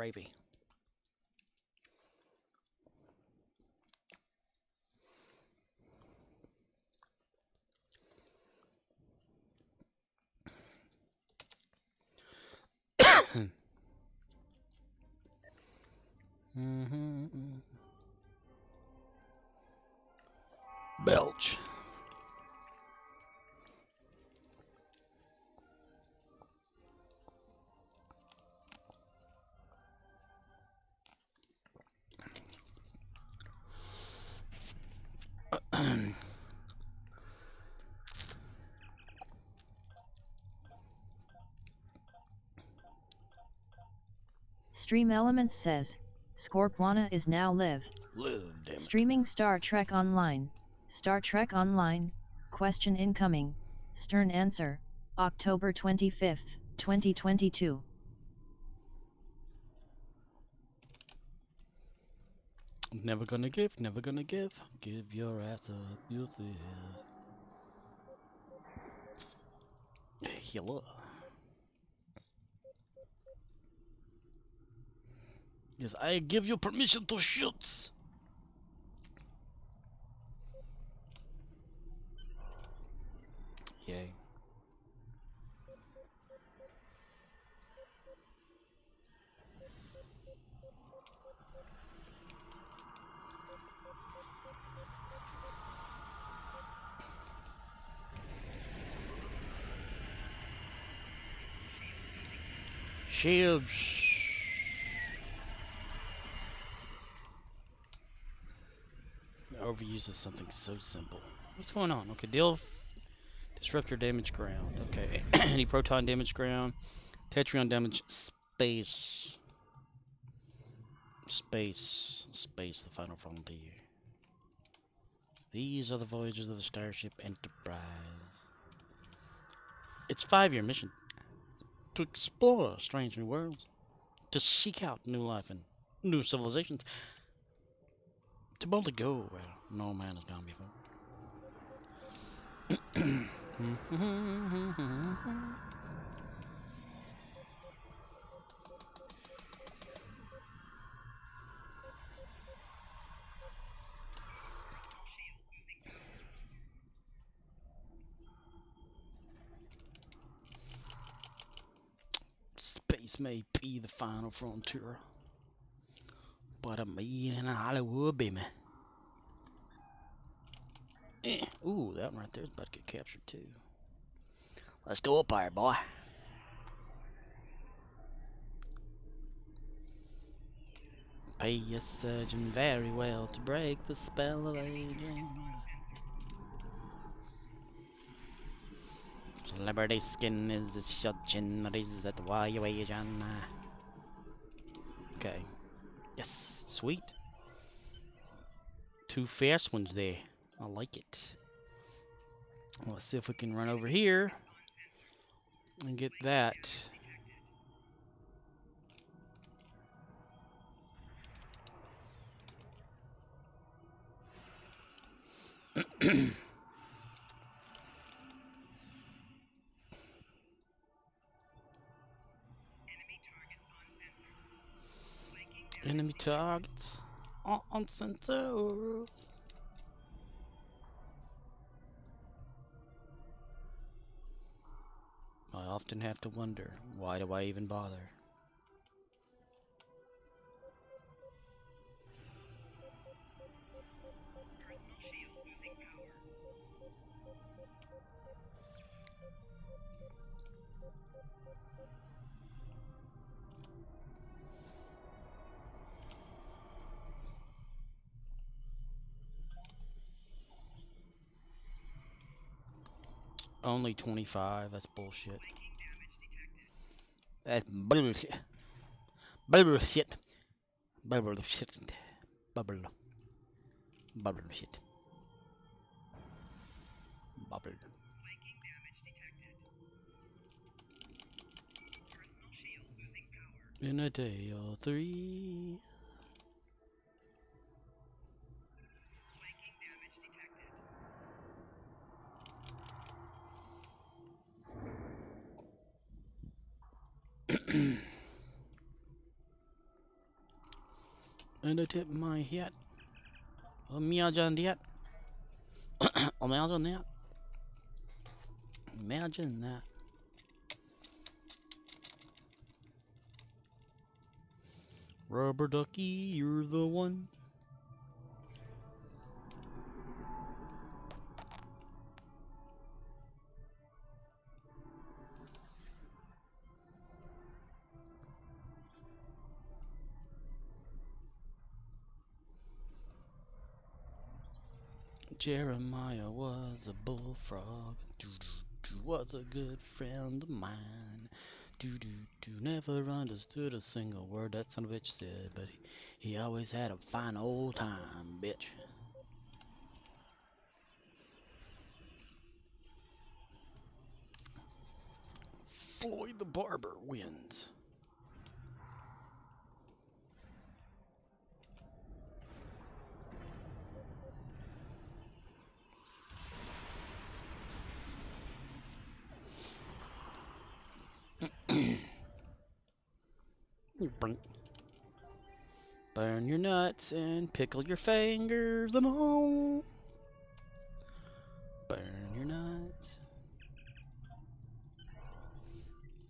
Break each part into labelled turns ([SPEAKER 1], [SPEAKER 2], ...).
[SPEAKER 1] gravy. Belch.
[SPEAKER 2] Stream Elements says, Scorpwana is now live.
[SPEAKER 1] Damn it.
[SPEAKER 2] Streaming Star Trek Online. Star Trek Online, question incoming, Stern answer, October 25th, 2022.
[SPEAKER 1] Never gonna give, never gonna give. Give your ass up, you'll see. Hello. Yes, I give you permission to shoot. Yay. Shields. Overuses something so simple. What's going on? Okay, disruptor damage ground. Okay, any proton damage ground, Tetrion damage space, the final frontier. These are the voyages of the Starship Enterprise. It's a 5-year mission to explore strange new worlds, to seek out new life and new civilizations, to boldly go where no man has gone before. Space may be the final frontier, but a me in Hollywood, baby. Ooh, that one right there is about to get captured too. Let's go up there, boy. Pay a surgeon very well to break the spell of aging. Celebrity skin is the chin, is that why you age on? Okay. Yes, sweet. 2 fast ones there. I like it. Let's see if we can run over here and get that. Enemy targets on sensors. I often have to wonder, why do I even bother? Only 25, that's bullshit. That's bullshit. Bullshit. Bullshit. Bubble. Bubble shit. Bubble. In a day or 3. And I tip my hat. Imagine that. Imagine that. Imagine that. Rubber ducky, you're the one. Jeremiah was a bullfrog. Was a good friend of mine. Never understood a single word that son of a bitch said, but he always had a fine old time, bitch. Floyd the Barber wins. Burn your nuts and pickle your fingers and all. Burn your nuts.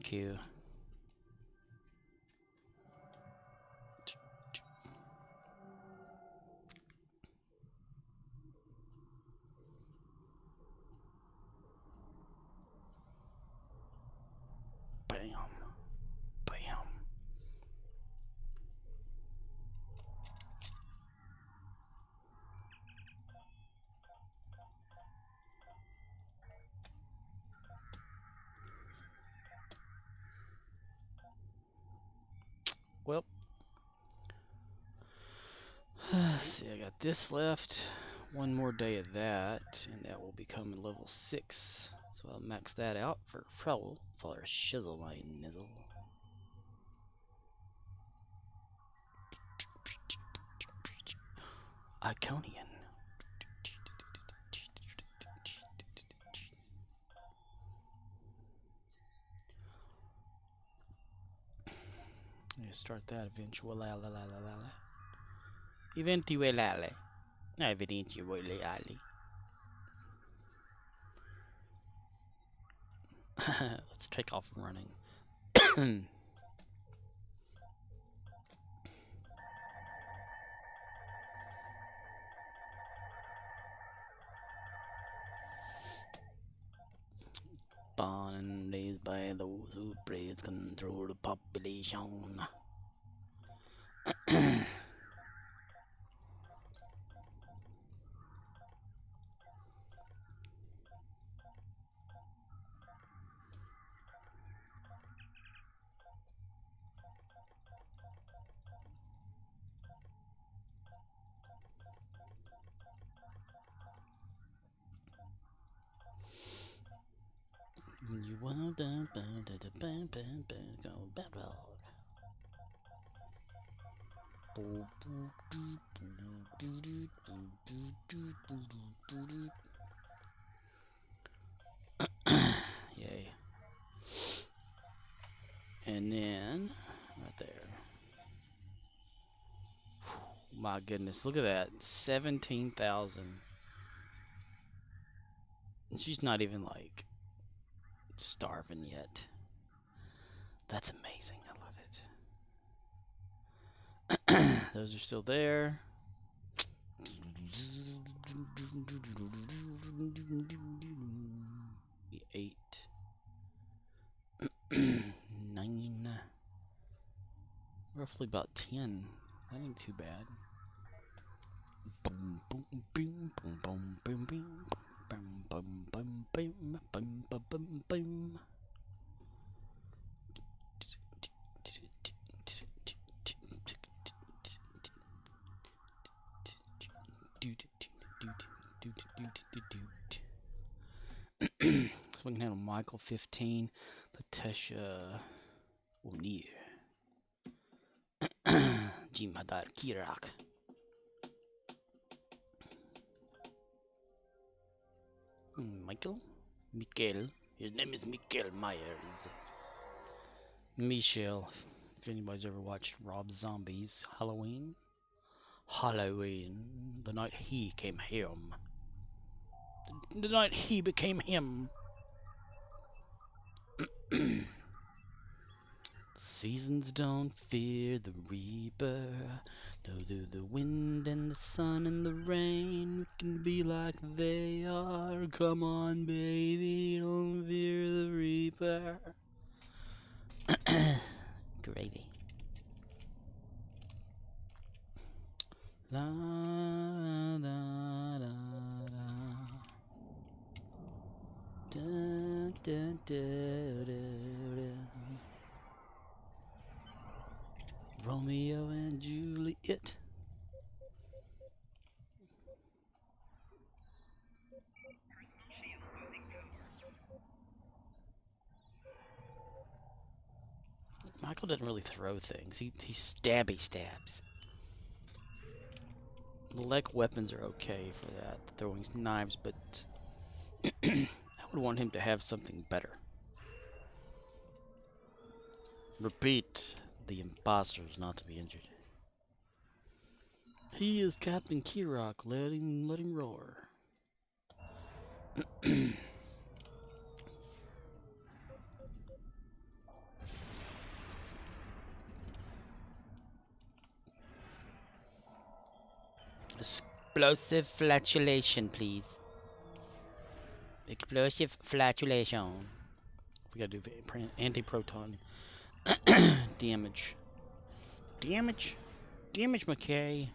[SPEAKER 1] Q. Bam. Bam. Well, see, I got this left. One more day of that, and that will become level 6. So I'll max that out for trouble, for shizzle my nizzle. Iconian. You start that eventually. Eventually. Let's take off running. Born and raised by those who praise control the population. You want to go battle. Yay. And then, right there. My goodness, look at that. 17,000. And she's not even like starving yet. That's amazing. I love it. Those are still there. 8, 9, roughly about 10. That ain't too bad. Boom, boom, boom, boom, boom, boom, boom, boom, boom, boom, boom, boom, boom, boom. Swinging handle Michael 15, Latesha O'Neill, Jimadar Kirak. Michael? His name is Mikael Myers. Michelle, if anybody's ever watched Rob Zombie's Halloween, Halloween, the night he came home. The night he became him. Seasons don't fear the reaper. No, through the wind and the sun and the rain, we can be like they are. Come on, baby, don't fear the reaper. Gravy. La da da da. Da da da da da. Romeo and Juliet. Michael doesn't really throw things. He stabs. Elect weapons are okay for that, throwing knives, but I would want him to have something better. Repeat, the imposter is not to be injured. He is Captain Kirok. Let him roar. Explosive flatulation, please. Explosive flatulation. We gotta do anti-proton damage. Damage, McKay.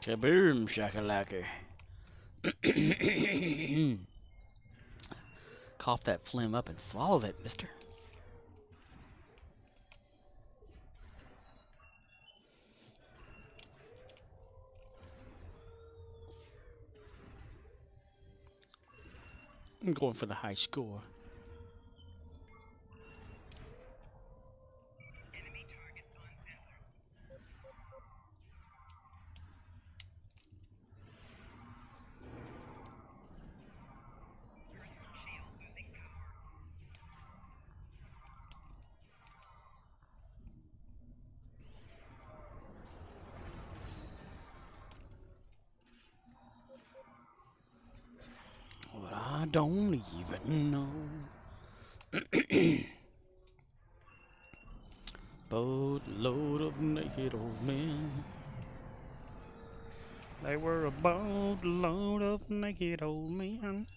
[SPEAKER 1] Kaboom, shakalaka. Cough that phlegm up and swallow that, mister. I'm going for the high score. But I don't even know. Boatload of naked old men. They were a boatload of naked old men.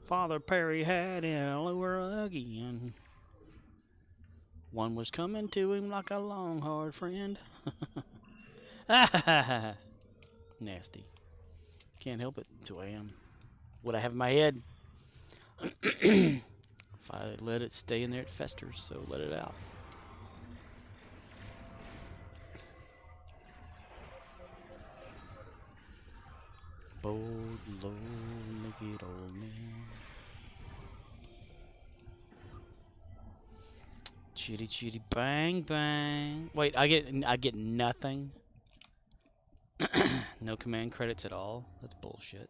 [SPEAKER 1] Father Perry had it all over again. One was coming to him like a long hard friend. Nasty. Can't help it. It's who I am. What I have in my head. If I let it stay in there, it festers, so let it out. Bold, low, naked old man. Chitty chitty bang bang. Wait, I get nothing. No command credits at all. That's bullshit.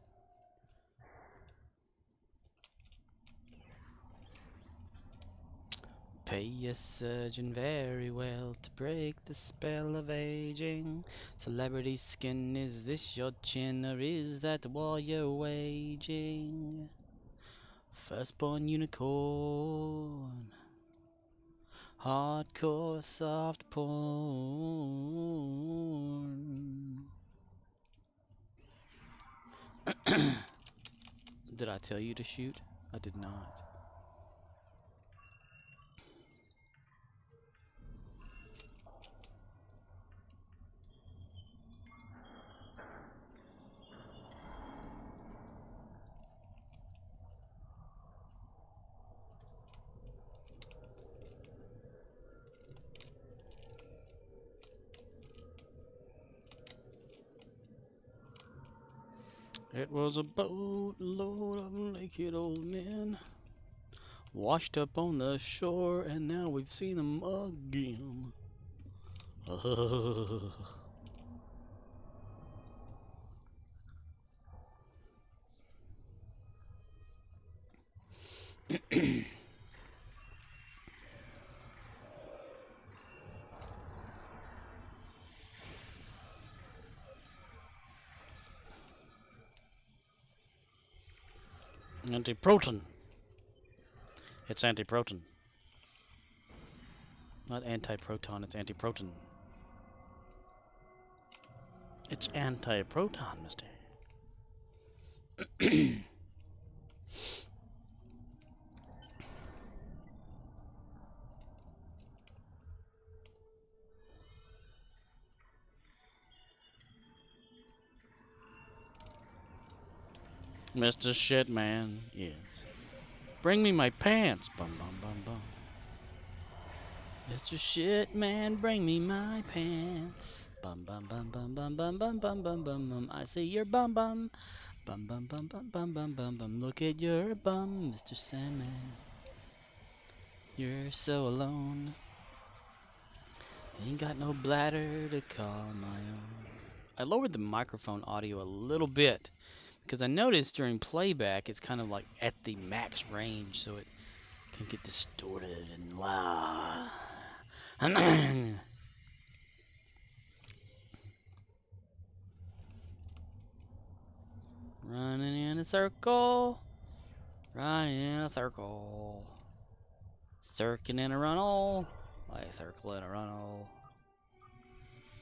[SPEAKER 1] Pay a surgeon very well to break the spell of aging. Celebrity skin, is this your chin or is that the war you're waging? Firstborn unicorn. Hardcore soft porn. Did I tell you to shoot? I did not. It was a boatload of naked old men. Washed up on the shore, and now we've seen them again. Anti-proton. It's anti-proton. Not anti-proton, it's anti-proton. It's anti-proton, mister. Mr. Shitman, yes. Bring me my pants. Bum bum bum bum. Mr. Shitman, bring me my pants. Bum bum bum bum bum bum bum bum bum bum bum. I see your bum bum. Bum bum bum bum bum bum bum bum. Look at your bum, Mr. Sandman. You're so alone. Ain't got no bladder to call my own. I lowered the microphone audio a little bit because I noticed during playback it's kind of like at the max range, so it can get distorted and loud. Running in a circle, running in a circle, circling in a runnel, like a circle in a runnel,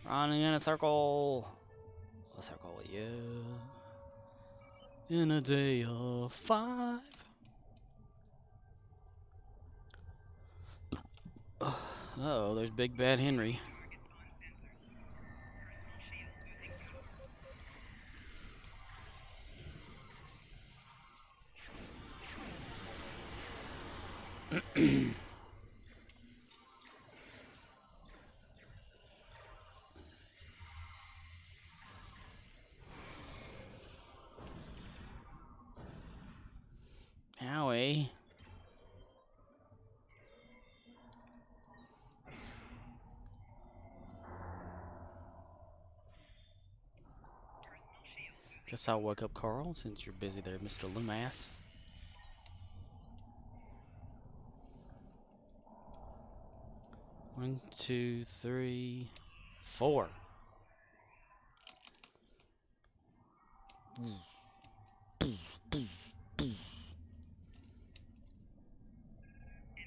[SPEAKER 1] running in a circle with you, in a day of 5. Uh-oh, there's Big Bad Henry. Howie. Guess I'll wake up Carl since you're busy there, Mr. Loomass. One, 2, 3, 4.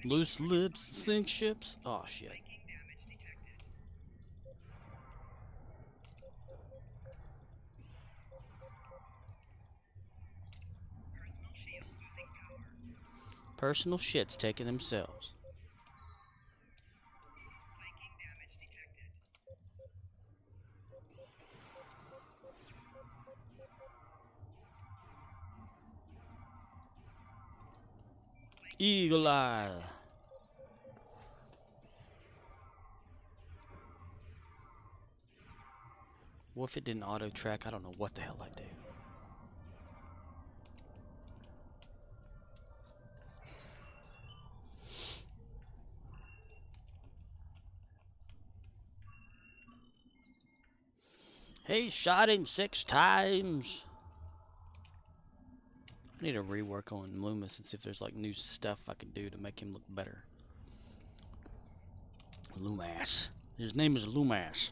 [SPEAKER 1] Loose lips sink ships. Oh shit. Personal shit's taking themselves. Eagle Eye. What if it didn't auto track? I don't know what the hell I do. He shot him 6 times. I need to rework on Loomis and see if there's like new stuff I can do to make him look better. Loomass. His name is Loomass.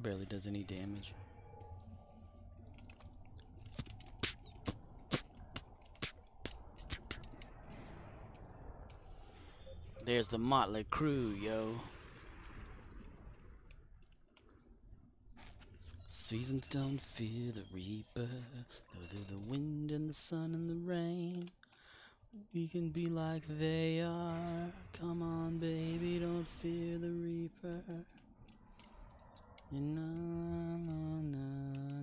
[SPEAKER 1] Barely does any damage. There's the Motley Crew, yo. Seasons don't fear the reaper, neither the wind and the sun and the rain. We can be like they are. Come on, baby, don't fear the reaper. Na na na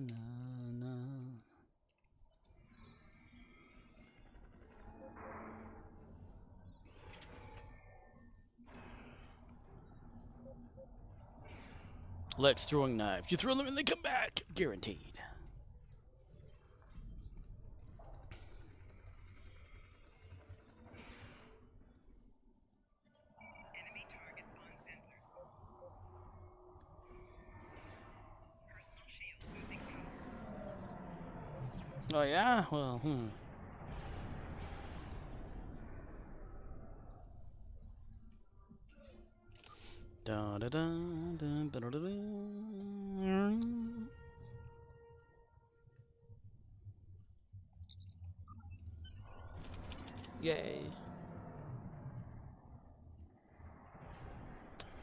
[SPEAKER 1] na na. Lex throwing knives. You throw them and they come back. Guaranteed. Oh yeah? Well, Da da da da da da da. Yay.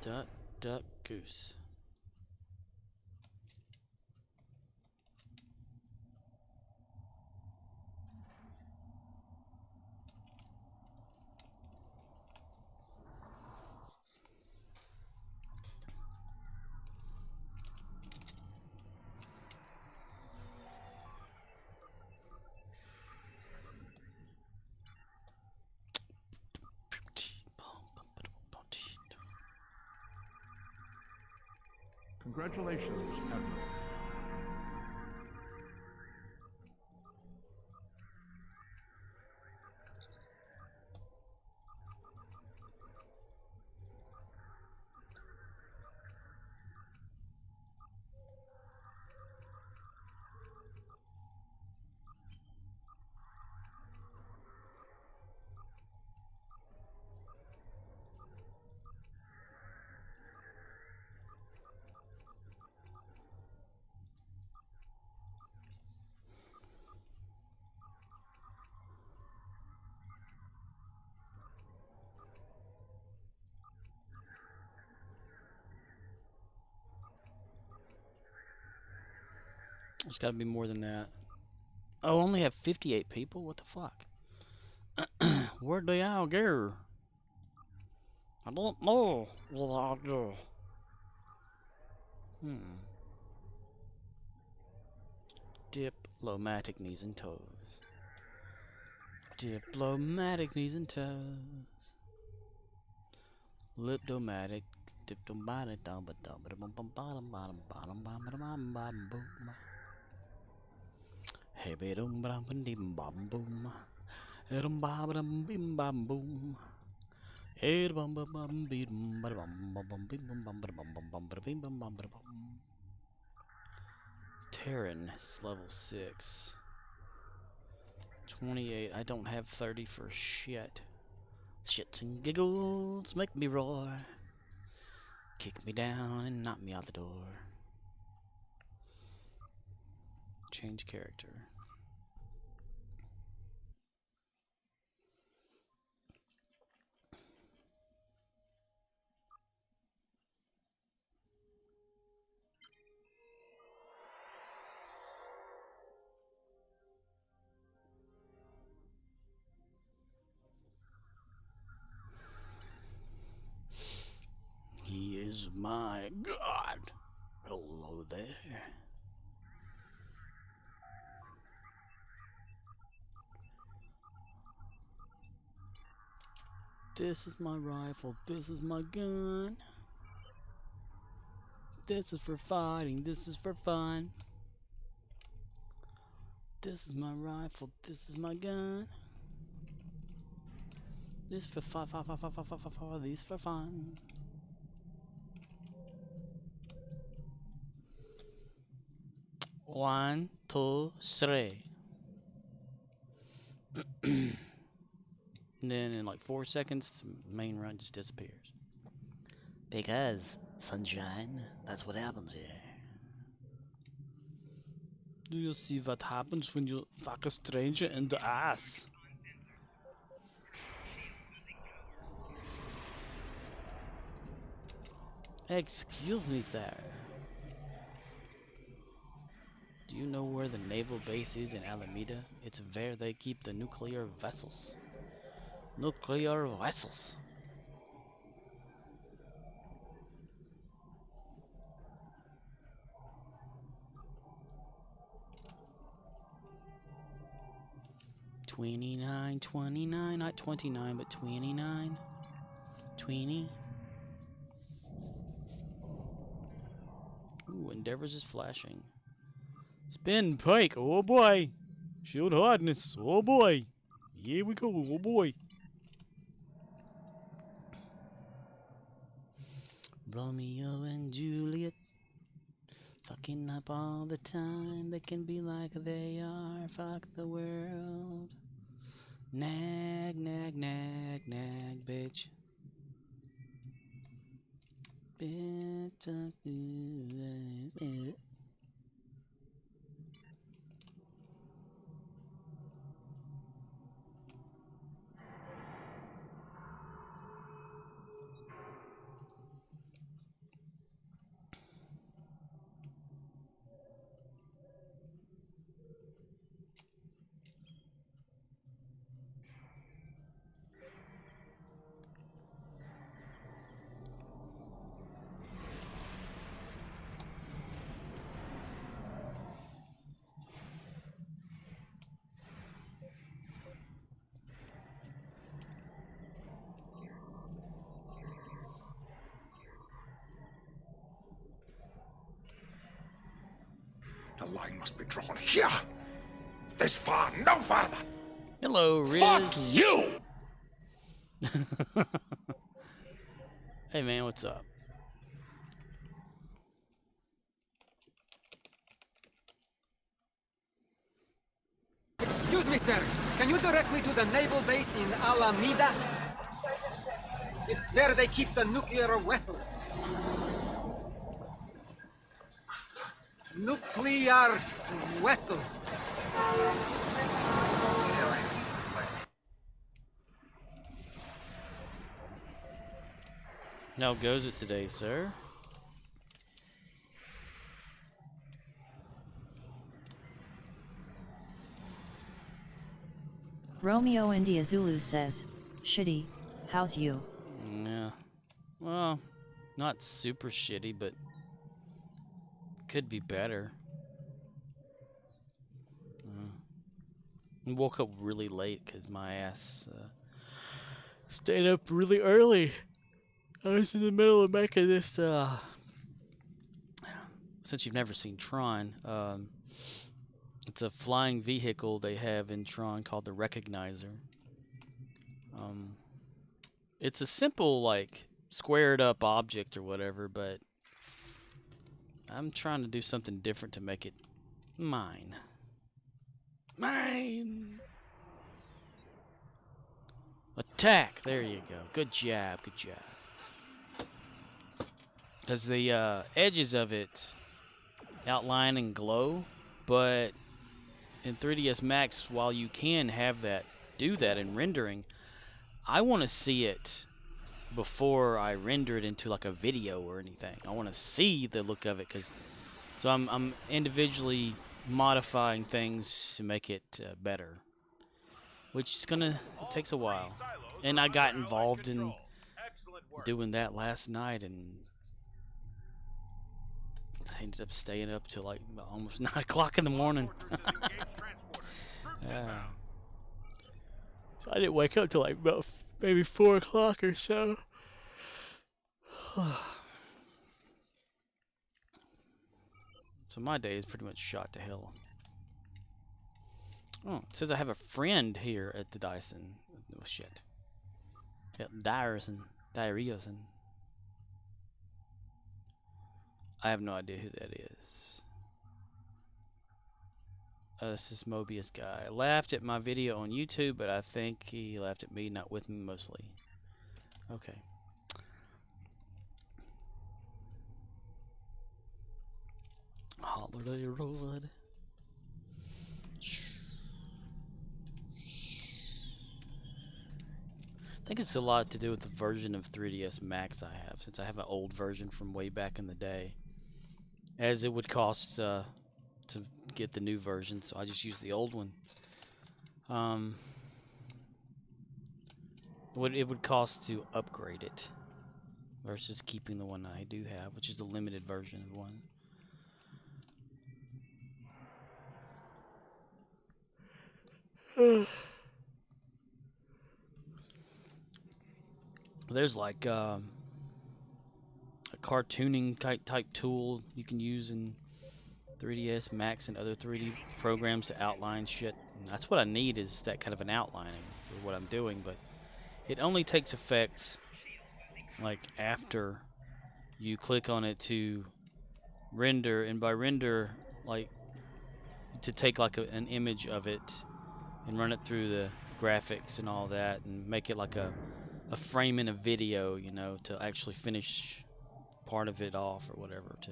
[SPEAKER 1] Duck, duck, goose.
[SPEAKER 3] Congratulations, Admiral.
[SPEAKER 1] There's gotta be more than that. Oh, only have 58 people? What the fuck? Where'd they all go? I don't know what I'll do. Diplomatic knees and toes. Diplomatic knees and toes. Lipdomatic. Diplomatic. Hey, bum bum bum bum boom. Bum bum bim bum boom. Hey, bum bum bum bim bum bum bim bum bum bum bum bim bum bum bum. Terran is level 6. 28. I don't have 30 for shit. Shits and giggles make me roar. Kick me down and knock me out the door. Change character. He is my god. Hello there. This is my rifle. This is my gun. This is for fighting. This is for fun. This is my rifle. This is my gun. This for fun. This for fun. One, two, three. And then in like 4 seconds, the main run just disappears. Because, sunshine, that's what happens here. Do you see what happens when you fuck a stranger in the ass? Excuse me, sir. Do you know where the naval base is in Alameda? It's where they keep the nuclear vessels. Nuclear vessels. $29, $29, not 29, but $29. 20. Ooh, Endeavor's is flashing. Spin pike, oh boy. Shield hardness, oh boy. Here we go, oh boy. Romeo and Juliet, fucking up all the time. They can be like they are, fuck the world. Nag, nag, nag, nag, bitch.
[SPEAKER 3] The line must be drawn here. This far, no farther.
[SPEAKER 1] Hello, Riz.
[SPEAKER 3] Fuck you!
[SPEAKER 1] Hey man, what's up?
[SPEAKER 4] Excuse me, sir. Can you direct me to the naval base in Alameda? It's where they keep the nuclear vessels. Nuclear vessels.
[SPEAKER 1] How goes it today, sir?
[SPEAKER 2] Romeo India Zulu says, shitty, how's you?
[SPEAKER 1] Yeah. Well, not super shitty, but could be better. I woke up really late because my ass stayed up really early. I was in the middle of making this, since you've never seen Tron, it's a flying vehicle they have in Tron called the Recognizer. It's a simple, like, squared up object or whatever, but I'm trying to do something different to make it mine. Mine! Attack! There you go. Good job, good job. Because the edges of it outline and glow, but in 3ds Max, while you can have that, do that in rendering, I want to see it before I render it into like a video or anything. I want to see the look of it, so I'm individually modifying things to make it better, which is it takes a while. And I got involved in doing that last night, and I ended up staying up till like almost 9 o'clock in the morning. Yeah. So I didn't wake up till like about maybe 4 o'clock or so. So my day is pretty much shot to hell. Oh, it says I have a friend here at the Dyson. Oh shit. Yep, Dyerson. I have no idea who that is. This is Mobius guy. Laughed at my video on YouTube, but I think he laughed at me, not with me mostly. Okay. Holiday Road. I think it's a lot to do with the version of 3ds Max I have, since I have an old version from way back in the day, as it would cost to get the new version, so I just use the old one. What it would cost to upgrade it versus keeping the one I do have, which is the limited version of one. There's like a cartooning type tool you can use in 3ds Max and other 3D programs to outline shit. And that's what I need, is that kind of an outlining for what I'm doing, but it only takes effect like after you click on it to render, and by render, like to take like an image of it and run it through the graphics and all that and make it like a frame in a video, you know, to actually finish part of it off or whatever. To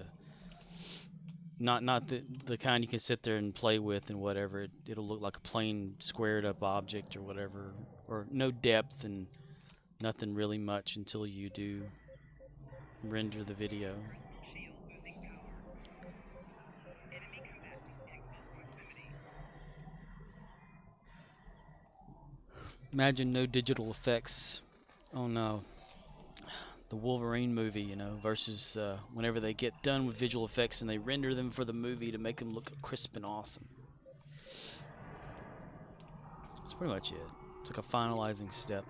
[SPEAKER 1] not the kind you can sit there and play with and whatever. It'll look like a plain squared up object or whatever, or no depth and nothing really much until you do render the video. Imagine no digital effects on the Wolverine movie, you know, versus whenever they get done with visual effects and they render them for the movie to make them look crisp and awesome. That's pretty much it. It's like a finalizing step.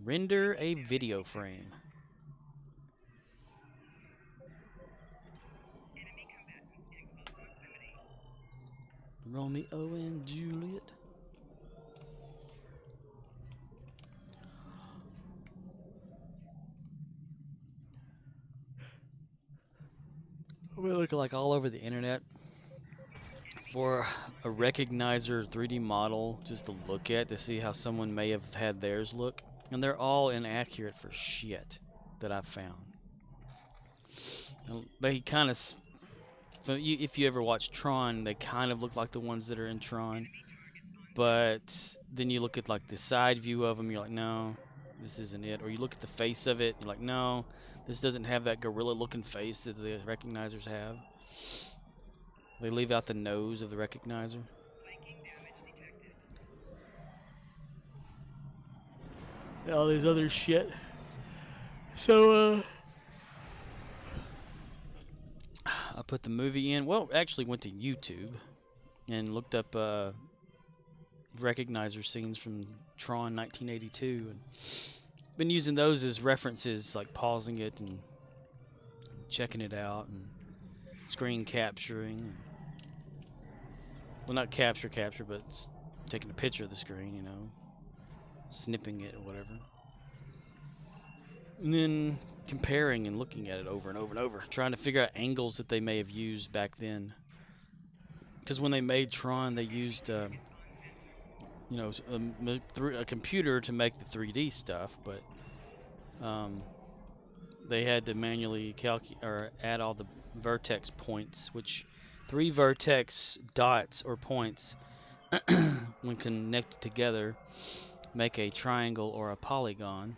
[SPEAKER 1] Render a video frame. Romeo and Juliet. We look like all over the internet for a recognizer 3D model just to look at, to see how someone may have had theirs look, and they're all inaccurate for shit that I've found. And they kind of, if you ever watch Tron, they kind of look like the ones that are in Tron, but then you look at like the side view of them, you're like, no, this isn't it. Or you look at the face of it, you're like, no, this doesn't have that gorilla looking face that the recognizers have. They leave out the nose of the recognizer. And all these other shit. So I put the movie in. Well, actually went to YouTube and looked up recognizer scenes from Tron 1982, and been using those as references, like pausing it and checking it out and screen capturing. Well, not capture, but taking a picture of the screen, you know, snipping it or whatever. And then comparing and looking at it over and over and over, trying to figure out angles that they may have used back then. Because when they made Tron, they used, you know, a computer to make the 3D stuff, but they had to manually calculate or add all the vertex points, which 3 vertex dots or points, when connected together, make a triangle or a polygon,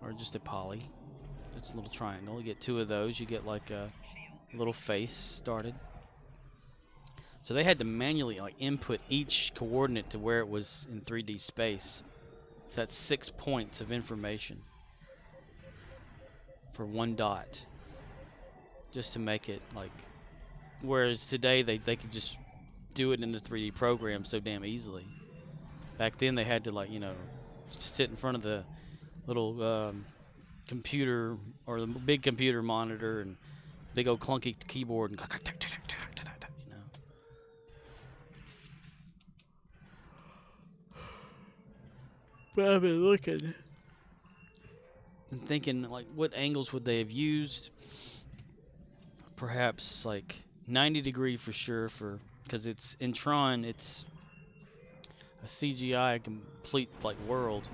[SPEAKER 1] or just a poly. It's a little triangle. You get 2 of those, you get like a little face started. So they had to manually like input each coordinate to where it was in 3D space. So that's 6 points of information for 1 dot, just to make it like, whereas today they could just do it in the 3D program so damn easily. Back then they had to, like, you know, sit in front of the little computer or the big computer monitor and big old clunky keyboard and, you know. But I've been looking and thinking, like, what angles would they have used? Perhaps like 90 degree for sure, because it's in Tron, it's a CGI complete like world,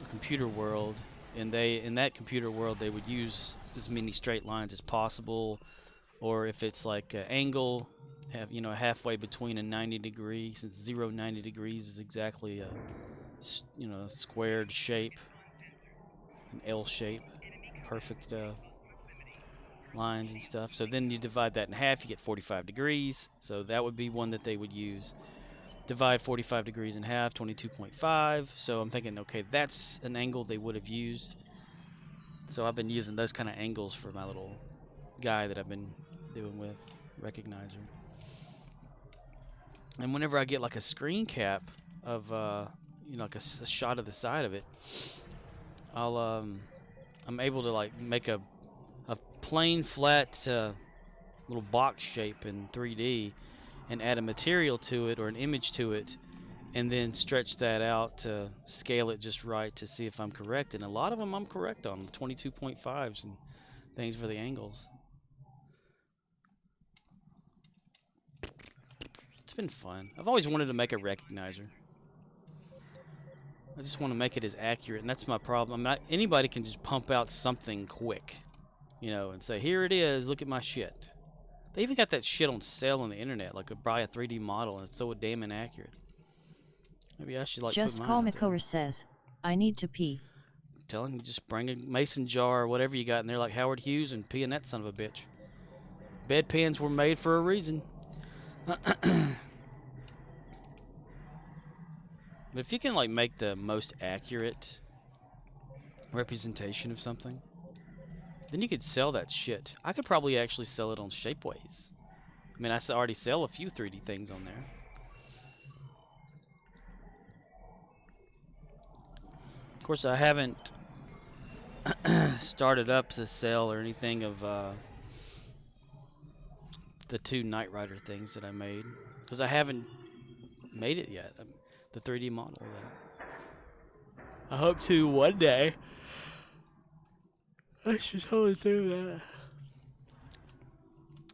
[SPEAKER 1] a computer world, and in that computer world they would use as many straight lines as possible, or if it's like an angle, have, you know, halfway between a 90 degree, since 90 degrees is exactly a, you know, a squared shape, an L shape, perfect lines and stuff. So then you divide that in half, you get 45 degrees. So that would be one that they would use. Divide 45 degrees in half, 22.5. So I'm thinking, okay, that's an angle they would have used. So I've been using those kind of angles for my little guy that I've been doing with Recognizer. And whenever I get like a screen cap of, you know, like a shot of the side of it, I'm able to like make a plain flat little box shape in 3D and add a material to it or an image to it, and then stretch that out to scale it just right to see if I'm correct. And a lot of them I'm correct on, 22.5s and things for the angles. It's been fun. I've always wanted to make a Recognizer. I just want to make it as accurate, and that's my problem. I mean, anybody can just pump out something quick, you know, and say, here it is, look at my shit. They even got that shit on sale on the internet, like buy a 3D model, and it's so damn inaccurate. Maybe I should like
[SPEAKER 2] Just
[SPEAKER 1] put
[SPEAKER 2] call
[SPEAKER 1] mine out there.
[SPEAKER 2] Makor says, I need to pee.
[SPEAKER 1] I'm telling you, just bring a mason jar or whatever you got in there like Howard Hughes and pee in that son of a bitch. Bedpans were made for a reason. But if you can like make the most accurate representation of something, then you could sell that shit. I could probably actually sell it on Shapeways. I mean, I already sell a few 3D things on there. Of course, I haven't started up the sale or anything of the 2 Knight Rider things that I made, because I haven't made it yet. The 3D model. I hope to one day. I should totally do that.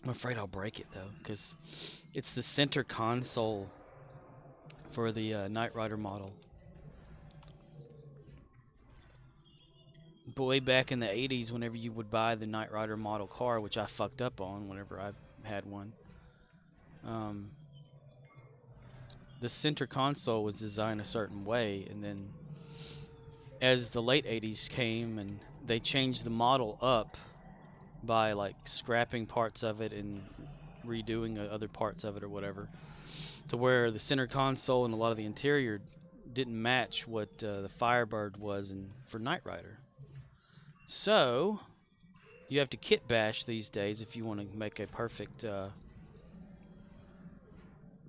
[SPEAKER 1] I'm afraid I'll break it though, because it's the center console for the Knight Rider model. But way back in the 80s, whenever you would buy the Knight Rider model car, which I fucked up on whenever I had one, the center console was designed a certain way, and then as the late 80s came and they changed the model up by like scrapping parts of it and redoing other parts of it or whatever, to where the center console and a lot of the interior didn't match what the Firebird was for Knight Rider. So you have to kit bash these days if you want to make a perfect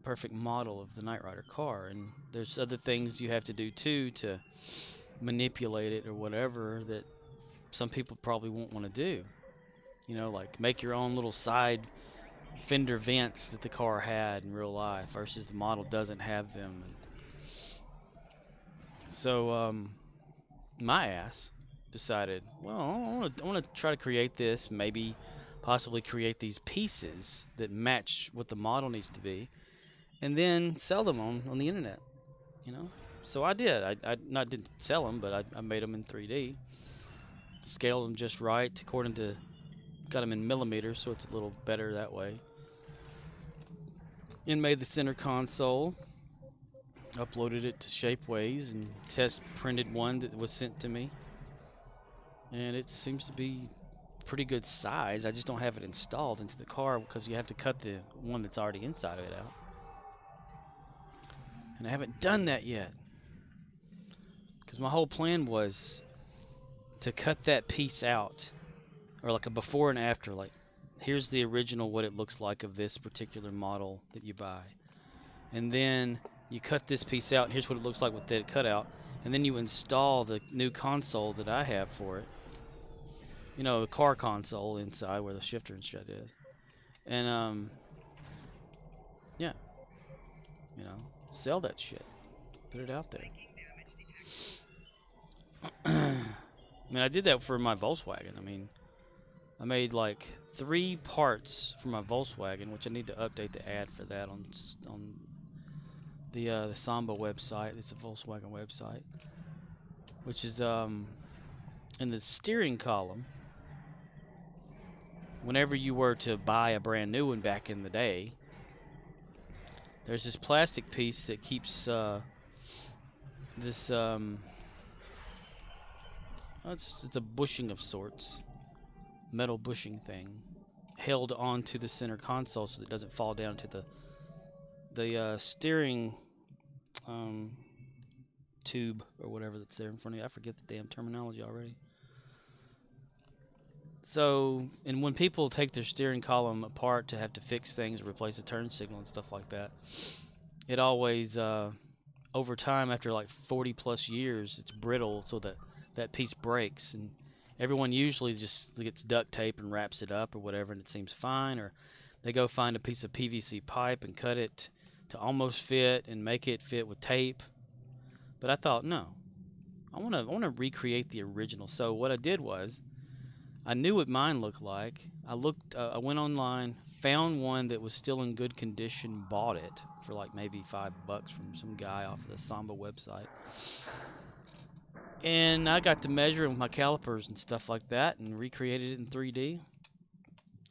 [SPEAKER 1] perfect model of the Knight Rider car, and there's other things you have to do too to manipulate it or whatever that some people probably won't want to do. You know, like make your own little side fender vents that the car had in real life versus the model doesn't have them. So my ass decided, well, I want to try to create this, maybe possibly create these pieces that match what the model needs to be, and then sell them on the internet, you know. So I did. I didn't sell them, but I made them in 3D, scaled them just right according to, got them in millimeters, so it's a little better that way, and made the center console, uploaded it to Shapeways, and test printed one that was sent to me, and it seems to be pretty good size. I just don't have it installed into the car because you have to cut the one that's already inside of it out, and I haven't done that yet because my whole plan was to cut that piece out, or like a before and after, like here's the original what it looks like of this particular model that you buy, and then you cut this piece out and here's what it looks like with that cut out, and then you install the new console that I have for it, you know, the car console inside where the shifter and shit is, and yeah, you know, sell that shit, put it out there. I mean, I did that for my Volkswagen. I mean, I made like 3 parts for my Volkswagen, which I need to update the ad for that on the Samba website. It's a Volkswagen website, which is in the steering column. Whenever you were to buy a brand new one back in the day, there's this plastic piece that keeps this it's a bushing of sorts, metal bushing thing, held onto the center console so that it doesn't fall down to the steering tube or whatever that's there in front of you. I forget the damn terminology already. So, and when people take their steering column apart to have to fix things, replace a turn signal and stuff like that, it always, over time, after like 40 plus years, it's brittle so that that piece breaks. And everyone usually just gets duct tape and wraps it up or whatever, and it seems fine. Or they go find a piece of PVC pipe and cut it to almost fit and make it fit with tape. But I thought, no, I want to recreate the original. So what I did was, I knew what mine looked like. I went online, found one that was still in good condition, bought it for like maybe $5 from some guy off of the Samba website. And I got to measure it with my calipers and stuff like that and recreated it in 3D.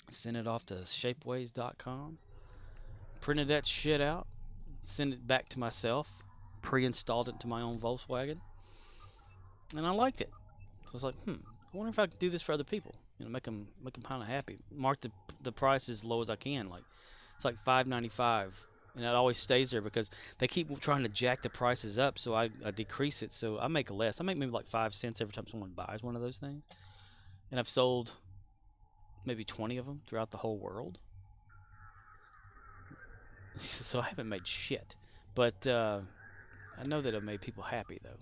[SPEAKER 1] Sent it off to shapeways.com. Printed that shit out. Sent it back to myself. Pre-installed it into my own Volkswagen. And I liked it. So I was like, I wonder if I could do this for other people. You know, make them kind of happy. Mark the price as low as I can. Like, it's like $5.95. And it always stays there because they keep trying to jack the prices up, so I decrease it, so I make less. I make maybe like 5 cents every time someone buys one of those things. And I've sold maybe 20 of them throughout the whole world. So I haven't made shit. But I know that I've made people happy, though.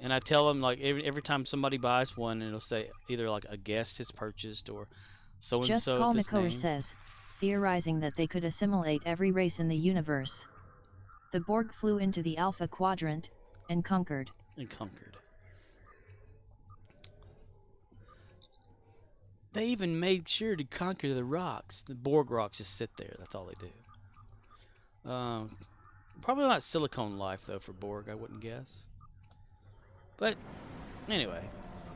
[SPEAKER 1] And I tell them, like, every time somebody buys one, it'll say either like a guest has purchased or so-and-so.
[SPEAKER 2] Just Call Mikover says, theorizing that they could assimilate every race in the universe. The Borg flew into the Alpha Quadrant and conquered.
[SPEAKER 1] They even made sure to conquer the rocks. The Borg rocks just sit there. That's all they do. Probably not silicone life, though, for Borg, I wouldn't guess. But, anyway.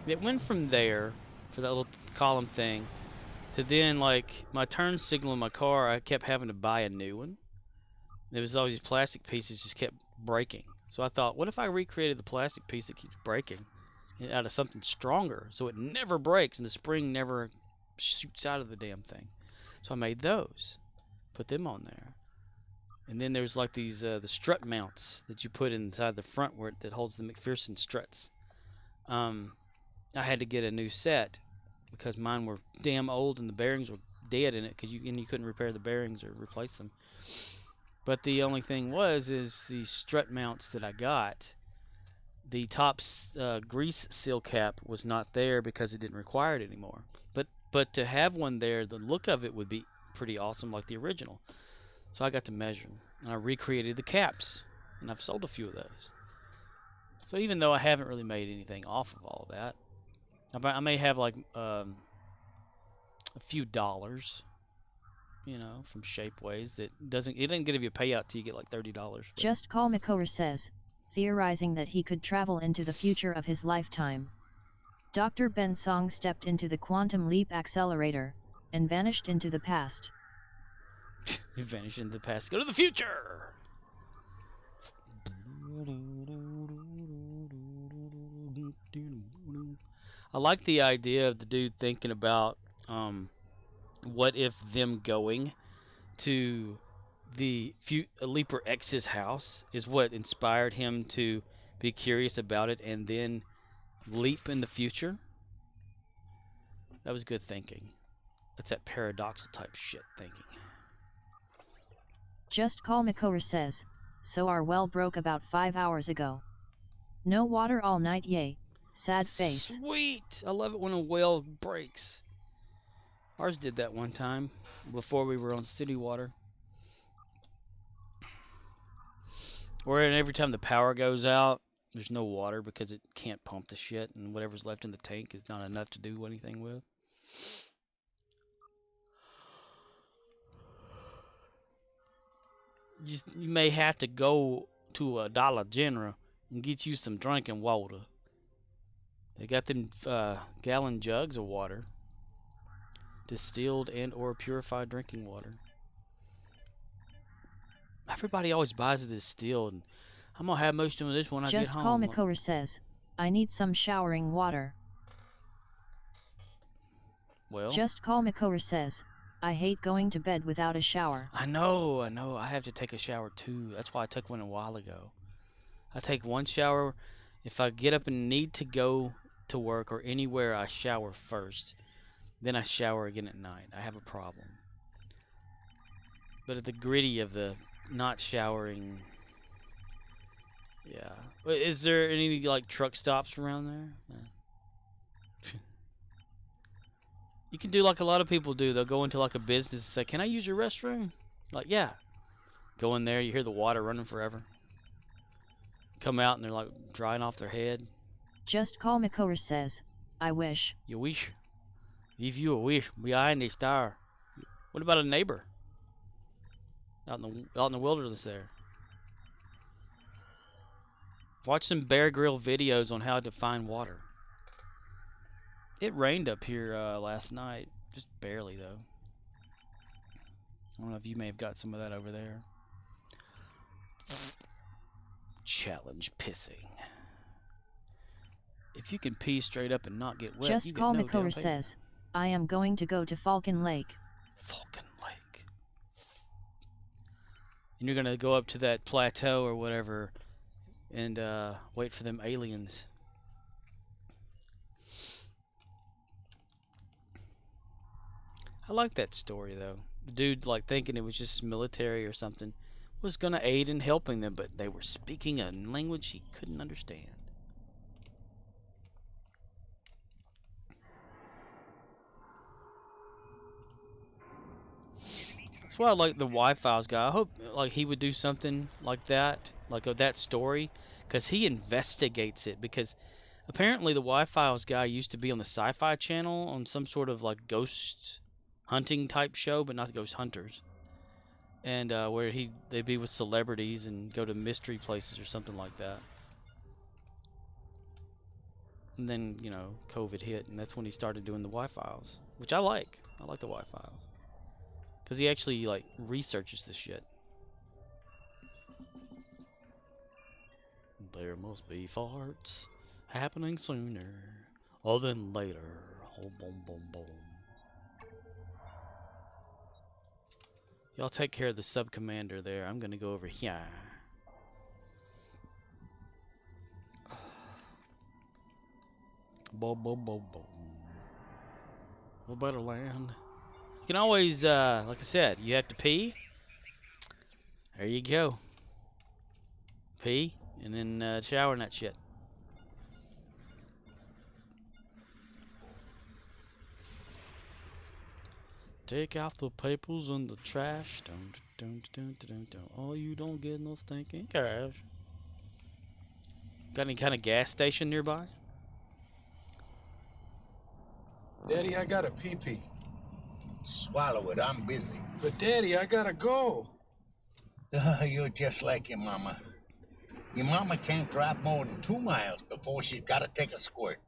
[SPEAKER 1] It went from there, for that little column thing, to then, like, my turn signal in my car, I kept having to buy a new one. There was always these plastic pieces just kept breaking. So I thought, what if I recreated the plastic piece that keeps breaking out of something stronger so it never breaks and the spring never shoots out of the damn thing? So I made those, put them on there. And then there's like these the strut mounts that you put inside the front that holds the McPherson struts. I had to get a new set because mine were damn old and the bearings were dead in it because you couldn't repair the bearings or replace them. But the only thing is these strut mounts that I got, the top grease seal cap was not there because it didn't require it anymore. But to have one there, the look of it would be pretty awesome like the original. So I got to measure them, and I recreated the caps, and I've sold a few of those. So even though I haven't really made anything off of all of that, I may have like a few dollars, you know, from Shapeways. It doesn't give you a payout till you get like $30.
[SPEAKER 2] Just Call Mikover says, theorizing that he could travel into the future of his lifetime. Dr. Ben Song stepped into the quantum leap accelerator and vanished into the past.
[SPEAKER 1] He vanished into the past. Go to the future. I like the idea of the dude thinking about what if them going to the Leaper X's house is what inspired him to be curious about it and then leap in the future. That was good thinking. That's that paradoxical type shit thinking.
[SPEAKER 2] Just Call Mikover says, so our well broke about 5 hours ago. No water all night, yay. Sad face.
[SPEAKER 1] Sweet! I love it when a well breaks. Ours did that one time before we were on city water. Or every time the power goes out, there's no water because it can't pump the shit, and whatever's left in the tank is not enough to do anything with. You may have to go to a Dollar General and get you some drinking water. They got them gallon jugs of water, distilled and or purified drinking water. Everybody always buys this steel, and I'm gonna have most of this when I get
[SPEAKER 2] Just
[SPEAKER 1] home.
[SPEAKER 2] call Makora says, I need some showering water.
[SPEAKER 1] Well,
[SPEAKER 2] Just call Makora says, I hate going to bed without a shower.
[SPEAKER 1] I know. I have to take a shower too. That's why I took one a while ago. I take one shower. If I get up and need to go to work or anywhere, I shower first. Then I shower again at night. I have a problem. But at the gritty of the not showering, yeah. Is there any like truck stops around there? You can do like a lot of people do. They'll go into like a business and say, "Can I use your restroom?" Like, yeah. Go in there, you hear the water running forever. Come out and they're like drying off their head.
[SPEAKER 2] Just call Makora says, I wish.
[SPEAKER 1] You wish. If you a wish behind the star. What about a neighbor? Out in the wilderness there. Watch some Bear Grylls videos on how to find water. It rained up here last night. Just barely, though. I don't know if you may have got some of that over there. Challenge pissing. If you can pee straight up and not get wet,
[SPEAKER 2] Just
[SPEAKER 1] you
[SPEAKER 2] call
[SPEAKER 1] get no damn
[SPEAKER 2] Makora
[SPEAKER 1] pay.
[SPEAKER 2] says, I am going to go to Falcon Lake.
[SPEAKER 1] Falcon Lake. And you're going to go up to that plateau or whatever and wait for them aliens. I like that story, though. The dude, like, thinking it was just military or something, was going to aid in helping them, but they were speaking a language he couldn't understand. That's why I like the Y-Files guy. I hope like he would do something like that of that story, because he investigates it. Because apparently the Y-Files guy used to be on the Sci-Fi Channel on some sort of like ghost hunting type show, but not Ghost Hunters, and where they'd be with celebrities and go to mystery places or something like that. And then, you know, COVID hit, and that's when he started doing the Y-Files, which I like. I like the Y-Files. Because he actually, like, researches this shit. There must be farts happening sooner or than later. Oh, boom, boom, boom. Y'all take care of the sub-commander there. I'm gonna go over here. Boom, boom, boom, boom. What better land? You can always, like I said, you have to pee. There you go. Pee, and then shower in that shit. Take out the papers and the trash. Oh, you don't get no stinking cash. Got any kind of gas station nearby?
[SPEAKER 5] Daddy, I got a pee-pee.
[SPEAKER 3] Swallow it, I'm busy.
[SPEAKER 5] But Daddy, I gotta go.
[SPEAKER 3] You're just like your mama. Your mama can't drive more than 2 miles before she's gotta take a squirt.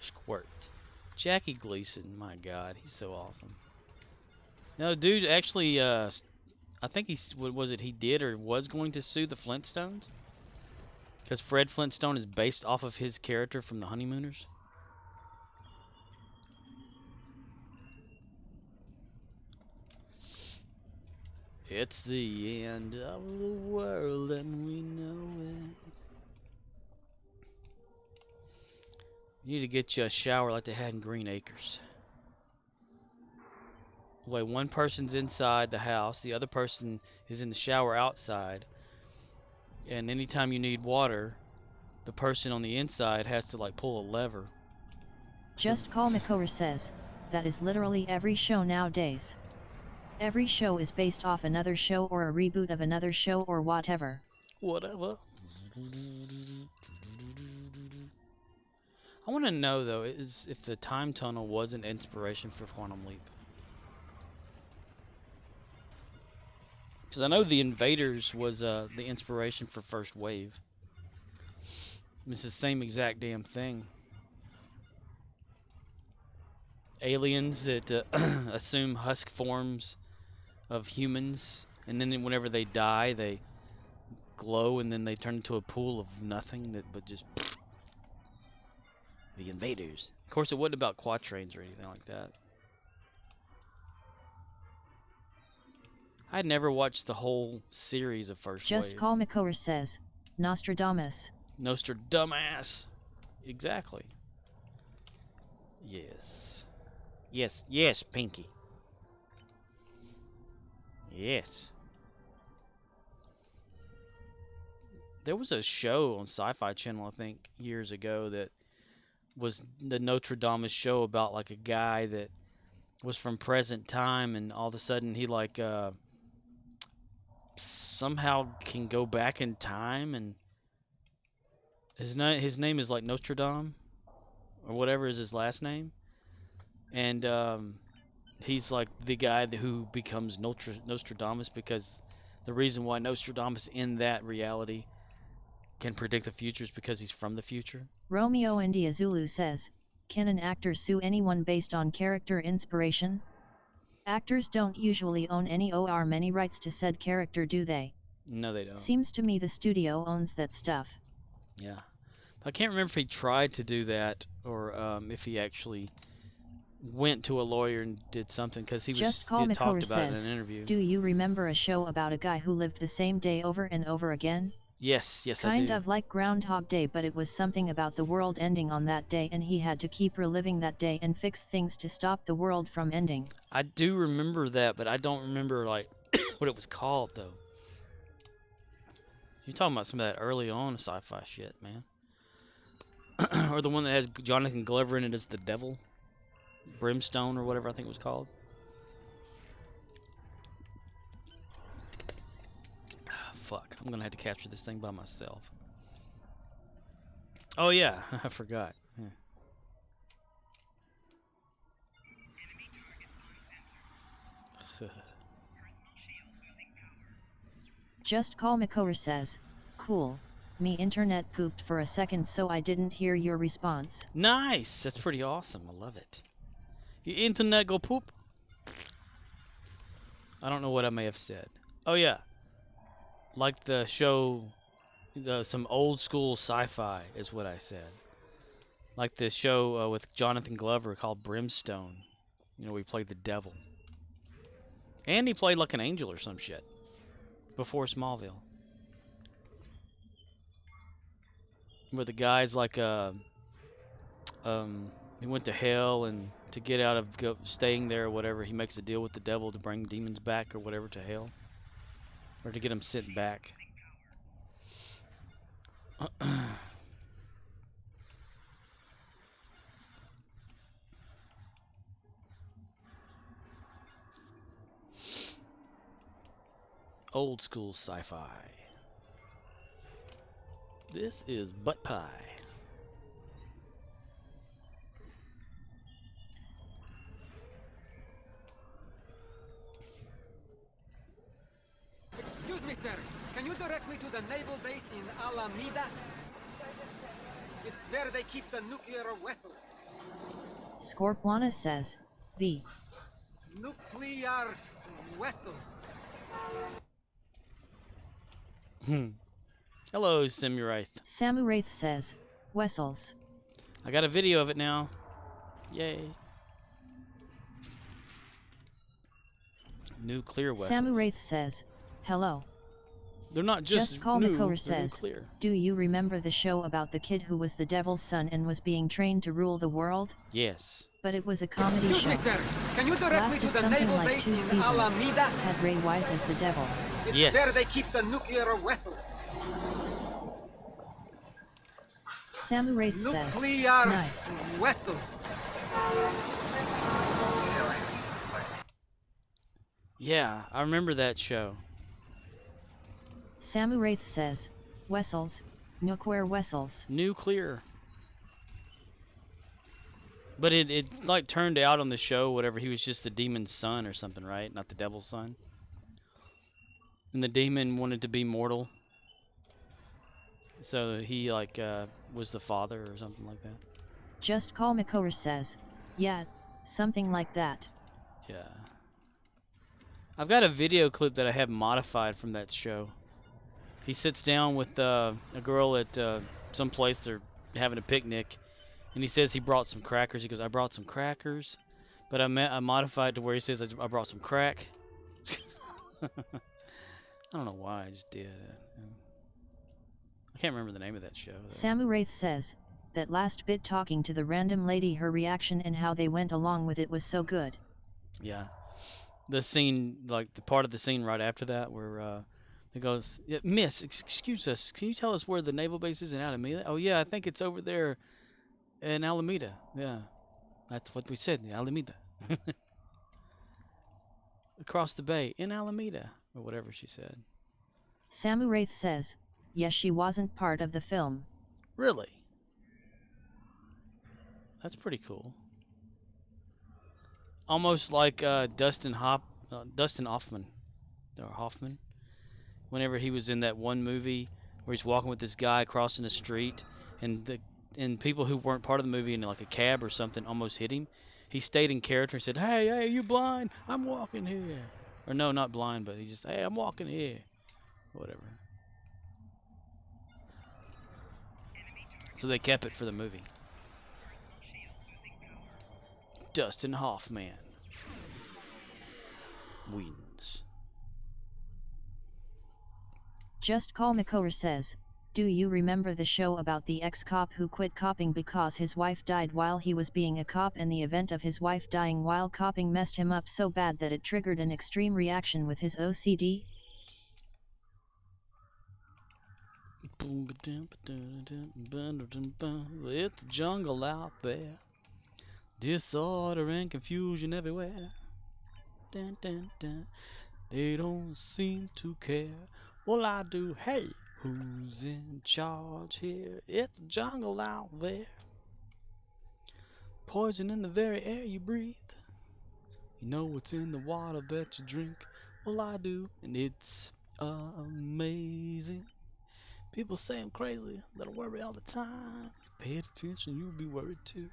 [SPEAKER 1] Squirt. Jackie Gleason, my God, he's so awesome. No, dude, actually, I think what was it he did or was going to sue the Flintstones? Because Fred Flintstone is based off of his character from The Honeymooners. It's the end of the world and we know it. You need to get you a shower like they had in Green Acres. The way one person's inside the house, the other person is in the shower outside. And anytime you need water, the person on the inside has to like pull a lever.
[SPEAKER 2] Just call Makora says, that is literally every show nowadays. Every show is based off another show or a reboot of another show or whatever.
[SPEAKER 1] Whatever. I want to know though, if the time tunnel was an inspiration for Quantum Leap. Because I know the Invaders was the inspiration for First Wave. It's the same exact damn thing. Aliens that assume husk forms of humans, and then whenever they die, they glow, and then they turn into a pool of nothing but just the invaders. Of course, it wasn't about quatrains or anything like that. I'd never watched the whole series of First
[SPEAKER 2] Just
[SPEAKER 1] Wave.
[SPEAKER 2] Call McCower says, Nostradamus.
[SPEAKER 1] Nostradamus. Exactly. Yes. Yes, Pinky. Yes. There was a show on Sci-Fi Channel, I think, years ago that was the Nostradamus show about like a guy that was from present time, and all of a sudden he like somehow can go back in time, and his name is like Nostradam or whatever is his last name, and he's like the guy who becomes Nostradamus, because the reason why Nostradamus in that reality can predict the future is because he's from the future.
[SPEAKER 2] Romeo India Zulu says, can an actor sue anyone based on character inspiration? Actors don't usually own any or many rights to said character, do they?
[SPEAKER 1] No, they don't.
[SPEAKER 2] Seems to me the studio owns that stuff.
[SPEAKER 1] Yeah. I can't remember if he tried to do that or if he actually went to a lawyer and did something, because he
[SPEAKER 2] Just Call
[SPEAKER 1] had talked
[SPEAKER 2] McCower
[SPEAKER 1] about it in
[SPEAKER 2] says,
[SPEAKER 1] an interview.
[SPEAKER 2] do you remember a show about a guy who lived the same day over and over again?
[SPEAKER 1] Yes, I do.
[SPEAKER 2] Kind of like Groundhog Day, but it was something about the world ending on that day, and he had to keep reliving that day and fix things to stop the world from ending.
[SPEAKER 1] I do remember that, but I don't remember like what it was called though. You're talking about some of that early on sci-fi shit, man. Or the one that has Jonathan Glover in it as the devil, Brimstone or whatever I think it was called. Fuck, I'm gonna have to capture this thing by myself. Oh yeah, I forgot. Yeah.
[SPEAKER 2] Just Call McCower says, cool, me internet pooped for a second so I didn't hear your response.
[SPEAKER 1] Nice, that's pretty awesome. I love it. Your internet go poop. I don't know what I may have said. Oh yeah, like the show, some old school sci-fi is what I said. Like the show with Jonathan Glover called Brimstone. You know, we played the devil. And he played like an angel or some shit before Smallville. Where the guy's like he went to hell, and to get out of staying there or whatever, he makes a deal with the devil to bring demons back or whatever to hell, or to get them sent back. Old school sci-fi. This is Butt Pie.
[SPEAKER 4] Excuse me, sir. Can you direct me to the naval base in Alameda? It's where they keep the nuclear vessels.
[SPEAKER 2] Scorpwana says, the
[SPEAKER 4] Nuclear vessels.
[SPEAKER 1] Hello, Simuraith.
[SPEAKER 2] Samuraith says, Wessels.
[SPEAKER 1] I got a video of it now. Yay. Nuclear vessels.
[SPEAKER 2] Samuraith says, hello.
[SPEAKER 1] They're not just
[SPEAKER 2] Call
[SPEAKER 1] new,
[SPEAKER 2] McCower
[SPEAKER 1] they're
[SPEAKER 2] says,
[SPEAKER 1] nuclear.
[SPEAKER 2] do you remember the show about the kid who was the devil's son and was being trained to rule the world?
[SPEAKER 1] Yes.
[SPEAKER 2] But it was a comedy
[SPEAKER 4] Excuse
[SPEAKER 2] show.
[SPEAKER 4] me, sir. Can you direct me
[SPEAKER 2] Lasted
[SPEAKER 4] to the
[SPEAKER 2] something
[SPEAKER 4] naval
[SPEAKER 2] like
[SPEAKER 4] base
[SPEAKER 2] 2
[SPEAKER 4] in
[SPEAKER 2] seasons.
[SPEAKER 4] Alameda?
[SPEAKER 2] Had Ray Wise as the devil.
[SPEAKER 4] It's
[SPEAKER 1] Yes.
[SPEAKER 4] where they keep the nuclear vessels.
[SPEAKER 2] Samuraith says,
[SPEAKER 4] Nuclear
[SPEAKER 2] nice.
[SPEAKER 4] vessels.
[SPEAKER 1] Yeah, I remember that show.
[SPEAKER 2] Samuraith says, Wessels, nuclear Wessels.
[SPEAKER 1] Nuclear. But it like turned out on the show, whatever, he was just the demon's son or something, right? Not the devil's son. And the demon wanted to be mortal. So he like was the father or something like that.
[SPEAKER 2] Just Call McCower says, yeah, something like that.
[SPEAKER 1] Yeah. I've got a video clip that I have modified from that show. He sits down with a girl at some place they're having a picnic, and he says he brought some crackers. He goes, "I brought some crackers," but I modified to where he says, "I brought some crack." I don't know why I just did it. I can't remember the name of that show, though.
[SPEAKER 2] Samu Wraith says, that last bit talking to the random lady, her reaction and how they went along with it was so good.
[SPEAKER 1] Yeah. The scene, like the part of the scene right after that where it goes, yeah, "Miss, excuse us, can you tell us where the naval base is in Alameda?" "Oh yeah, I think it's over there in Alameda." "Yeah, that's what we said, Alameda." "Across the bay, in Alameda," or whatever she said.
[SPEAKER 2] Samu Wraith says, yes, she wasn't part of the film.
[SPEAKER 1] Really? That's pretty cool. Almost like Dustin Hoffman, whenever he was in that one movie where he's walking with this guy crossing the street, and people who weren't part of the movie in like a cab or something almost hit him. He stayed in character and said, "Hey, you blind? I'm walking here." Or no, not blind, but he just, "Hey, I'm walking here." Whatever. So they kept it for the movie. Dustin Hoffman wins.
[SPEAKER 2] Just Call McCower says, do you remember the show about the ex-cop who quit copping because his wife died while he was being a cop, and the event of his wife dying while copping messed him up so bad that it triggered an extreme reaction with his OCD?
[SPEAKER 1] It's a jungle out there, disorder and confusion everywhere. Dun, dun, dun. They don't seem to care. Well, I do. Hey, who's in charge here? It's a jungle out there. Poison in the very air you breathe. You know what's in the water that you drink. Well, I do, and it's amazing. People say I'm crazy, that I worry all the time. Pay attention, you'll be worried too.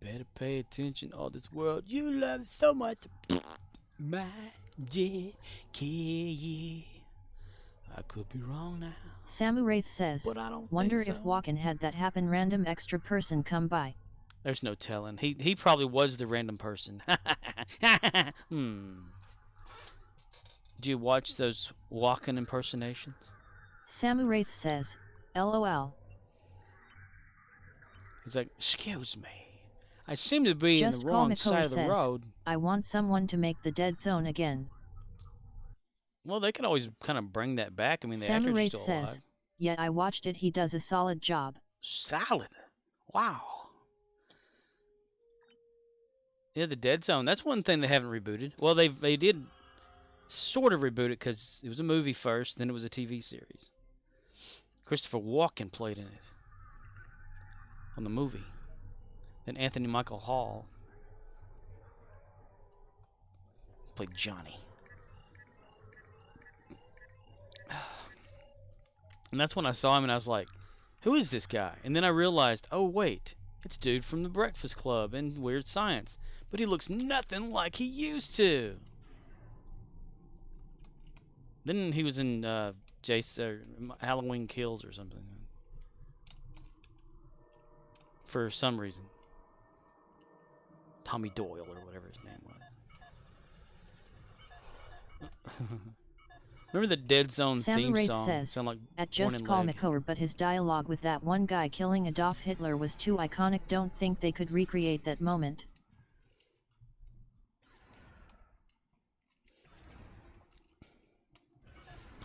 [SPEAKER 1] Better pay attention, all this world you love so much. Magic key. I could be wrong now.
[SPEAKER 2] Samu Wraith says,
[SPEAKER 1] But I don't
[SPEAKER 2] wonder
[SPEAKER 1] think
[SPEAKER 2] if
[SPEAKER 1] so.
[SPEAKER 2] Walken had that happen, random extra person come by.
[SPEAKER 1] There's no telling. He probably was the random person. Do you watch those Walken impersonations?
[SPEAKER 2] Samu Wraith says, LOL.
[SPEAKER 1] He's like, "Excuse me. I seem to be
[SPEAKER 2] Just
[SPEAKER 1] in the
[SPEAKER 2] Call
[SPEAKER 1] wrong
[SPEAKER 2] McCower
[SPEAKER 1] side of the
[SPEAKER 2] says,
[SPEAKER 1] road."
[SPEAKER 2] I want someone to make the Dead Zone again.
[SPEAKER 1] Well, they could always kind of bring that back. I mean, the
[SPEAKER 2] Samu
[SPEAKER 1] actor's
[SPEAKER 2] Wraith
[SPEAKER 1] still
[SPEAKER 2] says,
[SPEAKER 1] alive.
[SPEAKER 2] yeah, I watched it, he does a solid job.
[SPEAKER 1] Solid. Wow. Yeah, the Dead Zone. That's one thing they haven't rebooted. Well, they did sort of reboot it because it was a movie first, then it was a TV series. Christopher Walken played in it on the movie. Then Anthony Michael Hall played Johnny. And that's when I saw him and I was like, who is this guy? And then I realized, oh wait, it's dude from The Breakfast Club and Weird Science. But he looks nothing like he used to. Then he was in Halloween Kills or something. For some reason. Tommy Doyle or whatever his name was. Remember the Dead Zone
[SPEAKER 2] Samu
[SPEAKER 1] theme
[SPEAKER 2] Wraith
[SPEAKER 1] song?
[SPEAKER 2] says,
[SPEAKER 1] Sound like
[SPEAKER 2] at
[SPEAKER 1] Born
[SPEAKER 2] Just
[SPEAKER 1] in
[SPEAKER 2] Call
[SPEAKER 1] Leg.
[SPEAKER 2] McCower, but his dialogue with that one guy killing Adolf Hitler was too iconic. Don't think they could recreate that moment.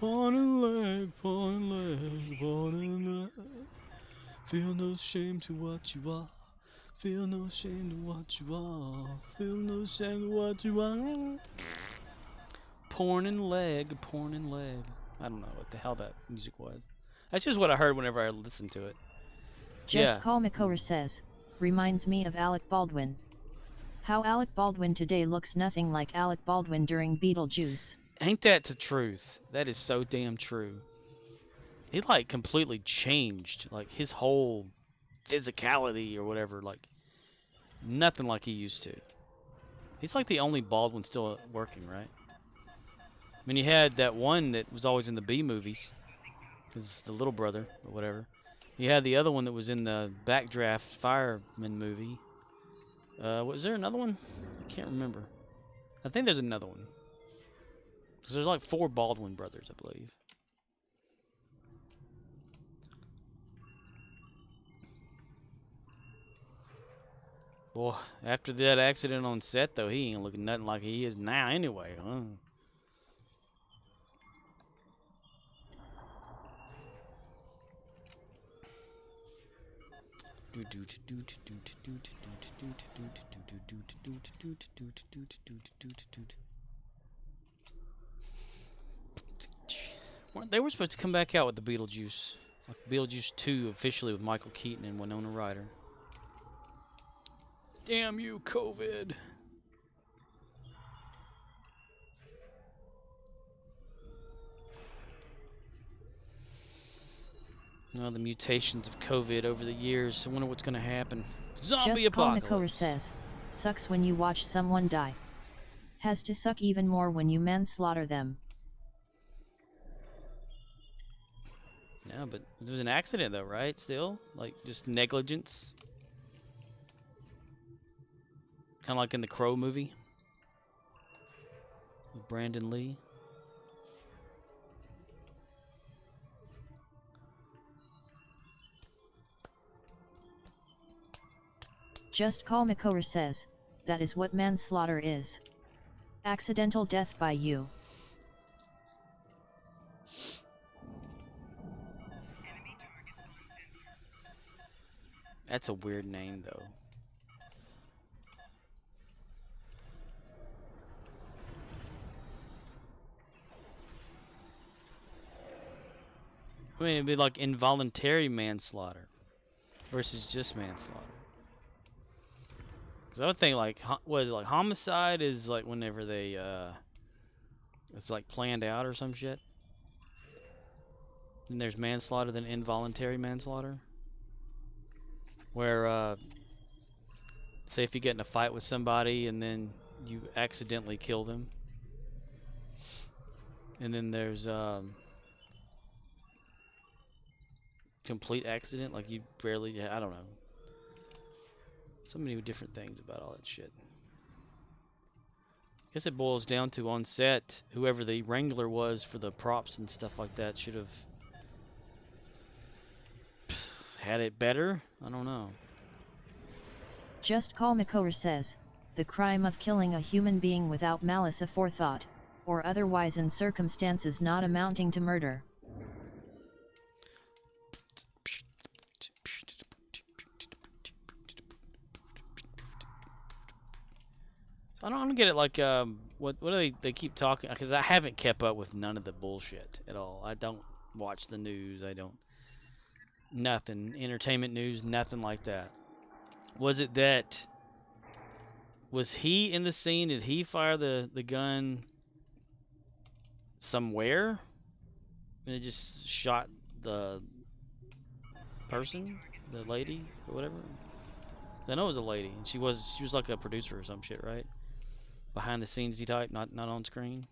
[SPEAKER 1] Born in leg, born in leg, born in leg. Feel no shame to what you are. Feel no shame to what you are. Feel no shame to what you are. Porn and leg, porn and leg. I don't know what the hell that music was. That's just what I heard whenever I listened to it.
[SPEAKER 2] Just
[SPEAKER 1] Yeah.
[SPEAKER 2] Call McCower says, reminds me of Alec Baldwin. How Alec Baldwin today looks nothing like Alec Baldwin during Beetlejuice.
[SPEAKER 1] Ain't that the truth? That is so damn true. He like completely changed, like his whole physicality or whatever, like nothing like he used to. He's like the only bald one still working, right? I mean, you had that one that was always in the B movies. It's the little brother or whatever. You had the other one that was in the Backdraft Fireman movie. Was there another one? I can't remember. I think there's another one. Because there's like 4 Baldwin brothers, I believe. Boy, after that accident on set, though, he ain't looking nothing like he is now anyway, huh? They were supposed to come back out with the Beetlejuice. Like Beetlejuice 2 officially with Michael Keaton and Winona Ryder. Damn you, COVID. Oh, the mutations of COVID over the years. I wonder what's going to happen. Zombie
[SPEAKER 2] Just Call
[SPEAKER 1] apocalypse.
[SPEAKER 2] Makover says, sucks when you watch someone die. Has to suck even more when you manslaughter them.
[SPEAKER 1] Yeah, but it was an accident though, right? Still? Like, just negligence? Kind of like in the Crow movie? With Brandon Lee?
[SPEAKER 2] Just Call Makover says, that is what manslaughter is. Accidental death by you.
[SPEAKER 1] That's a weird name, though. I mean, it'd be like involuntary manslaughter versus just manslaughter. Because I would think, like, what is it, like homicide is like whenever they, it's like planned out or some shit. Then there's manslaughter, then involuntary manslaughter. Where, say if you get in a fight with somebody and then you accidentally kill them. And then there's, complete accident, like you barely, I don't know. So many different things about all that shit. I guess it boils down to on set, whoever the wrangler was for the props and stuff like that should have had it better. I don't know.
[SPEAKER 2] Just Call Makover says, the crime of killing a human being without malice aforethought, or otherwise in circumstances not amounting to murder.
[SPEAKER 1] I don't get it. Like, what do they keep talking? Because I haven't kept up with none of the bullshit at all. I don't watch the news. I don't. Nothing. Entertainment news. Nothing like that. Was it that? Was he in the scene? Did he fire the gun somewhere? And it just shot the person, the lady, or whatever. I know it was a lady, and she was like a producer or some shit, right? Behind the scenes type, not on screen.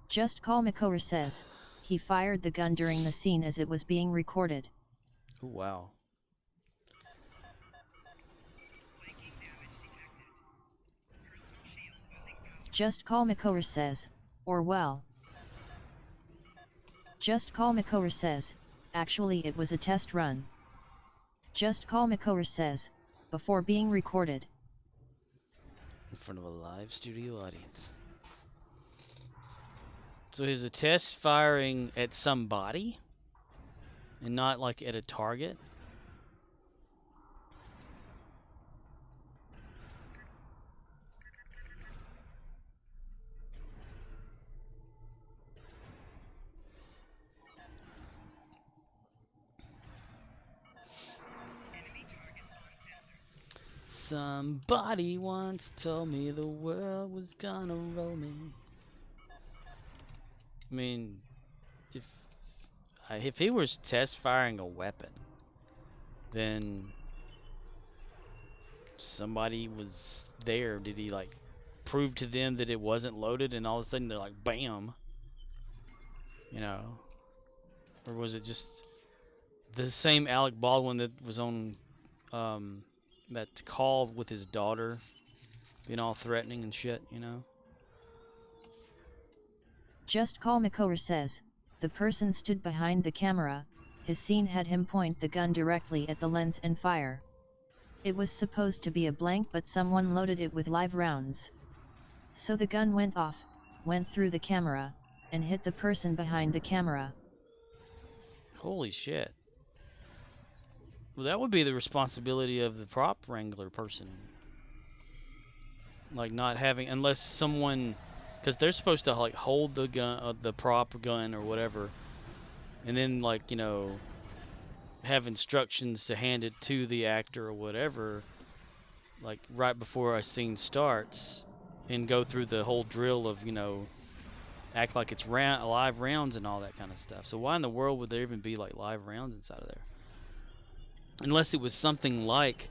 [SPEAKER 2] Just Call Makover says, he fired the gun during the scene as it was being recorded.
[SPEAKER 1] Oh, wow.
[SPEAKER 2] Just Call Makover says, or well. Just Call Makover says, actually it was a test run. Just Call Makover says, before being recorded.
[SPEAKER 1] In front of a live studio audience. So is a test firing at somebody and not like at a target? Somebody once told me the world was gonna roll me. I mean, if he was test firing a weapon, then somebody was there? Did he like prove to them that it wasn't loaded, and all of a sudden they're like, bam, you know? Or was it just the same Alec Baldwin that was on that call with his daughter, being all threatening and shit, you know?
[SPEAKER 2] Just Call McCower says, the person stood behind the camera, his scene had him point the gun directly at the lens and fire. It was supposed to be a blank, but someone loaded it with live rounds. So the gun went off, went through the camera, and hit the person behind the camera.
[SPEAKER 1] Holy shit. Well, that would be the responsibility of the prop wrangler person. Like not having, unless someone, because they're supposed to like hold the gun, the prop gun or whatever, and then like, you know, have instructions to hand it to the actor or whatever, like right before a scene starts, and go through the whole drill of, you know, act like it's live rounds and all that kind of stuff. So why in the world would there even be like live rounds inside of there? Unless it was something like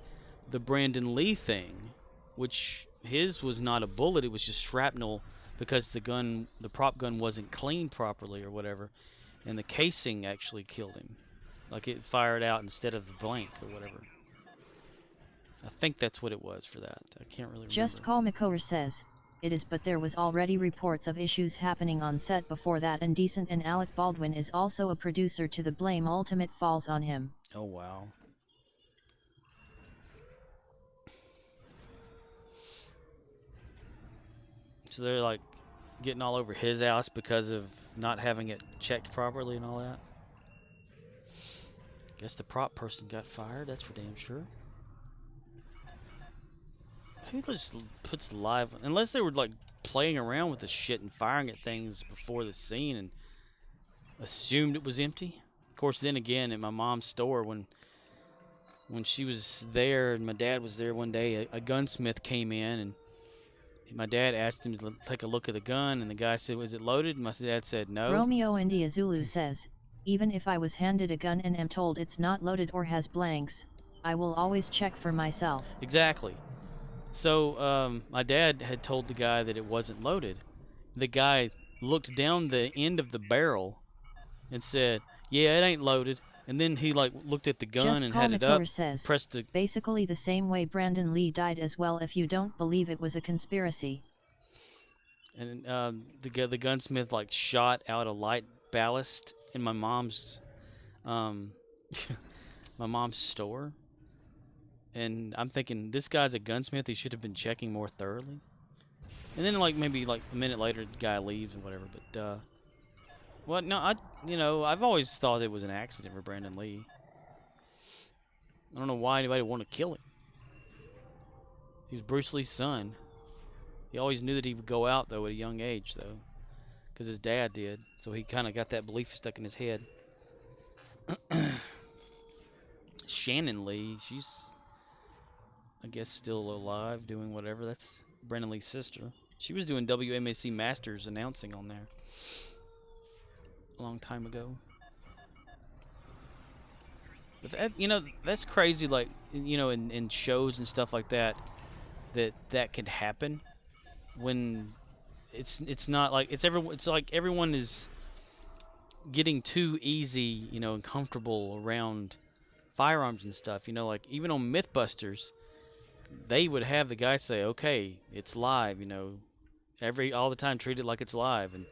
[SPEAKER 1] the Brandon Lee thing, which his was not a bullet, it was just shrapnel because the gun, the prop gun wasn't cleaned properly or whatever, and the casing actually killed him. Like it fired out instead of the blank or whatever. I think that's what it was for that. I can't really remember.
[SPEAKER 2] Just Call McCower says, it is, but there was already reports of issues happening on set before that, and Decent, and Alec Baldwin is also a producer, to the blame ultimate falls on him.
[SPEAKER 1] Oh wow. So they're like getting all over his ass because of not having it checked properly and all that. Guess the prop person got fired, that's for damn sure. Who just puts live, unless they were like playing around with the shit and firing at things before the scene and assumed it was empty. Of course, then again, at my mom's store, when she was there and my dad was there one day, a gunsmith came in, and my dad asked him to take a look at the gun, and the guy said, "Was it loaded?" And my dad said, "No."
[SPEAKER 2] Romeo India Zulu says, even if I was handed a gun and am told it's not loaded or has blanks, I will always check for myself.
[SPEAKER 1] Exactly. So my dad had told the guy that it wasn't loaded. The guy looked down the end of the barrel and said, "Yeah, it ain't loaded." And then he like looked at the gun
[SPEAKER 2] Just
[SPEAKER 1] and
[SPEAKER 2] Call
[SPEAKER 1] had it up,
[SPEAKER 2] McCower says,
[SPEAKER 1] pressed the...
[SPEAKER 2] basically the same way Brandon Lee died as well, if you don't believe it was a conspiracy.
[SPEAKER 1] And the gunsmith like shot out a light ballast in my mom's my mom's store. And I'm thinking, this guy's a gunsmith, he should have been checking more thoroughly. And then like maybe like a minute later the guy leaves or whatever, but well, no, I've always thought it was an accident for Brandon Lee. I don't know why anybody would want to kill him. He was Bruce Lee's son. He always knew that he would go out though at a young age though, because his dad did. So he kind of got that belief stuck in his head. Shannon Lee, she's, I guess, still alive, doing whatever. That's Brandon Lee's sister. She was doing WMAC Masters announcing on there a long time ago. But that, that's crazy. Like, in shows and stuff like that, that could happen when it's not like it's like everyone is getting too easy, and comfortable around firearms and stuff. Like even on MythBusters, they would have the guy say, "Okay, it's live," all the time, treat it like it's live, and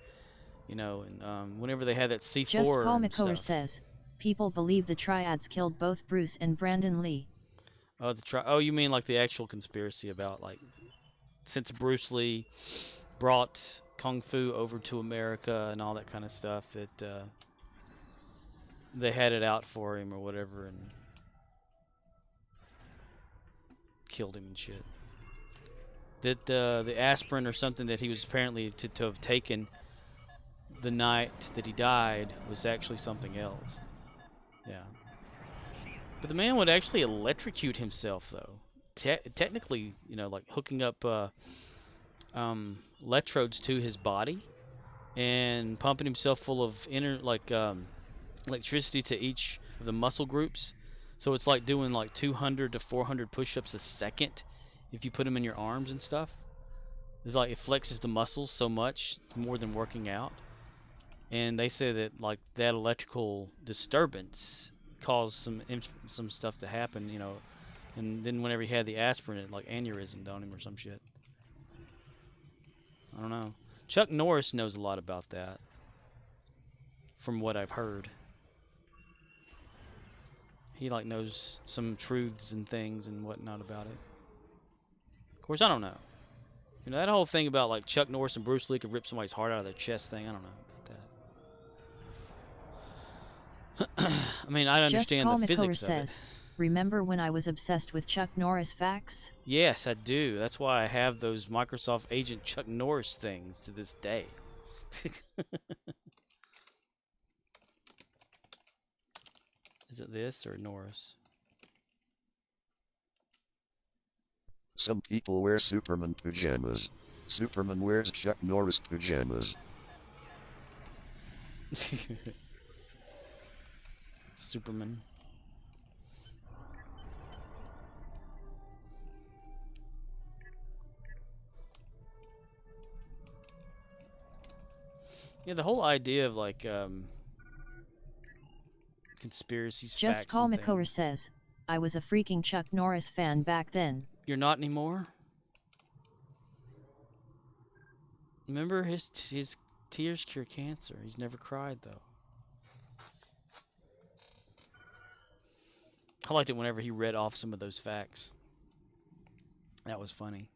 [SPEAKER 1] whenever they had that C4
[SPEAKER 2] Just Call McCower
[SPEAKER 1] stuff.
[SPEAKER 2] says, people believe the triads killed both Bruce and Brandon Lee.
[SPEAKER 1] Oh, you mean like the actual conspiracy about like since Bruce Lee brought Kung Fu over to America and all that kind of stuff, that they had it out for him or whatever and killed him and shit. That the aspirin or something that he was apparently to have taken the night that he died was actually something else. Yeah. But the man would actually electrocute himself, though. Technically, like hooking up electrodes to his body and pumping himself full of electricity to each of the muscle groups, So it's like doing like 200 to 400 push-ups a second if you put them in your arms and stuff. It's like it flexes the muscles so much, it's more than working out. And they say that like that electrical disturbance caused some stuff to happen, you know. And then whenever he had the aspirin, it like aneurysmed on him or some shit. I don't know. Chuck Norris knows a lot about that, from what I've heard. He like knows some truths and things and whatnot about it. Of course, I don't know. You know, that whole thing about like Chuck Norris and Bruce Lee could rip somebody's heart out of their chest thing, I don't know about that. I mean, I understand the physics of it.
[SPEAKER 2] Remember when I was obsessed with Chuck Norris facts?
[SPEAKER 1] Yes, I do. That's why I have those Microsoft Agent Chuck Norris things to this day. Is it this or Norris?
[SPEAKER 6] Some people wear Superman pajamas. Superman wears Chuck Norris pajamas.
[SPEAKER 1] Superman. Yeah, the whole idea of like conspiracies,
[SPEAKER 2] Just
[SPEAKER 1] facts,
[SPEAKER 2] Call
[SPEAKER 1] and
[SPEAKER 2] McCower
[SPEAKER 1] things.
[SPEAKER 2] says, I was a freaking Chuck Norris fan back then.
[SPEAKER 1] You're not anymore? Remember his tears cure cancer. He's never cried though. I liked it whenever he read off some of those facts. That was funny.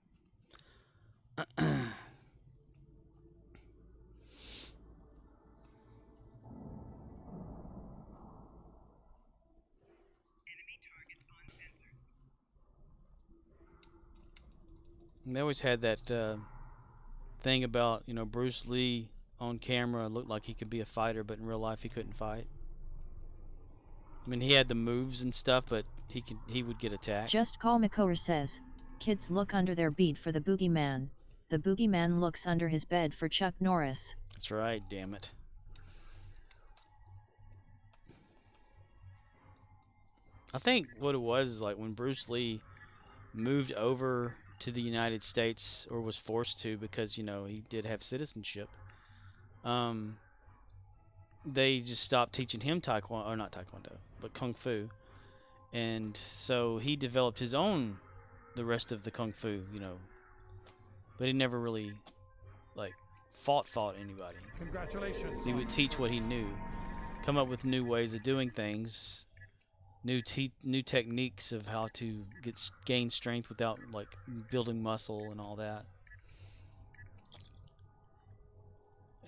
[SPEAKER 1] And they always had that thing about, you know, Bruce Lee on camera looked like he could be a fighter, but in real life he couldn't fight. I mean, he had the moves and stuff, but he would get attacked.
[SPEAKER 2] Just Call McCower says, kids look under their beat for the boogeyman. The boogeyman looks under his bed for Chuck Norris.
[SPEAKER 1] That's right, damn it. I think what it was is like when Bruce Lee moved over to the United States, or was forced to because, you know, he did have citizenship, they just stopped teaching him taekwondo, or not taekwondo, but kung fu. And so he developed his own, the rest of the kung fu, you know. But he never really, like, fought anybody.
[SPEAKER 7] Congratulations.
[SPEAKER 1] He would teach what he knew, come up with new ways of doing things, new techniques of how to gain strength without like building muscle and all that.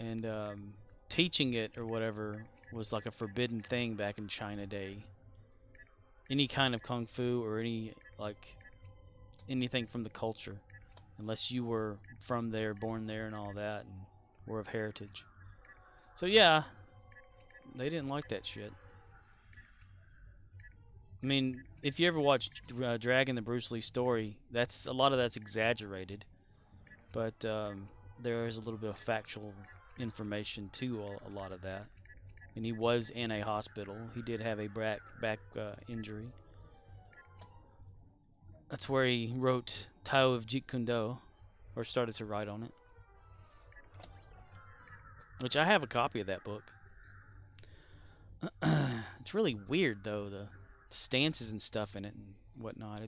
[SPEAKER 1] And teaching it or whatever was like a forbidden thing back in China day. Any kind of kung fu or anything from the culture, unless you were from there, born there and all that, and were of heritage. So yeah, they didn't like that shit. I mean, if you ever watched Dragon the Bruce Lee story, a lot of that's exaggerated, but there is a little bit of factual information to a lot of that. And he was in a hospital. He did have a back injury. That's where he wrote Tao of Jeet Kune Do, or started to write on it. Which I have a copy of that book. It's really weird though, the stances and stuff in it and whatnot.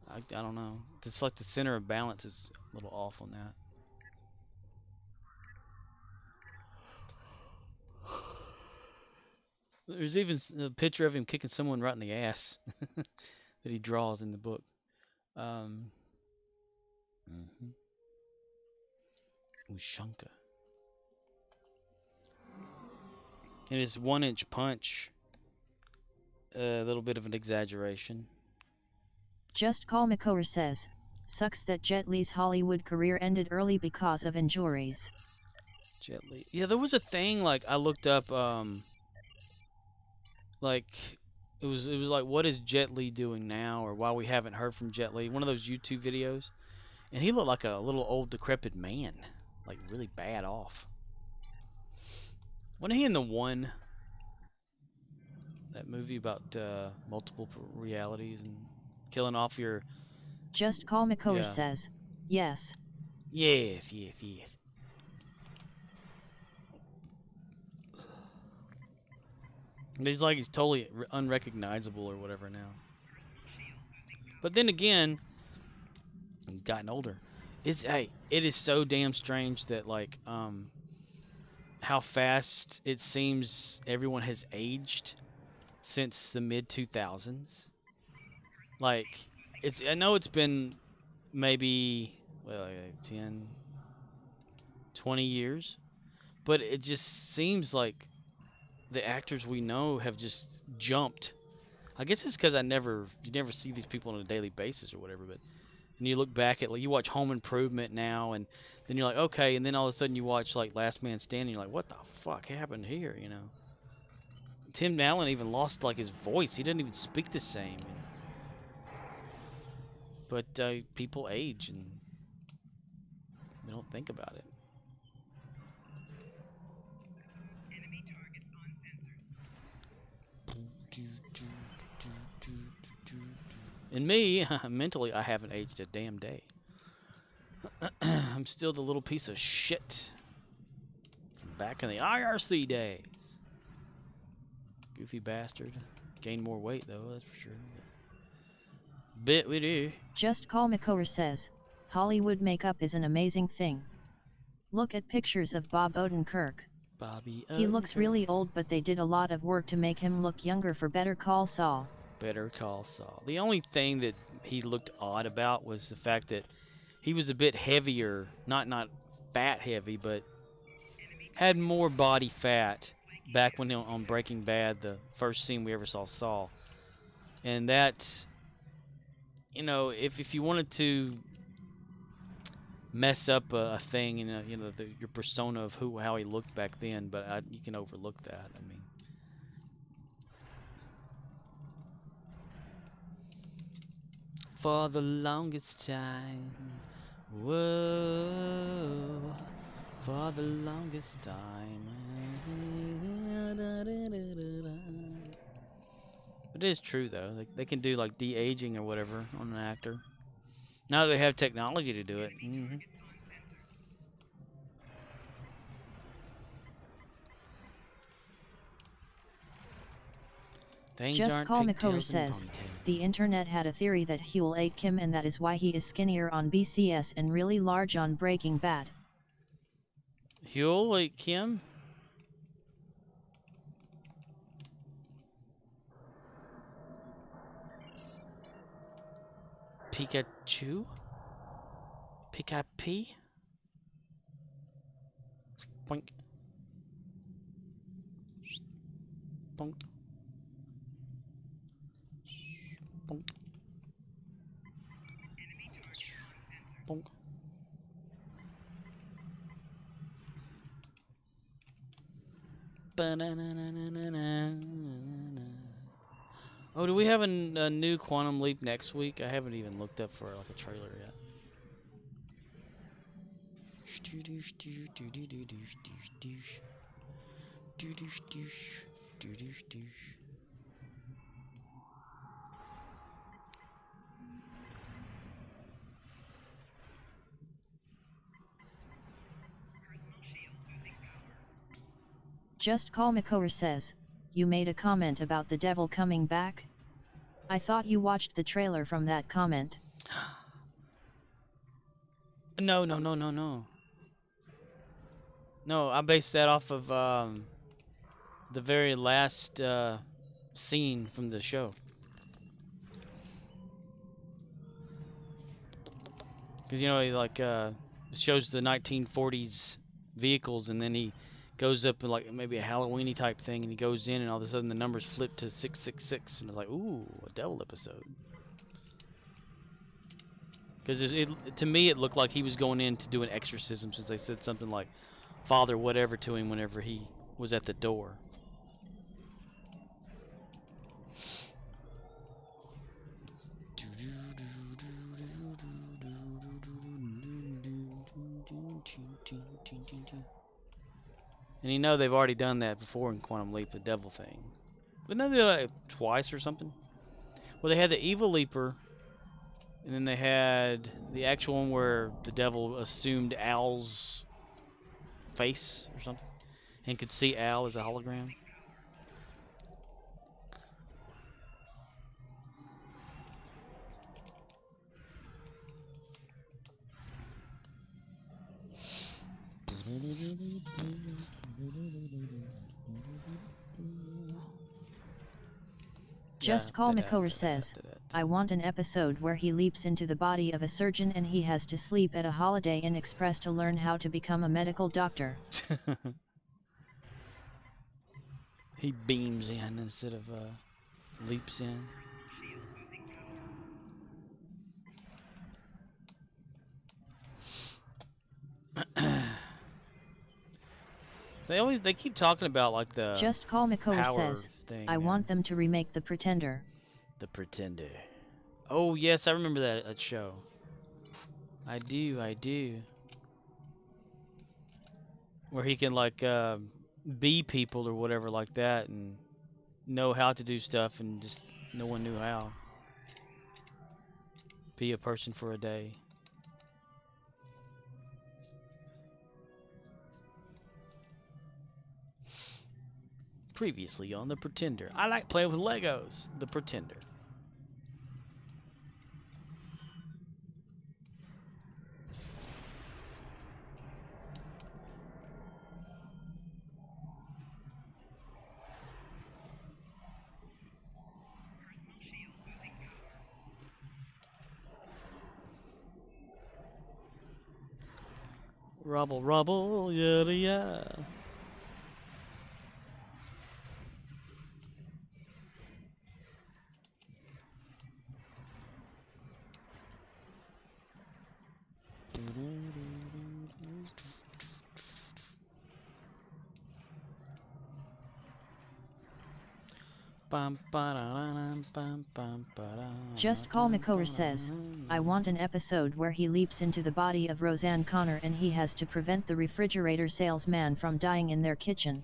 [SPEAKER 1] I don't know. It's like the center of balance is a little off on that. There's even a picture of him kicking someone right in the ass that he draws in the book. Ushanka. And his 1-inch punch, a little bit of an exaggeration.
[SPEAKER 2] Just Call McCower says, sucks that Jet Li's Hollywood career ended early because of injuries.
[SPEAKER 1] Jet Li. Yeah, there was a thing like I looked up like it was like, what is Jet Li doing now, or why we haven't heard from Jet Li, one of those YouTube videos, and he looked like a little old decrepit man, like really bad off. Wasn't he in the one, That movie about multiple realities and killing off your...
[SPEAKER 2] Just Call Makor
[SPEAKER 1] Yeah.
[SPEAKER 2] says, yes.
[SPEAKER 1] Yes, yes, yes. He's like he's totally unrecognizable or whatever now. But then again, he's gotten older. It is so damn strange that like how fast it seems everyone has aged since the mid 2000s. Like I know it's been maybe well, like 10 20 years, but it just seems like the actors we know have just jumped. I guess it's because you never see these people on a daily basis or whatever. But and you look back at like you watch Home Improvement now, and then you're like, okay, and then all of a sudden you watch like Last Man Standing, you're like, what the fuck happened here? You know, Tim Allen even lost like his voice. He doesn't even speak the same. But people age and they don't think about it. And me, mentally, I haven't aged a damn day. I'm still the little piece of shit from back in the IRC days. Goofy bastard. Gained more weight, though, that's for sure. Bet we do.
[SPEAKER 2] Just Call Makor says, Hollywood makeup is an amazing thing. Look at pictures of Bob Odenkirk.
[SPEAKER 1] Bobby
[SPEAKER 2] He looks
[SPEAKER 1] Odenkirk.
[SPEAKER 2] really old, but they did a lot of work to make him look younger for Better Call Saul.
[SPEAKER 1] Better Call Saul. The only thing that he looked odd about was the fact that he was a bit heavier, not fat heavy, but had more body fat back when on Breaking Bad, the first scene we ever saw Saul. And that, you know, if you wanted to mess up a thing, your persona of how he looked back then, but you can overlook that. I mean, for the longest time, whoa, for the longest time. But it is true though. They can do like de-aging or whatever on an actor. Now that they have technology to do it. Mm-hmm. Things
[SPEAKER 2] Just
[SPEAKER 1] aren't
[SPEAKER 2] Call Makor
[SPEAKER 1] pigtails and
[SPEAKER 2] says,
[SPEAKER 1] ponytails.
[SPEAKER 2] the internet had a theory that Huel ate Kim and that is why he is skinnier on BCS and really large on Breaking Bad.
[SPEAKER 1] Huel like Kim? Pikachu? Pika-P? Boink. Bonk. Bonk. Bonk. Oh, do we have a new Quantum Leap next week? I haven't even looked up for like a trailer yet.
[SPEAKER 2] Just Call Makor says, you made a comment about the devil coming back? I thought you watched the trailer from that comment.
[SPEAKER 1] No. No, I based that off of the very last scene from the show. Because, you know, he like shows the 1940s vehicles, and then he goes up in like maybe a Halloween-y type thing, and he goes in, and all of a sudden the numbers flip to 666, and it's like, ooh, a devil episode. Because to me, it looked like he was going in to do an exorcism, since they said something like Father whatever to him whenever he was at the door. And you know they've already done that before in Quantum Leap, the devil thing. Didn't they do that twice or something? Well, they had the evil leaper, and then they had the actual one where the devil assumed Al's face or something, and could see Al as a hologram.
[SPEAKER 2] Just Call Makor says, I want an episode where he leaps into the body of a surgeon and he has to sleep at a Holiday Inn Express to learn how to become a medical doctor.
[SPEAKER 1] He beams in instead of leaps in. They keep talking about like the
[SPEAKER 2] Just Call Makor
[SPEAKER 1] power
[SPEAKER 2] says,
[SPEAKER 1] thing.
[SPEAKER 2] I want them to remake The Pretender.
[SPEAKER 1] The Pretender. Oh yes, I remember that show. I do. Where he can like be people or whatever like that and know how to do stuff and just no one knew how. Be a person for a day. Previously on The Pretender. I like playing with Legos. The Pretender. Rubble, rubble, yada yada.
[SPEAKER 2] Just Call Makor says, I want an episode where he leaps into the body of Roseanne Connor and he has to prevent the refrigerator salesman from dying in their kitchen.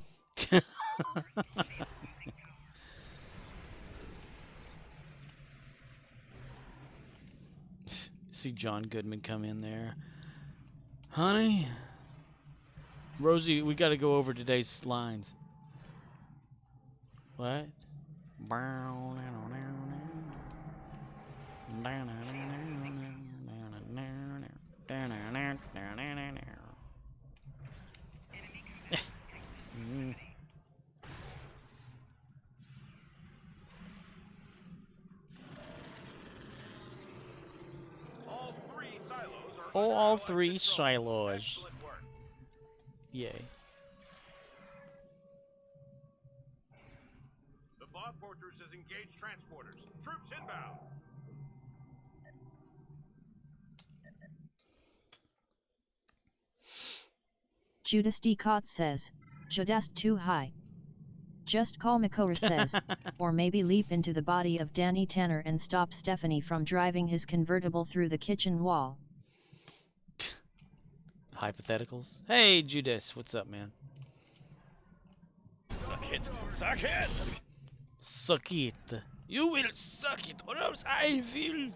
[SPEAKER 1] See John Goodman come in there. Honey, Rosie, we got to go over today's lines. What? All three silos. Yay.
[SPEAKER 7] The Bob Fortress has engaged transporters. Troops inbound.
[SPEAKER 2] Judas D. Cott says, just too high. Just Call Makor says, or maybe leap into the body of Danny Tanner and stop Stephanie from driving his convertible through the kitchen wall.
[SPEAKER 1] Hypotheticals. Hey, Judas, what's up, man?
[SPEAKER 7] Suck it. Suck it.
[SPEAKER 1] Suck it. You will suck it, or else I will.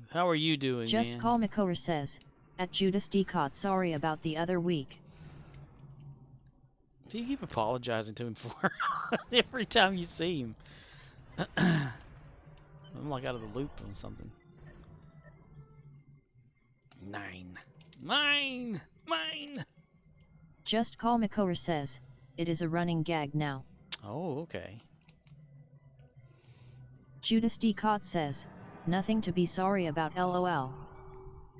[SPEAKER 1] How are you doing,
[SPEAKER 2] Just
[SPEAKER 1] man?
[SPEAKER 2] Call Makor says, at Judas D. Cott, sorry about the other week.
[SPEAKER 1] You keep apologizing to him for every time you see him. I'm like out of the loop on something. Mine!
[SPEAKER 2] Just Call Makor says, it is a running gag now.
[SPEAKER 1] Oh, okay.
[SPEAKER 2] Judas D. Cott says, nothing to be sorry about, lol.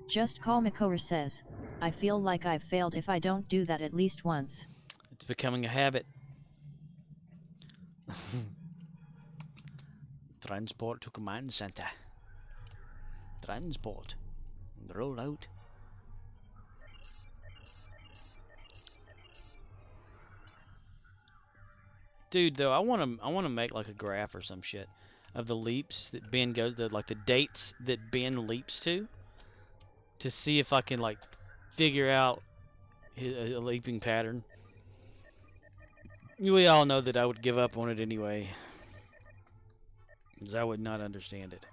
[SPEAKER 2] Just Call Makor says, I feel like I've failed if I don't do that at least once.
[SPEAKER 1] It's becoming a habit. Transport to command center. Transport. And roll out. Dude, though, I want to make like a graph or some shit of the leaps that Ben goes, like the dates that Ben leaps to, to see if I can like figure out a leaping pattern. We all know that I would give up on it anyway, because I would not understand it.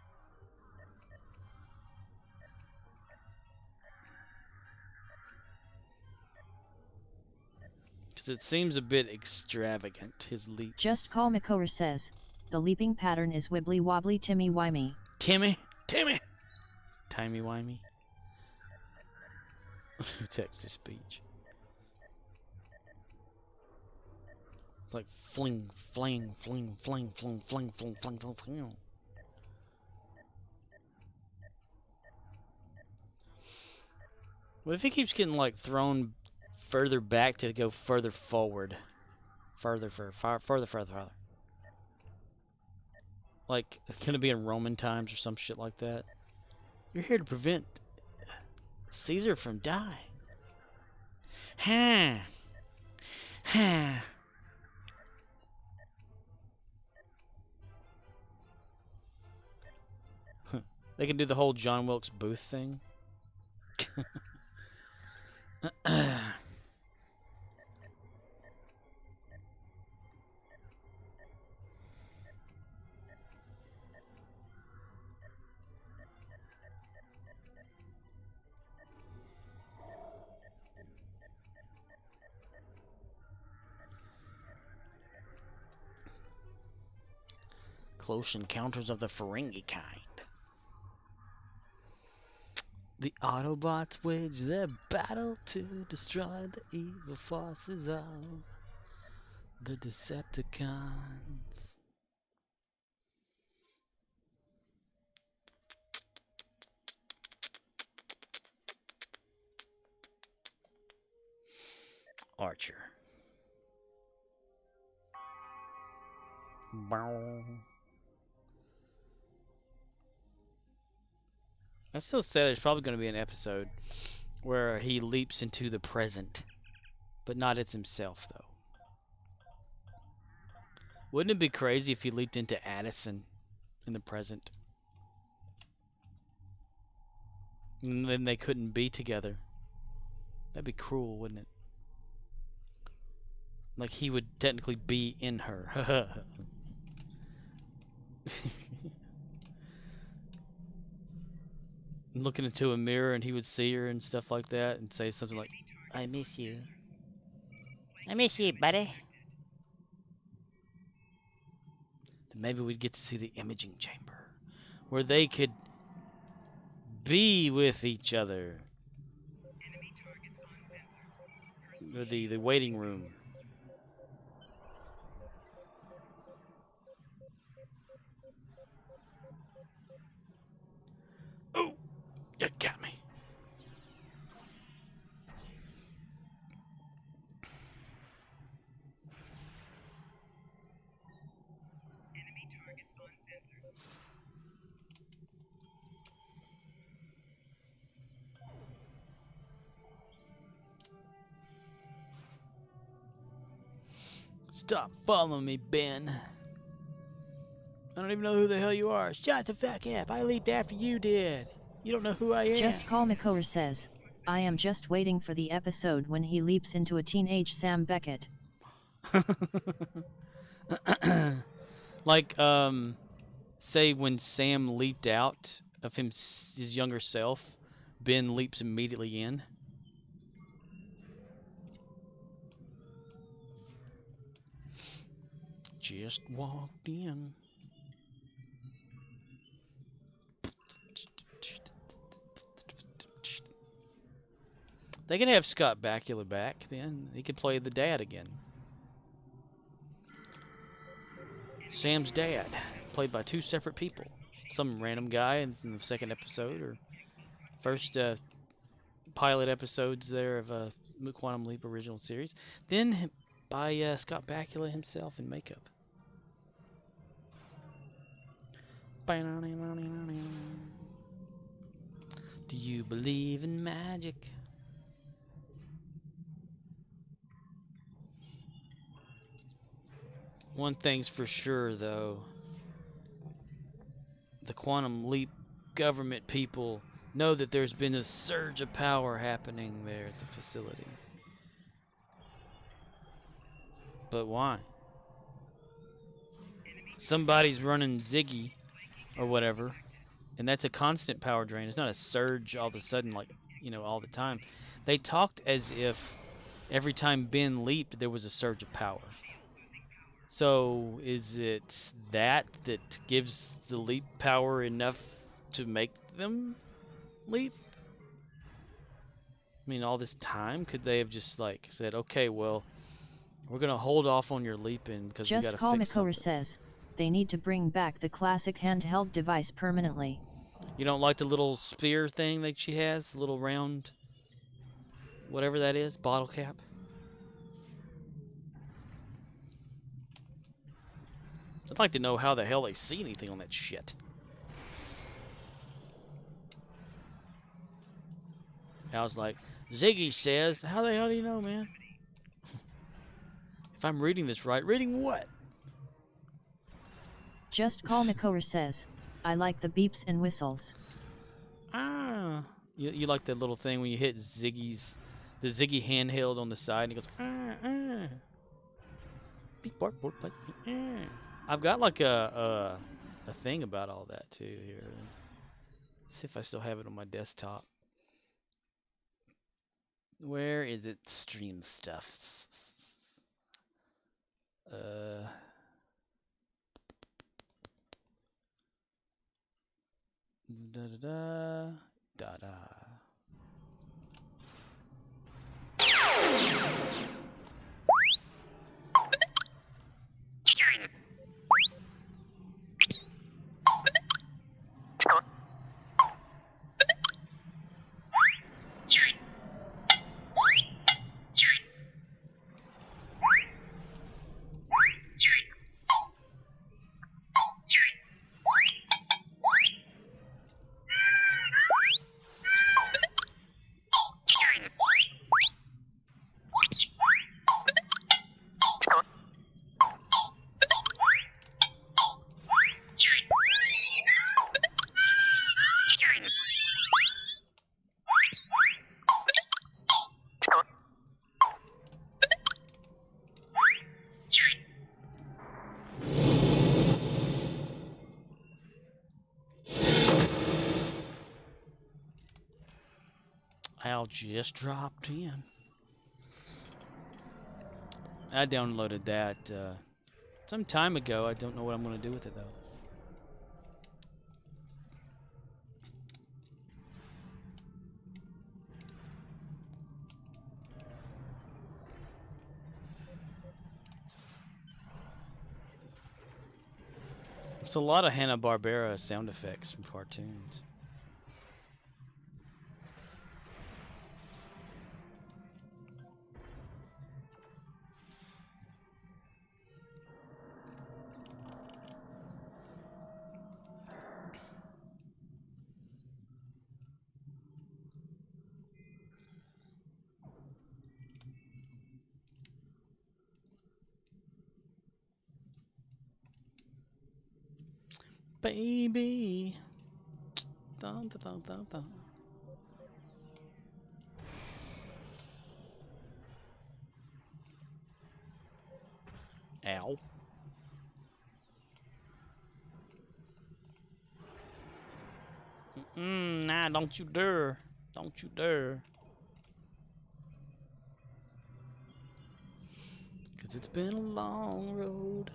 [SPEAKER 1] Because it seems a bit extravagant, his leaps.
[SPEAKER 2] Just Call Makor says, the leaping pattern is wibbly wobbly timmy wimey.
[SPEAKER 1] Timmy! Timey wimey. Text to speech. It's like fling, fling, fling, fling, fling, fling, fling, fling, fling, fling. What if he keeps getting like thrown further back to go further forward? Further. Like, can it be in Roman times or some shit like that? You're here to prevent Caesar from dying. They can do the whole John Wilkes Booth thing. Close Encounters of the Ferengi kind. The Autobots wage their battle to destroy the evil forces of the Decepticons. Archer. Bow. I still say there's probably going to be an episode where he leaps into the present, but not as himself, though. Wouldn't it be crazy if he leaped into Addison in the present? And then they couldn't be together. That'd be cruel, wouldn't it? Like he would technically be in her. Looking into a mirror and he would see her and stuff like that and say something like, I miss you. I miss you, buddy. Then maybe we'd get to see the imaging chamber where they could be with each other. Or the waiting room. Oh, you got me. Stop following me, Ben. I don't even know who the hell you are. Shut the fuck up. I leaped after you did. You don't know who I am.
[SPEAKER 2] Just Call Makor says, I am just waiting for the episode when he leaps into a teenage Sam Beckett.
[SPEAKER 1] Like, say when Sam leaped out of his younger self, Ben leaps immediately in. Just walked in. They can have Scott Bakula back then. He could play the dad again. Sam's dad, played by two separate people. Some random guy in the second episode or first pilot episodes there of Quantum Leap original series. Then by Scott Bakula himself in makeup. Do you believe in magic? One thing's for sure, though. The Quantum Leap government people know that there's been a surge of power happening there at the facility. But why? Somebody's running Ziggy or whatever, and that's a constant power drain. It's not a surge all of a sudden, like, you know, all the time. They talked as if every time Ben leaped, there was a surge of power. So is it that gives the leap power enough to make them leap? I mean, all this time, could they have just like said, okay, well, we're gonna hold off on your leaping because we
[SPEAKER 2] Just
[SPEAKER 1] gotta
[SPEAKER 2] Call
[SPEAKER 1] fix
[SPEAKER 2] Makorer
[SPEAKER 1] something.
[SPEAKER 2] says, they need to bring back the classic handheld device permanently.
[SPEAKER 1] You don't like the little sphere thing that she has, the little round, whatever that is, bottle cap? I'd like to know how the hell they see anything on that shit. I was like, Ziggy says, how the hell do you know, man? If I'm reading this right, reading what?
[SPEAKER 2] Just Call Makorer says, I like the beeps and whistles.
[SPEAKER 1] Ah, you like that little thing when you hit the Ziggy handheld on the side, and it goes, beep, bark, bark, like, I've got like a thing about all that too here. Let's see if I still have it on my desktop. Where is it? Stream stuff. Da. Al just dropped in. I downloaded that some time ago. I don't know what I'm going to do with it, though. It's a lot of Hanna-Barbera sound effects from cartoons. Baby. Dun, dun, dun, dun, dun. Ow. Nah, don't you dare. Don't you dare. 'Cause it's been a long road.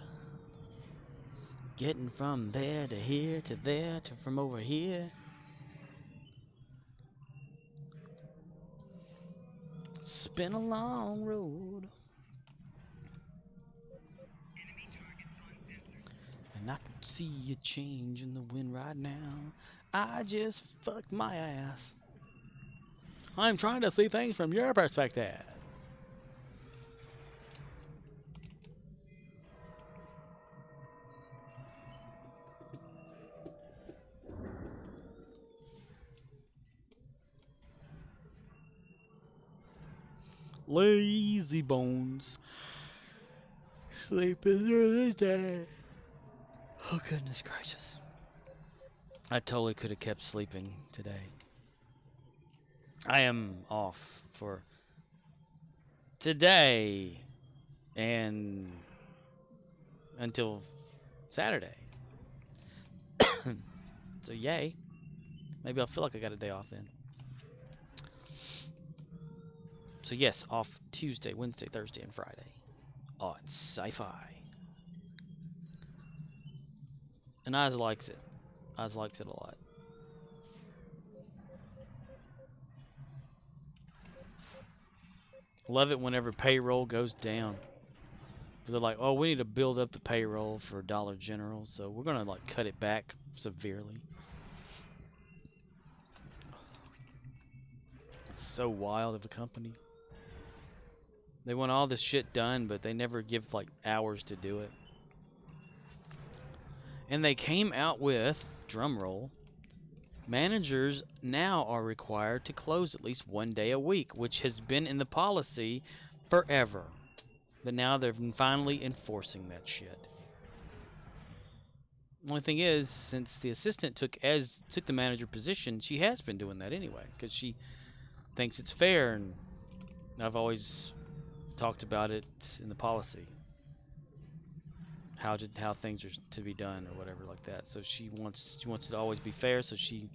[SPEAKER 1] Getting from there to here to there to from over here. It's been a long road. And I can see a change in the wind right now. I just fucked my ass. I'm trying to see things from your perspective. Lazy bones. Sleeping through the day. Oh, goodness gracious. I totally could have kept sleeping today. I am off for today and until Saturday. So yay. Maybe I'll feel like I got a day off then. So yes, off Tuesday, Wednesday, Thursday, and Friday on Sci-Fi. And Oz likes it. Oz likes it a lot. Love it whenever payroll goes down. They're like, oh, we need to build up the payroll for Dollar General, so we're gonna like cut it back severely. It's so wild of a company. They want all this shit done, but they never give like hours to do it. And they came out with, drumroll, managers now are required to close at least 1 day a week, which has been in the policy forever. But now they're finally enforcing that shit. The only thing is, since the assistant took the manager position, she has been doing that anyway, because she thinks it's fair, and I've always talked about it in the policy. How things are to be done or whatever like that. So she wants it to always be fair, so she's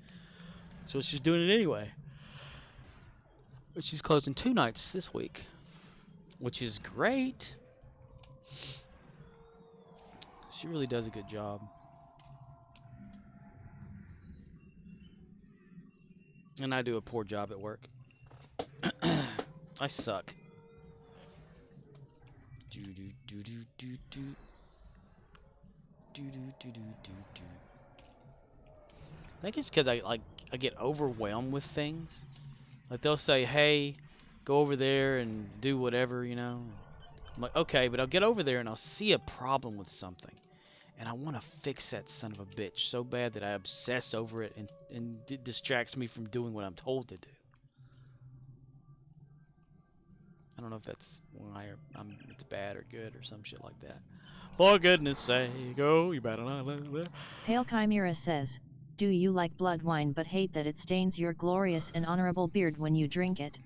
[SPEAKER 1] doing it anyway. But she's closing 2 nights this week, which is great. She really does a good job. And I do a poor job at work. I suck. Do do do do do do. Do do do do do do. I think it's because I get overwhelmed with things. Like they'll say, "Hey, go over there and do whatever," you know. I'm like, okay, but I'll get over there and I'll see a problem with something, and I want to fix that son of a bitch so bad that I obsess over it, and it distracts me from doing what I'm told to do. I don't know if that's why it's bad or good or some shit like that. For goodness sake, oh, you better not let that.
[SPEAKER 2] Pale Chimera says, do you like blood wine but hate that it stains your glorious and honorable beard when you drink it?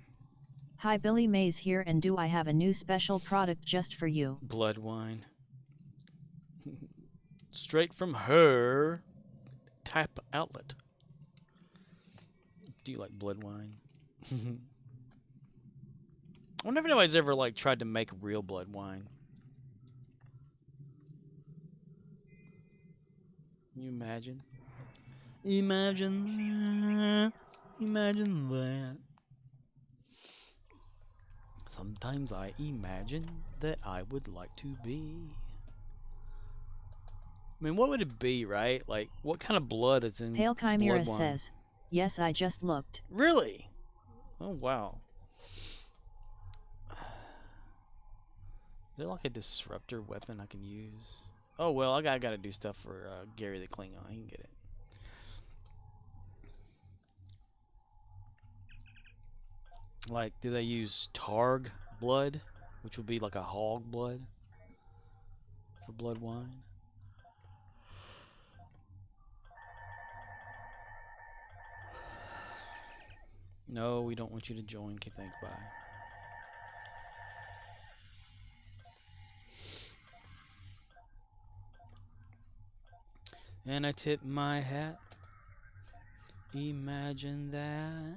[SPEAKER 2] Hi, Billy Mays here, and do I have a new special product just for you?
[SPEAKER 1] Blood wine. Straight from her tap outlet. Do you like blood wine? I wonder if anybody's ever like tried to make real blood wine. Can you imagine? Imagine that. Imagine that. Sometimes I imagine that I would like to be. I mean, what would it be, right? Like, what kind of blood is in
[SPEAKER 2] Pale Chimera
[SPEAKER 1] blood wine?
[SPEAKER 2] says, yes, I just looked.
[SPEAKER 1] Really? Oh, wow. Is there like a disruptor weapon I can use? Oh, well, I gotta do stuff for Gary the Klingon. He can get it. Like, do they use Targ blood, which would be like a hog blood for blood wine? No, we don't want you to join. Okay, thanks, bye. And I tip my hat. Imagine that.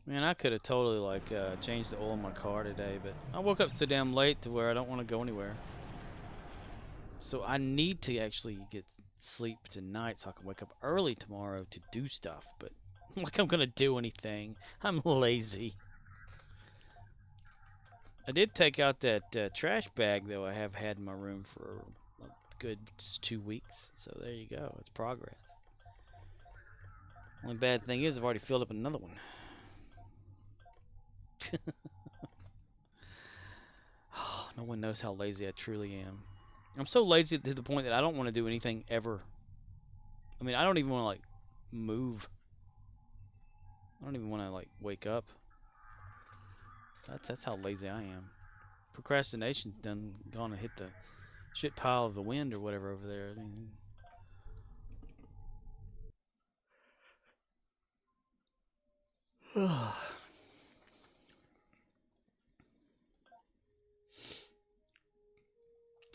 [SPEAKER 1] Man, I could have totally like changed the oil in my car today, but I woke up so damn late to where I don't want to go anywhere. So I need to actually get sleep tonight so I can wake up early tomorrow to do stuff, but like I'm gonna do anything. I'm lazy. I did take out that trash bag though I have had in my room for a good 2 weeks, so there you go. It's progress. Only bad thing is I've already filled up another one. No one knows how lazy I truly am. I'm so lazy to the point that I don't want to do anything ever. I mean, I don't even want to like move. I don't even want to like wake up. That's how lazy I am. Procrastination's gone and hit the shit pile of the wind or whatever over there. I mean, We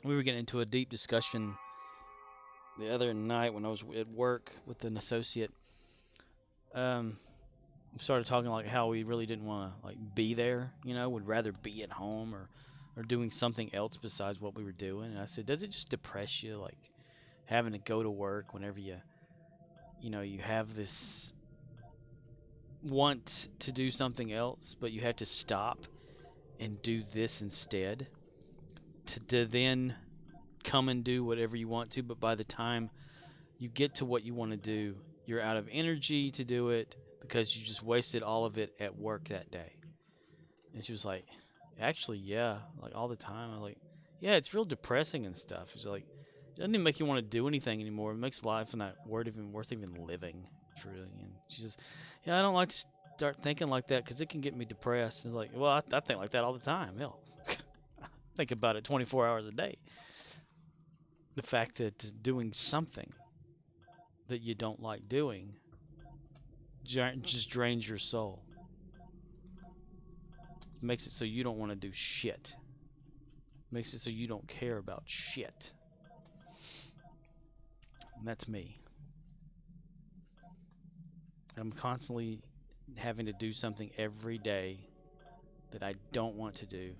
[SPEAKER 1] were getting into a deep discussion the other night when I was at work with an associate. We started talking like how we really didn't want to like be there, you know, would rather be at home or doing something else besides what we were doing. And I said, does it just depress you, like having to go to work whenever you have this want to do something else, but you have to stop and do this instead to then come and do whatever you want to, but by the time you get to what you want to do, you're out of energy to do it because you just wasted all of it at work that day. And she was like, actually, yeah, like all the time. I'm like, yeah, it's real depressing and stuff. It's like, it doesn't even make you want to do anything anymore. It makes life not worth even living, truly. And she says, yeah, I don't like to start thinking like that because it can get me depressed. And it's like, well, I think like that all the time. Hell, I think about it 24 hours a day. The fact that doing something that you don't like doing just drains your soul. Makes it so you don't want to do shit. Makes it so you don't care about shit. And that's me. I'm constantly having to do something every day that I don't want to do.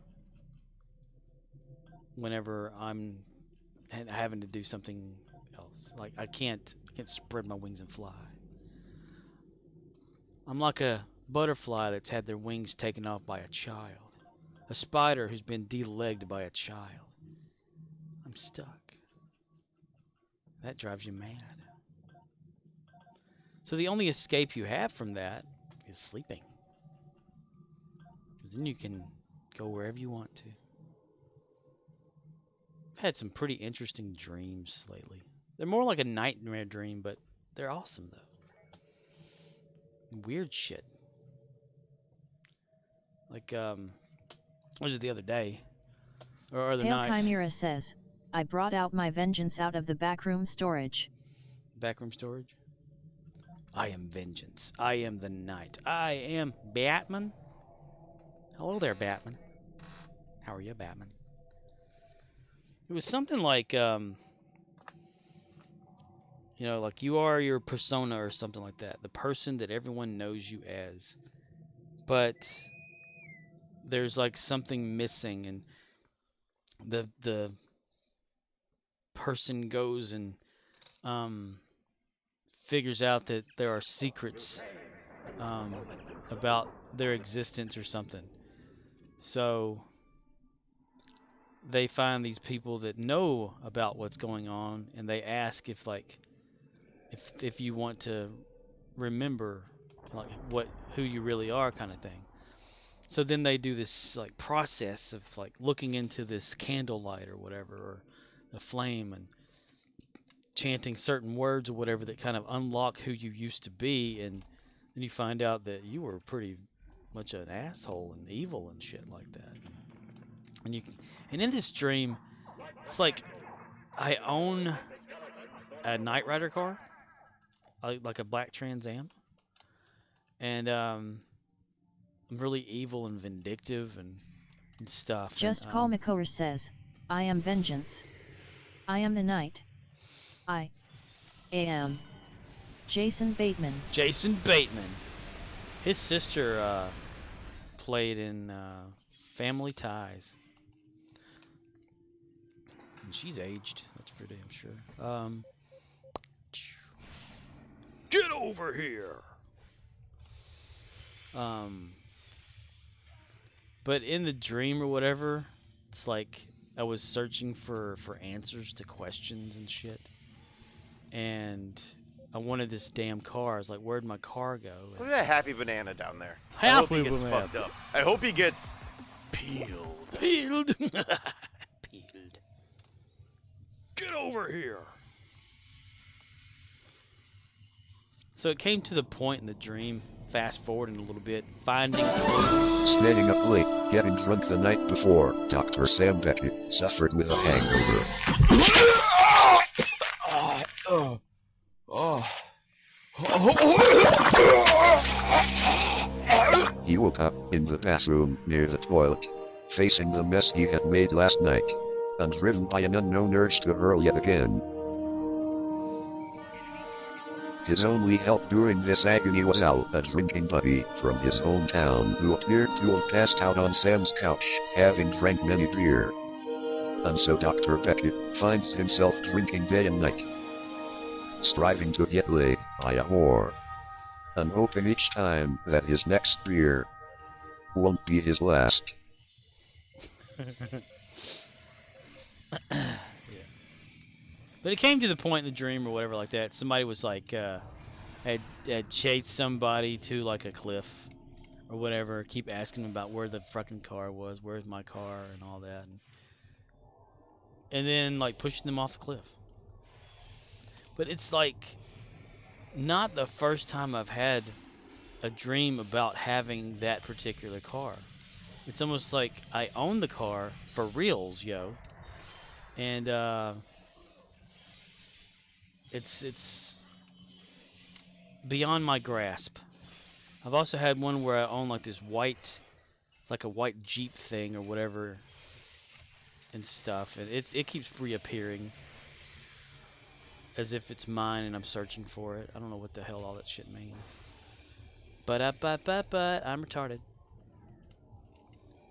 [SPEAKER 1] Whenever I'm having to do something else. Like I can't spread my wings and fly. I'm like a butterfly that's had their wings taken off by a child. A spider who's been de-legged by a child. I'm stuck. That drives you mad. So the only escape you have from that is sleeping. Because then you can go wherever you want to. I've had some pretty interesting dreams lately. They're more like a nightmare dream, but they're awesome, though. Weird shit. Like, what was it the other day? Or the
[SPEAKER 2] Pale
[SPEAKER 1] night?
[SPEAKER 2] Chimera says, I brought out my vengeance out of the backroom storage.
[SPEAKER 1] Backroom storage? I am vengeance. I am the night. I am Batman. Hello there, Batman. How are you, Batman? It was something like, like you are your persona or something like that. The person that everyone knows you as. But there's like something missing, and the person goes and figures out that there are secrets about their existence or something. So they find these people that know about what's going on, and they ask if you want to remember like who you really are, kind of thing. So then they do this like process of like looking into this candlelight or whatever, or the flame, and chanting certain words or whatever that kind of unlock who you used to be, and then you find out that you were pretty much an asshole and evil and shit like that. And in this dream, it's like I own a Knight Rider car, like a black Trans Am, and I'm really evil and vindictive and stuff.
[SPEAKER 2] Just
[SPEAKER 1] and,
[SPEAKER 2] Call Makor says, I am vengeance. I am the night. I am Jason Bateman.
[SPEAKER 1] Jason Bateman. His sister played in Family Ties. And she's aged, that's for damn sure. Get over here! But in the dream or whatever, it's like I was searching for answers to questions and shit. And I wanted this damn car. I was like, where'd my car go?
[SPEAKER 8] Look at that happy banana down there. I
[SPEAKER 1] Happy
[SPEAKER 8] hope he gets
[SPEAKER 1] banana.
[SPEAKER 8] fucked up. I hope he gets peeled.
[SPEAKER 1] Peeled. Peeled. Get over here. So it came to the point in the dream, fast forwarding a little bit, finding clues.
[SPEAKER 6] Staying up late, getting drunk the night before, Dr. Sam Beckett suffered with a hangover. woke up in the bathroom near the toilet, facing the mess he had made last night, and driven by an unknown urge to hurl yet again. His only help during this agony was Al, a drinking buddy from his hometown who appeared to have passed out on Sam's couch, having drank many beer. And so Dr. Beckett finds himself drinking day and night, striving to get laid by a whore, and hoping each time that his next beer won't be his last.
[SPEAKER 1] Yeah. But it came to the point in the dream or whatever like that. Somebody was like, had chased somebody to like a cliff or whatever. Keep asking him about where the fucking car was, where's my car, and all that, and then like pushing them off the cliff. But it's like not the first time I've had a dream about having that particular car. It's almost like I own the car for reals, yo. And it's beyond my grasp. I've also had one where I own like this white, it's like a white Jeep thing or whatever, and stuff, and it keeps reappearing as if it's mine and I'm searching for it. I don't know what the hell all that shit means. But I'm retarded.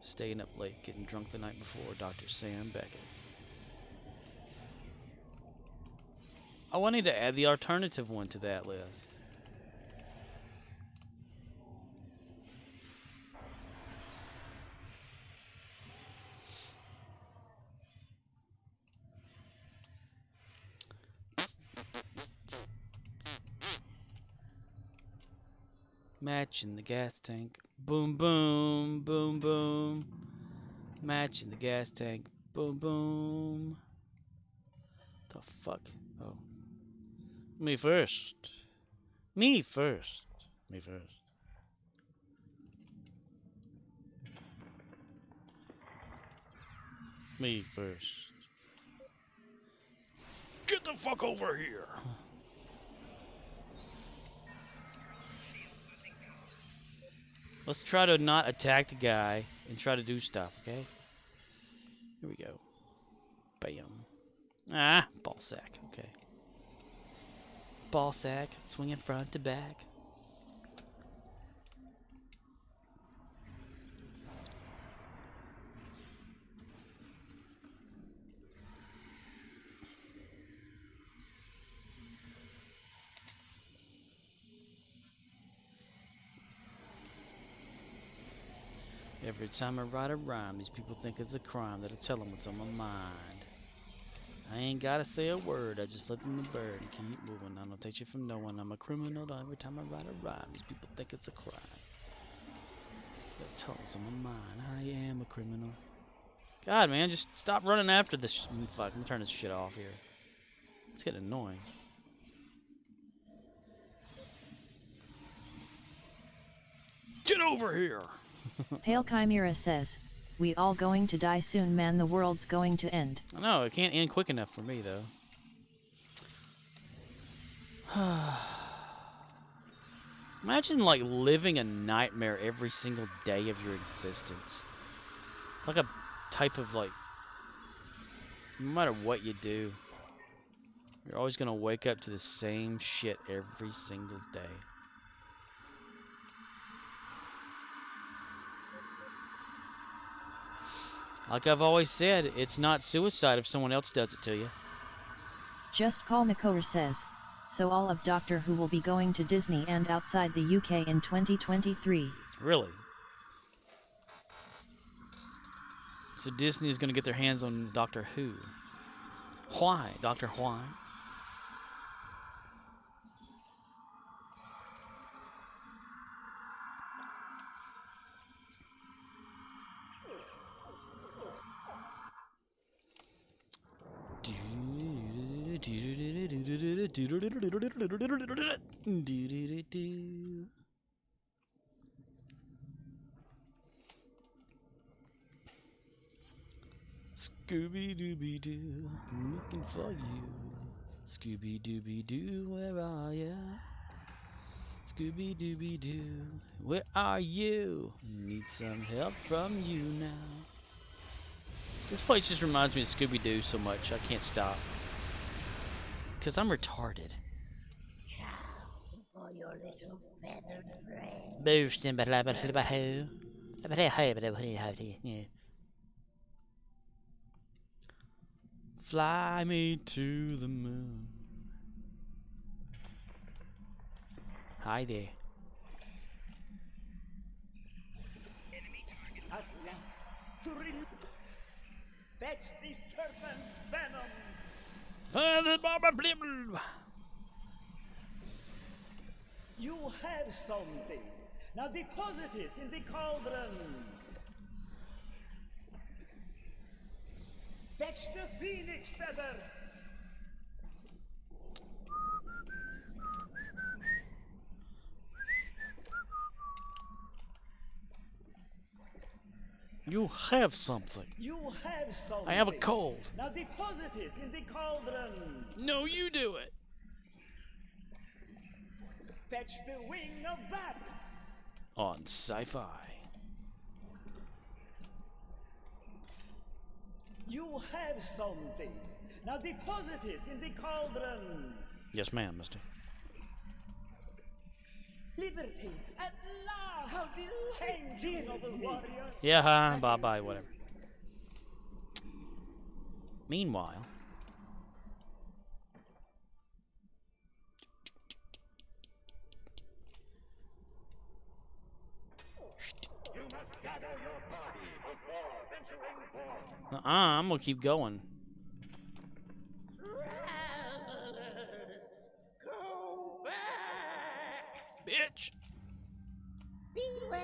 [SPEAKER 1] Staying up late, getting drunk the night before, Dr. Sam Beckett. Oh, I need to add the alternative one to that list. Match in the gas tank. Boom, boom, boom, boom. Match in the gas tank. Boom, boom. The fuck? Oh. Me first. Me first. Me first. Me first. Get the fuck over here. Let's try to not attack the guy and try to do stuff, okay? Here we go. Bam. Ah, ball sack, okay. Ball sack, swinging front to back. Every time I write a rhyme, these people think it's a crime that I tell them what's on my mind. I ain't gotta say a word, I just flip them the bird and keep moving. I don't take shit from no one, I'm a criminal. Every time I write a rhyme, these people think it's a crime that tell them what's on my mind. I am a criminal. God, man, just stop running after this. Fuck, I'm gonna turn this shit off here. It's getting annoying. Get over here!
[SPEAKER 2] Pale Chimera says, "We all going to die soon, man. The world's going to end."
[SPEAKER 1] I know, it can't end quick enough for me, though. Imagine, like, living a nightmare every single day of your existence. Like a type of, like, no matter what you do, you're always gonna wake up to the same shit every single day. Like I've always said, it's not suicide if someone else does it to you.
[SPEAKER 2] Just Call Makover says, "So all of Doctor Who will be going to Disney and outside the UK in 2023.
[SPEAKER 1] Really? So Disney is going to get their hands on Doctor Who. Why, Doctor Why? Scooby-Dooby-Doo, I'm looking for you. Scooby-Dooby-Doo, where are ya? Scooby-Dooby-Doo, where are you? Need some help from you now. This place just reminds me of Scooby-Doo so much, I can't stop. Because I'm retarded.
[SPEAKER 9] For your little feathered friend.
[SPEAKER 1] Fly me to the moon. Hi there.
[SPEAKER 9] At last, to fetch the serpent's venom. You have something. Now deposit it in the cauldron. Fetch the phoenix feather.
[SPEAKER 1] You have something.
[SPEAKER 9] You have something.
[SPEAKER 1] I have a cold.
[SPEAKER 9] Now deposit it in the cauldron.
[SPEAKER 1] No, you do it.
[SPEAKER 9] Fetch the wing of bat.
[SPEAKER 1] On Sci-Fi.
[SPEAKER 9] You have something. Now deposit it in the cauldron.
[SPEAKER 1] Yes, ma'am, mister.
[SPEAKER 9] Liberty at last. Thank you, noble warrior.
[SPEAKER 1] Yeah, bye-bye, whatever. Meanwhile... I'm gonna keep going.
[SPEAKER 9] Travelers, go back.
[SPEAKER 1] Bitch!
[SPEAKER 9] Beware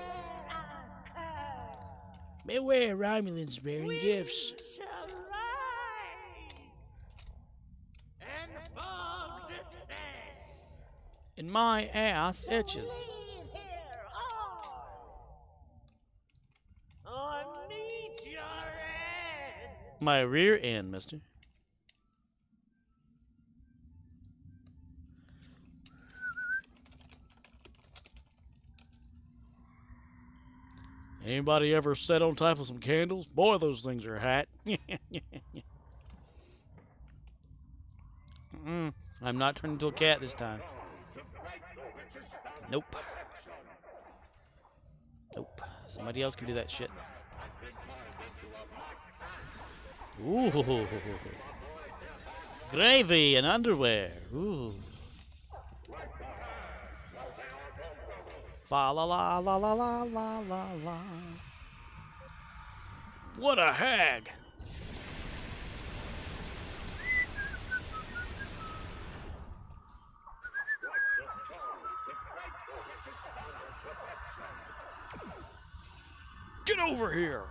[SPEAKER 9] our curse.
[SPEAKER 1] Beware Romulans bearing gifts.
[SPEAKER 9] Shall rise and fog descend.
[SPEAKER 1] And my ass itches.
[SPEAKER 9] Leave here all, or meet your end.
[SPEAKER 1] My rear end, mister. Anybody ever sat on top of some candles? Boy, those things are hot. I'm not turning into a cat this time. Nope. Nope. Somebody else can do that shit. Ooh. Gravy and underwear. Ooh. Fa la la la la la la la la. What a hag! Get over here!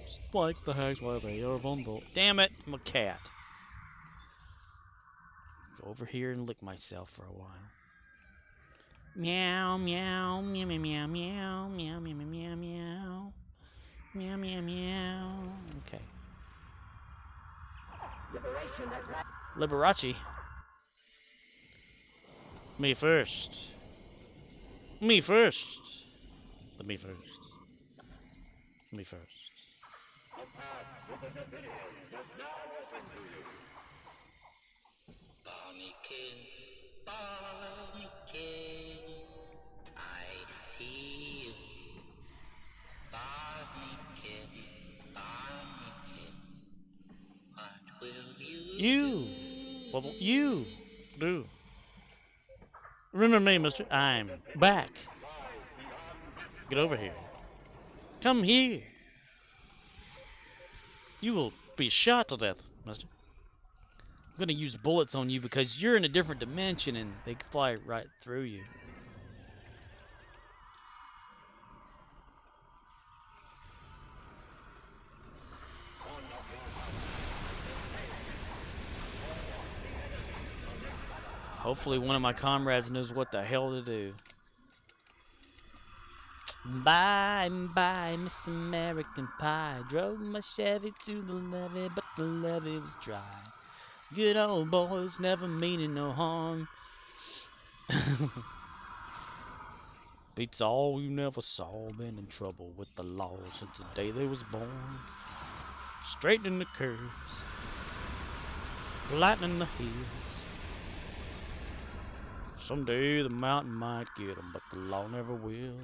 [SPEAKER 1] Spike the hags while they are vulnerable. Damn it, I'm a cat. Go over here and lick myself for a while. Meow, meow, meow, meow, meow, meow, meow, meow, meow, meow, meow, meow, meow, meow. Okay. Liberace. Me first. Me first. But me first. Me first.
[SPEAKER 10] I see you. What will you
[SPEAKER 1] You. What will you do? Remember me, mister. I'm back. Get over here. Come here. You will be shot to death, mister. I'm gonna use bullets on you because you're in a different dimension and they fly right through you. Hopefully one of my comrades knows what the hell to do. Bye, bye, Miss American Pie. Drove my Chevy to the levee, but the levee was dry. Good old boys never meaning no harm. Beats all you never saw. Been in trouble with the law since the day they was born. Straightening the curves. Flattening the hills. Someday the mountain might get 'em, but the law never will.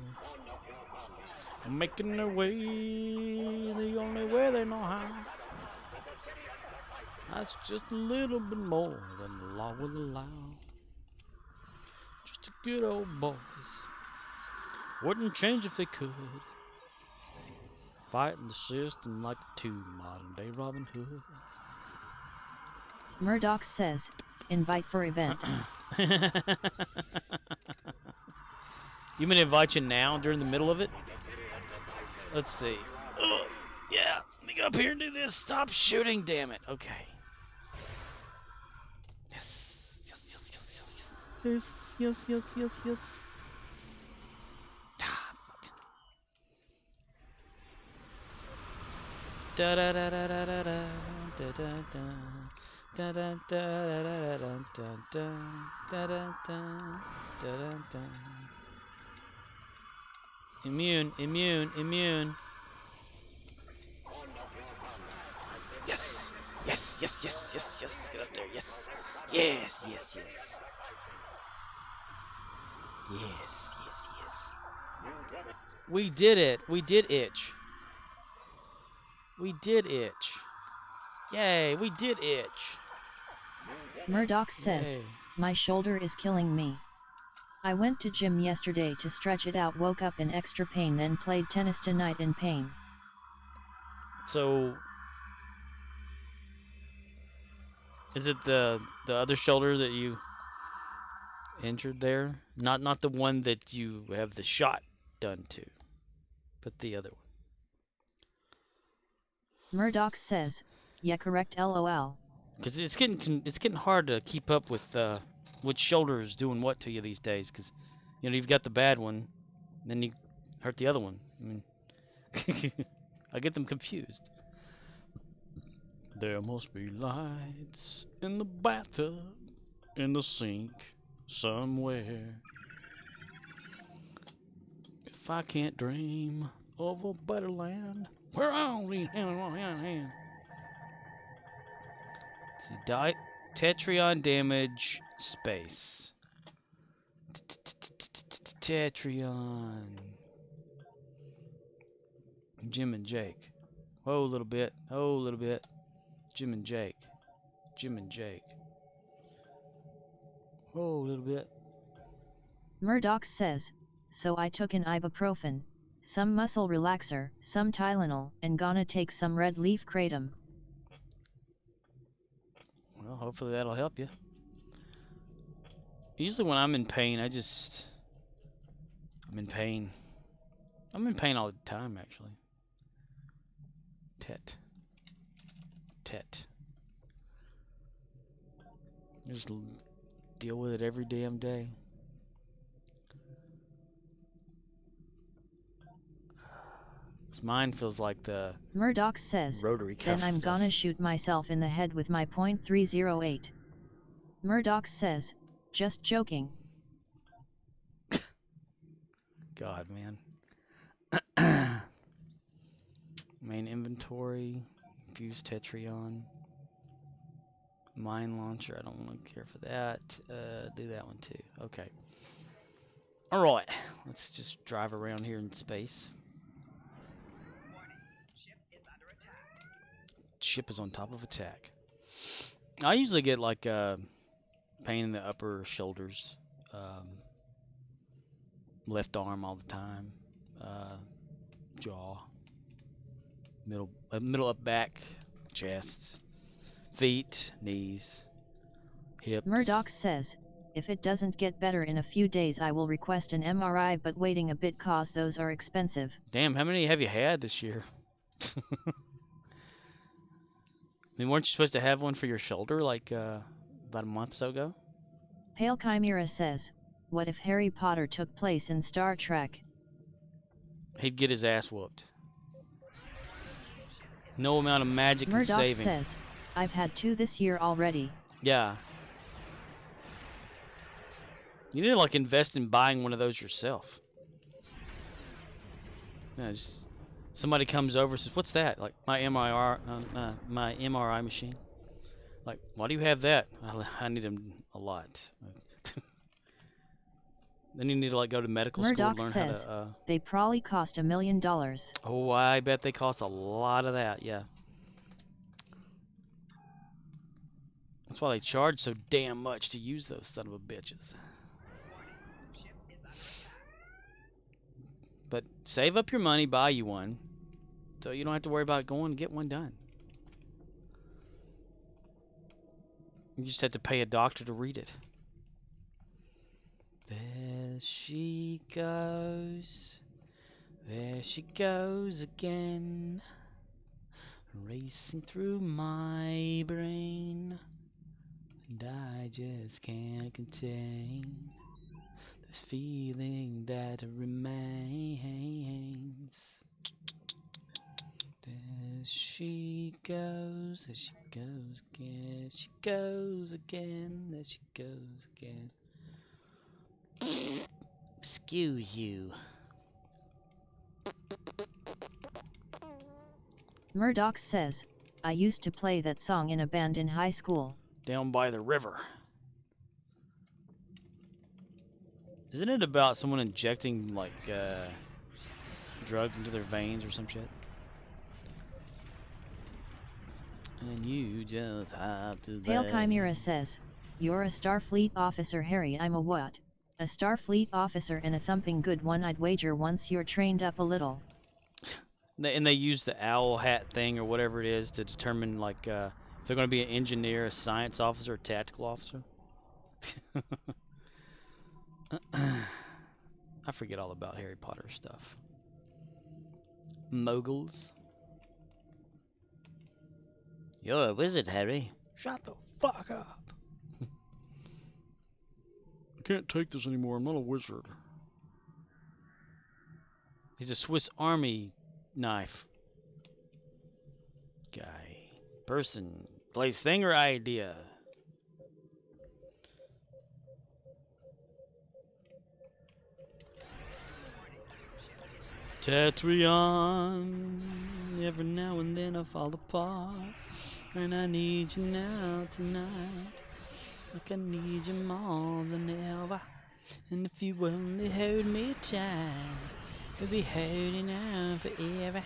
[SPEAKER 1] Making their way the only way they know how. That's just a little bit more than the law will allow. Just a good old boys. Wouldn't change if they could. Fighting the system like the two modern day Robin Hood.
[SPEAKER 2] Murdoch says, invite for event.
[SPEAKER 1] You mean invite you now during the middle of it? Let's see. Oh, yeah, let me go up here and do this. Stop shooting, damn it. Okay. Yes, yes, yes, yes, yes, yes. Yes, yes, yes, yes, yes. Ah, fuck. Da da da da da da da da da da. Da da da da da da da da da da da. Immune, immune, immune. Yes, yes, yes, yes, yes, yes. Get up there, yes, yes, yes, yes. Yes, yes, yes. We did it. We did itch. We did itch. Yay, we did itch.
[SPEAKER 2] Murdoch says,
[SPEAKER 1] Yay.
[SPEAKER 2] my shoulder is killing me. I went to gym yesterday to stretch it out, woke up in extra pain, then played tennis tonight in pain.
[SPEAKER 1] So, is it the other shoulder that you injured there? Not the one that you have the shot done to, but the other one.
[SPEAKER 2] Murdoch says, yeah, correct, lol.
[SPEAKER 1] Because it's getting hard to keep up with which shoulder is doing what to you these days. Because you've got the bad one, then you hurt the other one. I mean, I get them confused. There must be lights in the bathtub, in the sink, somewhere. If I can't dream of a better land, we're only hand in hand. See, Tetrion damage, space. Tetrion. Jim and Jake. Oh, a little bit. Oh, a little bit. Jim and Jake. Jim and Jake. Oh, a little bit.
[SPEAKER 2] Murdoch says, so I took an ibuprofen, some muscle relaxer, some Tylenol, and gonna take some red leaf kratom.
[SPEAKER 1] Well, hopefully that'll help you. Usually when I'm in pain, I'm in pain. I'm in pain all the time, actually. Tet. Just deal with it every damn day. Mine feels like the
[SPEAKER 2] Murdoch says,
[SPEAKER 1] rotary cuff
[SPEAKER 2] then I'm
[SPEAKER 1] stuff.
[SPEAKER 2] gonna shoot myself in the head with my .308. Murdoch says, just joking.
[SPEAKER 1] God, man. Main inventory, fuse Tetrion, mine launcher. I don't want to care for that. Do that one too. Okay. All right. Let's just drive around here in space. Ship is on top of attack. I usually get like pain in the upper shoulders, left arm all the time, jaw, middle up back, chest, feet, knees, hips.
[SPEAKER 2] Murdoch says, if it doesn't get better in a few days I will request an MRI, but waiting a bit cause those are expensive.
[SPEAKER 1] Damn, how many have you had this year? I mean, weren't you supposed to have one for your shoulder like about a month or so ago?
[SPEAKER 2] Pale Chimera says, what if Harry Potter took place in Star Trek?
[SPEAKER 1] He'd get his ass whooped. No amount of magic can
[SPEAKER 2] Murdoch
[SPEAKER 1] save him.
[SPEAKER 2] says, I've had 2 this year already.
[SPEAKER 1] Yeah. You need to like invest in buying one of those yourself. Yeah, somebody comes over and says, "What's that?" Like my MRI machine. Like, why do you have that? I need them a lot. Then you need to like go to medical school
[SPEAKER 2] Murdoch
[SPEAKER 1] and learn
[SPEAKER 2] says
[SPEAKER 1] how to.
[SPEAKER 2] they probably cost $1 million.
[SPEAKER 1] Oh, I bet they cost a lot of that. Yeah. That's why they charge so damn much to use those son of a bitches. But save up your money, buy you one, so you don't have to worry about going and get one done. You just have to pay a doctor to read it. There she goes again, racing through my brain, and I just can't contain this feeling that remains. There she goes again, she goes again, there she goes again. Excuse you.
[SPEAKER 2] Murdoch says, I used to play that song in a band in high school.
[SPEAKER 1] Down by the river. Isn't it about someone injecting like drugs into their veins or some shit? And you just have to.
[SPEAKER 2] Pale Chimera says, you're a Starfleet officer, Harry. I'm a what? A Starfleet officer and a thumping good one, I'd wager, once you're trained up a little.
[SPEAKER 1] And they use the owl hat thing or whatever it is to determine like if they're going to be an engineer, a science officer, a tactical officer. I forget all about Harry Potter stuff. Moguls. You're a wizard, Harry. Shut the fuck up. I can't take this anymore. I'm not a wizard. He's a Swiss Army knife guy. Person. Place, thing, or idea. Tetrion. Every now and then I fall apart. And I need you now tonight. Like I need you more than ever. And if you only hold me tight, we'll be holding on forever.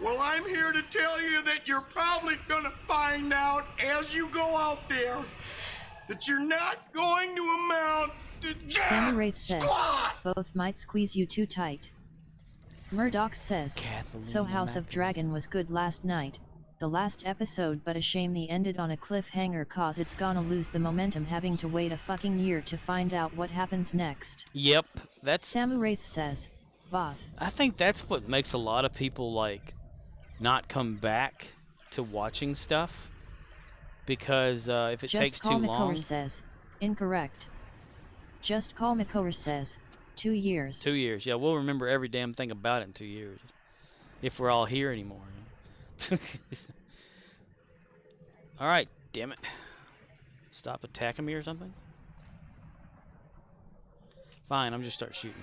[SPEAKER 7] Well, I'm here to tell you that you're probably gonna find out as you go out there that you're not going to amount to jack
[SPEAKER 2] Sammy Wraith says,
[SPEAKER 7] squat!
[SPEAKER 2] both might squeeze you too tight. Murdoch says, so House of Dragon was good last night, the last episode, but a shame the ended on a cliffhanger cause it's gonna lose the momentum having to wait a fucking year to find out what happens next.
[SPEAKER 1] Yep, that's...
[SPEAKER 2] Sammy Wraith says, Voth.
[SPEAKER 1] I think that's what makes a lot of people, like, not come back to watching stuff. Because if it takes too long...
[SPEAKER 2] Just Call says, incorrect. Just Call McCower says, 2 years.
[SPEAKER 1] 2 years, yeah, we'll remember every damn thing about it in 2 years. If we're all here anymore. Alright, damn it. Stop attacking me or something? Fine, I'm just start shooting.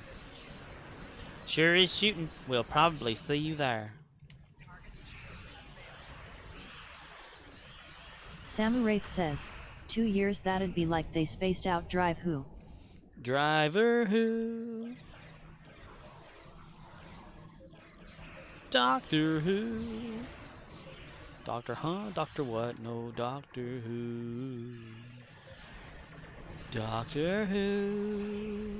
[SPEAKER 1] Sure is shooting. We'll probably see you there.
[SPEAKER 2] Samu Wraith says, 2 years, that'd be like they spaced out Drive Who.
[SPEAKER 1] Driver Who. Doctor Who. Doctor huh? Doctor what? No, Doctor Who. Doctor Who.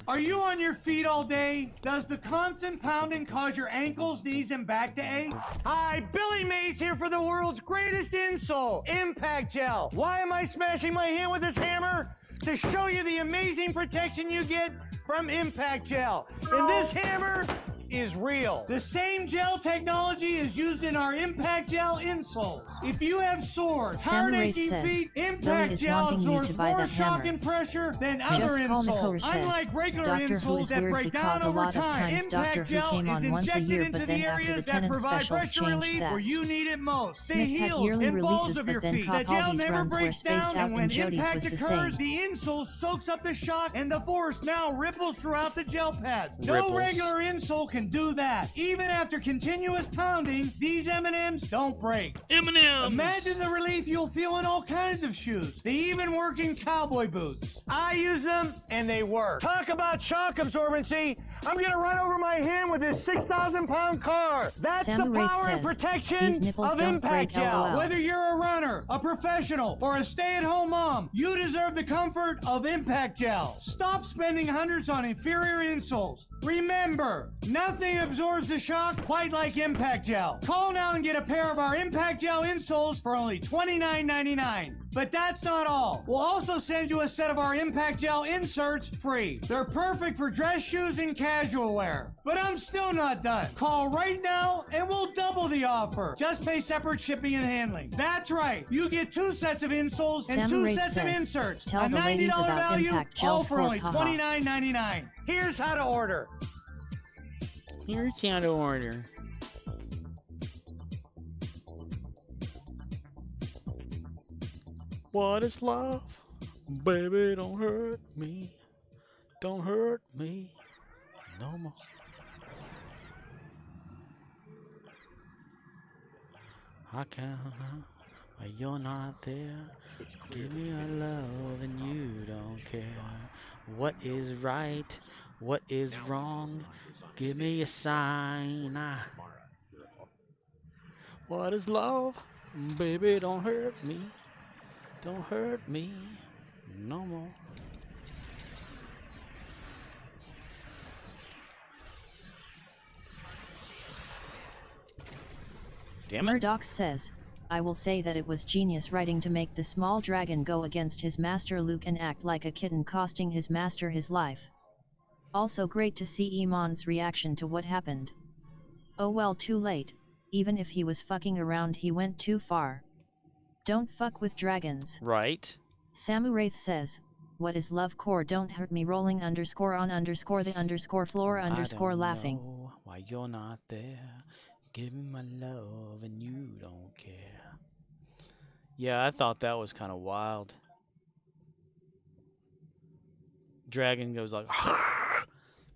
[SPEAKER 11] Are you on your feet all day? Does the constant pounding cause your ankles, knees, and back to ache?
[SPEAKER 12] Hi, Billy Mays here for the world's greatest insole, Impact Gel. Why am I smashing my hand with this hammer? To show you the amazing protection you get from Impact Gel. And this hammer is real.
[SPEAKER 11] The same gel technology is used in our Impact Gel insoles. If you have sore, tired,
[SPEAKER 2] Samurai
[SPEAKER 11] aching
[SPEAKER 2] says,
[SPEAKER 11] feet,
[SPEAKER 2] Billy
[SPEAKER 11] Impact
[SPEAKER 2] is
[SPEAKER 11] Gel
[SPEAKER 2] wanting you
[SPEAKER 11] absorbs
[SPEAKER 2] to buy
[SPEAKER 11] more
[SPEAKER 2] that
[SPEAKER 11] shock
[SPEAKER 2] hammer.
[SPEAKER 11] and pressure than
[SPEAKER 2] Just
[SPEAKER 11] other
[SPEAKER 2] Paul
[SPEAKER 11] insoles.
[SPEAKER 2] McCower says,
[SPEAKER 11] Unlike regular
[SPEAKER 2] Doctor Who
[SPEAKER 11] insoles
[SPEAKER 2] is
[SPEAKER 11] that
[SPEAKER 2] weird
[SPEAKER 11] break down
[SPEAKER 2] because a
[SPEAKER 11] over
[SPEAKER 2] lot of
[SPEAKER 11] time,
[SPEAKER 2] times Doctor
[SPEAKER 11] Impact
[SPEAKER 2] Who
[SPEAKER 11] Gel
[SPEAKER 2] came
[SPEAKER 11] is
[SPEAKER 2] on once a
[SPEAKER 11] injected
[SPEAKER 2] year,
[SPEAKER 11] into
[SPEAKER 2] but
[SPEAKER 11] the
[SPEAKER 2] then after the
[SPEAKER 11] areas that
[SPEAKER 2] Tennant
[SPEAKER 11] provide
[SPEAKER 2] specials
[SPEAKER 11] pressure
[SPEAKER 2] changed
[SPEAKER 11] relief
[SPEAKER 2] that.
[SPEAKER 11] where you need it most. The
[SPEAKER 2] Smith had
[SPEAKER 11] heels
[SPEAKER 2] yearly
[SPEAKER 11] and balls
[SPEAKER 2] releases,
[SPEAKER 11] of
[SPEAKER 2] but
[SPEAKER 11] your
[SPEAKER 2] then
[SPEAKER 11] feet.
[SPEAKER 2] Cop
[SPEAKER 11] The gel
[SPEAKER 2] Aldi's
[SPEAKER 11] never
[SPEAKER 2] runs were
[SPEAKER 11] breaks
[SPEAKER 2] spaced
[SPEAKER 11] down,
[SPEAKER 2] out
[SPEAKER 11] and when
[SPEAKER 2] and Jody's
[SPEAKER 11] impact
[SPEAKER 2] was the
[SPEAKER 11] occurs,
[SPEAKER 2] same.
[SPEAKER 11] the insole soaks up the shock, and the force now ripples throughout the gel pads.
[SPEAKER 1] Ripples.
[SPEAKER 11] No regular insole can do that. Even after continuous pounding, these M&Ms don't break.
[SPEAKER 1] M&Ms.
[SPEAKER 11] Imagine the relief you'll feel in all kinds of shoes. They even work in cowboy boots.
[SPEAKER 12] I use them and they work. Talk about shock absorbency. I'm gonna run over my hand with this 6,000-pound car. That's
[SPEAKER 2] Samurai
[SPEAKER 12] the power and
[SPEAKER 2] says,
[SPEAKER 12] protection
[SPEAKER 2] "These nipples
[SPEAKER 12] of
[SPEAKER 2] don't
[SPEAKER 12] Impact
[SPEAKER 2] break,
[SPEAKER 12] Gel.
[SPEAKER 2] LOL."
[SPEAKER 11] Whether you're a runner, a professional, or a stay-at-home mom, you deserve the comfort of Impact Gel. Stop spending hundreds on inferior insoles. Remember, nothing absorbs the shock quite like Impact Gel. Call now and get a pair of our Impact Gel insoles for only $29.99. But that's not all. We'll also send you a set of our Impact Gel inserts free. They're perfect for dress shoes and casual wear. But I'm still not done. Call right now and we'll double the offer. Just pay separate shipping and handling. That's right. You get 2 sets of insoles and 2
[SPEAKER 2] Samurai
[SPEAKER 11] sets of
[SPEAKER 2] says,
[SPEAKER 11] inserts.
[SPEAKER 2] "Tell
[SPEAKER 11] A
[SPEAKER 2] the ladies
[SPEAKER 11] $90
[SPEAKER 2] about
[SPEAKER 11] value,
[SPEAKER 2] Impact Gel
[SPEAKER 11] all for
[SPEAKER 2] Sport,
[SPEAKER 11] only
[SPEAKER 2] haha."
[SPEAKER 11] $29.99.
[SPEAKER 12] Here's how to order.
[SPEAKER 1] Here's how to order. What is love? Baby, don't hurt me. Don't hurt me no more. I can't when you're not there. Give me your love and you don't care. What is right? What is wrong? Give me a sign. What is love? Baby, don't hurt me. Don't hurt me no more. Damn it.
[SPEAKER 2] Murdoch says, "I will say that it was genius writing to make the small dragon go against his master Luke and act like a kitten, costing his master his life. Also great to see Iman's reaction to what happened. Oh well, too late. Even if he was fucking around, he went too far. Don't fuck with dragons."
[SPEAKER 1] Right.
[SPEAKER 2] Samuraith says, "What is love core? Don't hurt me, rolling underscore on underscore the underscore floor underscore
[SPEAKER 1] I don't
[SPEAKER 2] laughing."
[SPEAKER 1] know why you're not there. Give me my love and you don't care. Yeah, I thought that was kind of wild. Dragon goes like,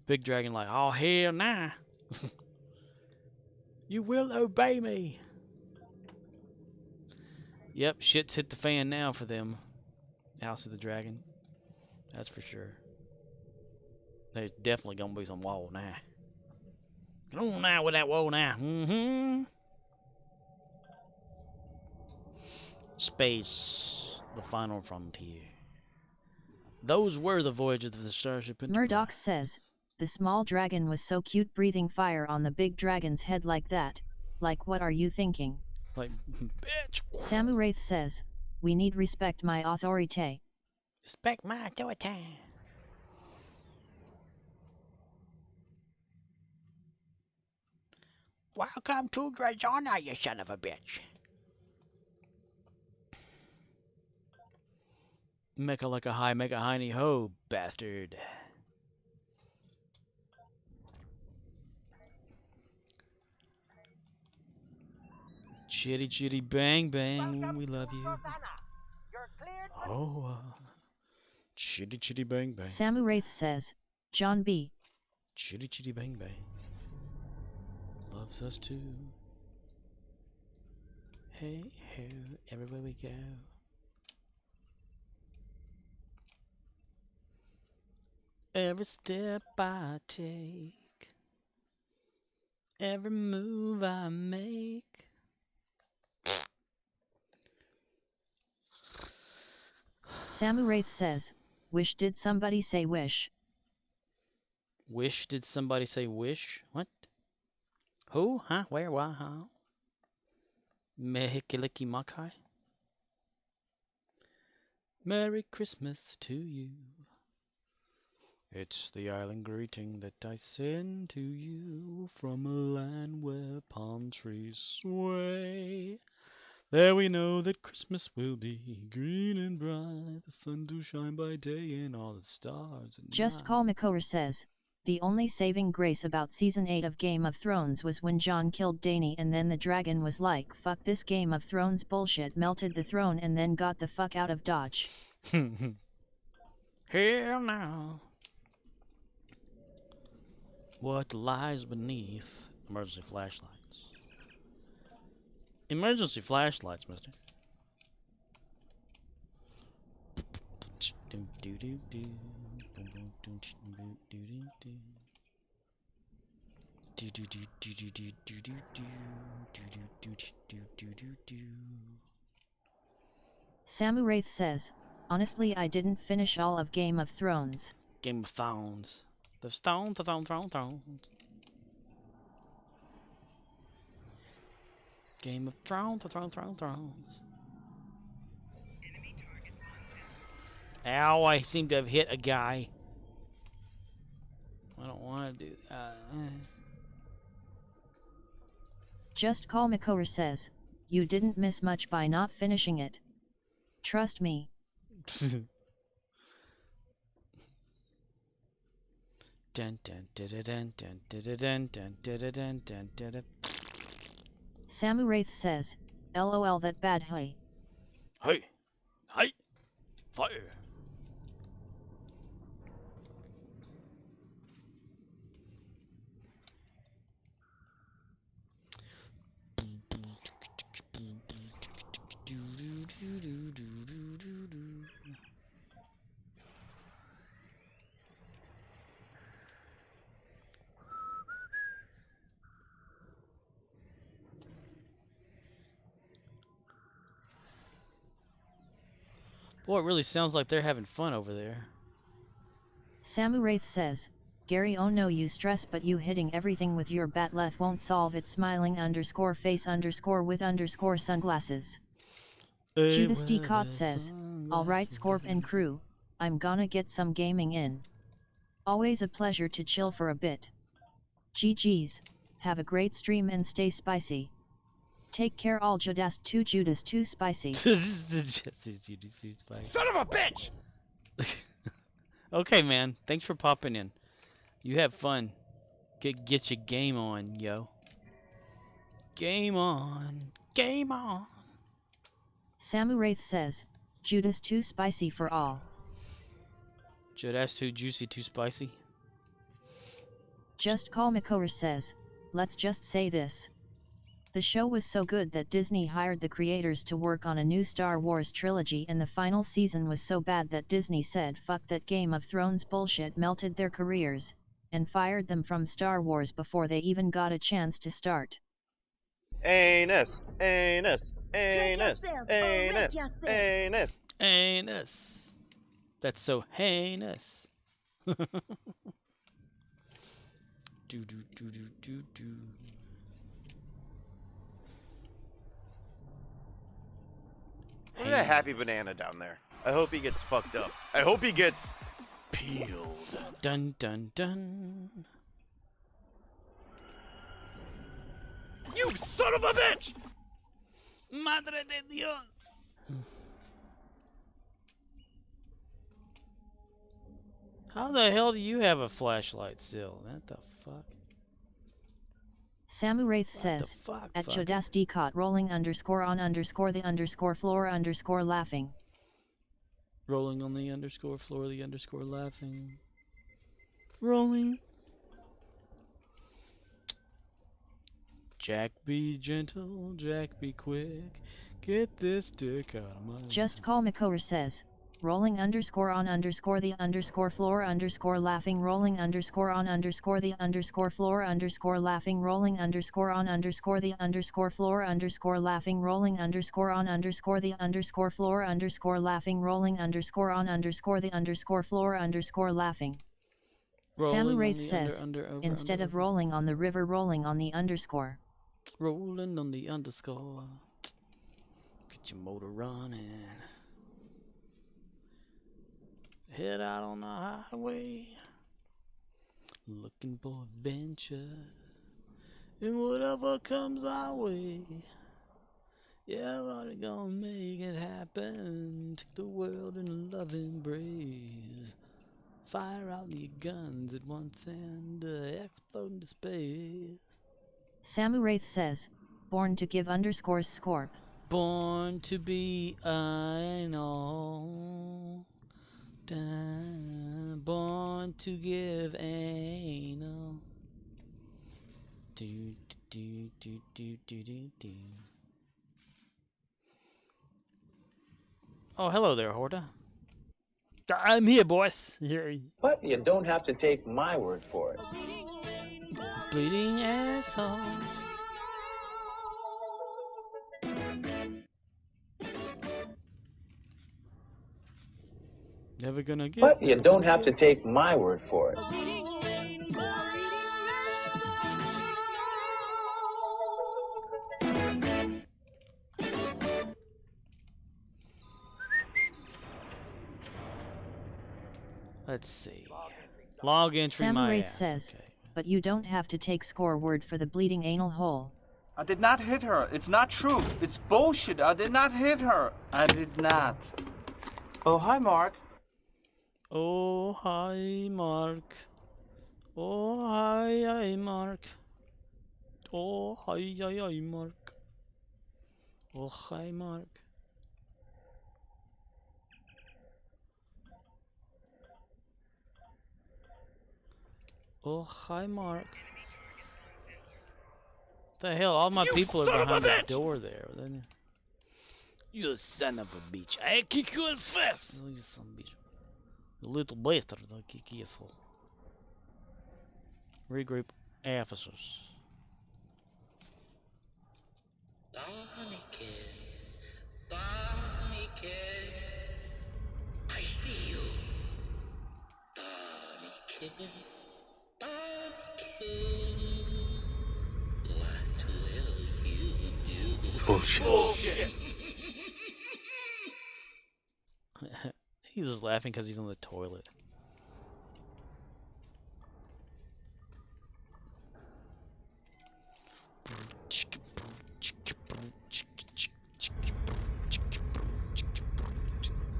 [SPEAKER 1] big dragon like, oh hell nah. You will obey me. Yep, shit's hit the fan now for them. House of the Dragon. That's for sure. There's definitely gonna be some wall now. Get on now with that wall now. Space, the final frontier. Those were the voyages of the Starship Enterprise.
[SPEAKER 2] Murdoch says, "The small dragon was so cute, breathing fire on the big dragon's head like that. Like, what are you thinking?"
[SPEAKER 1] Like, bitch.
[SPEAKER 2] Samuraith says, "We need respect my authority."
[SPEAKER 1] Respect my authority. Welcome to Drazana, you son of a bitch. Make a like a high, make a hiney ho, bastard. Chitty chitty bang bang, we love you. Oh, chitty chitty bang bang.
[SPEAKER 2] Samuraith says, "John B.
[SPEAKER 1] Chitty chitty bang bang. Loves us too. Hey ho, everywhere we go. Every step I take, every move I make."
[SPEAKER 2] Samuraith says, "Wish, did somebody say wish?"
[SPEAKER 1] Wish? Did somebody say wish? What? Who? Huh? Where? Why? How? Mehikiliki Makai? Merry Christmas to you. It's the island greeting that I send to you from a land where palm trees sway. There we know that Christmas will be green and bright, the sun to shine by day and all the stars at
[SPEAKER 2] Just
[SPEAKER 1] night.
[SPEAKER 2] Call McCower says, the only saving grace about Season 8 of Game of Thrones was when Jon killed Dany and then the dragon was like, fuck this Game of Thrones bullshit, melted the throne and then got the fuck out of Dodge.
[SPEAKER 1] Here now. What lies beneath emergency flashlights? Emergency flashlights, mister.
[SPEAKER 2] Samu Wraith says, honestly I didn't finish all of Game of Thrones.
[SPEAKER 1] Game of Thrones. The Thrones. Game of Thrones. Ow, I seem to have hit a guy. I don't want to do that.
[SPEAKER 2] Just Call McCower says, you didn't miss much by not finishing it. Trust me. Samu Wraith says, LOL that bad hey.
[SPEAKER 1] Hey! Hey! Fire! Boy, it really sounds like they're having fun over there.
[SPEAKER 2] Samu Wraith says, Gary oh no you stress but you hitting everything with your batleth won't solve it smiling _ face _ with _ sunglasses. Judas D. Cott says, alright Scorp and crew, I'm gonna get some gaming in. Always a pleasure to chill for a bit. GG's, have a great stream and stay spicy. Take care all Judas 2 spicy.
[SPEAKER 8] Son of a bitch!
[SPEAKER 1] Okay, man. Thanks for popping in. You have fun. Get your game on, yo. Game on. Game on.
[SPEAKER 2] Samu Wraith says, Judas too spicy for all.
[SPEAKER 1] Judas too juicy, too spicy.
[SPEAKER 2] Just Call McCower says, let's just say this. The show was so good that Disney hired the creators to work on a new Star Wars trilogy and the final season was so bad that Disney said fuck that Game of Thrones bullshit, melted their careers, and fired them from Star Wars before they even got a chance to start.
[SPEAKER 8] Anus, anus, anus, anus, anus,
[SPEAKER 1] anus. That's so heinous. Do do do do do do.
[SPEAKER 8] Look at that happy banana down there. I hope he gets fucked up. I hope he gets peeled.
[SPEAKER 1] Dun dun dun.
[SPEAKER 8] You son of a bitch!
[SPEAKER 1] Madre de Dios. How the hell do you have a flashlight still? What the fuck?
[SPEAKER 2] Samu Wraith says, at Jodas Decot rolling _ on _ the _ floor _ laughing.
[SPEAKER 1] Rolling on the _ floor, the _ laughing. Rolling. Jack be gentle, Jack be quick. Get this dick out of my...
[SPEAKER 2] Just Call McCower says, rolling _ on the _ floor _ laughing rolling _ on the _ floor _ laughing rolling _ on the _ floor laughing rolling _ on the _ floor laughing rolling _ on the _ floor laughing. Samu Wraith says, instead of rolling on the river rolling on the _
[SPEAKER 1] Rolling on the _ Get your motor running. Head out on the highway. looking for adventure, and whatever comes our way. Yeah, we're gonna make it happen. Take the world in a loving embrace. Fire out your guns at once and explode into space.
[SPEAKER 2] Samuraith says, born to give _ scorp.
[SPEAKER 1] Born to be anal. Born to give anal. Do do do do do do do. Oh, hello there, Horta. I'm here, boys. Here.
[SPEAKER 13] But you don't have to take my word for it.
[SPEAKER 1] Bleeding asshole. Never gonna get.
[SPEAKER 13] But you don't have to take my word for it.
[SPEAKER 1] Let's see. Log entry my
[SPEAKER 2] Samuraith
[SPEAKER 1] ass.
[SPEAKER 2] says,
[SPEAKER 1] Okay.
[SPEAKER 2] but you don't have to take score word for the bleeding anal hole.
[SPEAKER 14] I did not hit her. It's not true. It's bullshit. I did not hit her. I did not. Oh, hi, Mark.
[SPEAKER 1] Oh, hi, Mark. Oh, hi, Mark. Oh, hi, Mark. Oh, hi, Mark. Oh, hi, Mark. The hell, all my people are behind that door there. Then you son of a bitch! I kick you in the face. Oh, you son of a bitch! You little bastard! I'll kick you asshole. Regroup, officers.
[SPEAKER 10] Barnacle, Barnacle, I see you. Barnacle, Barnacle, what will you do?
[SPEAKER 1] Bullshit. He's just laughing because he's on the toilet.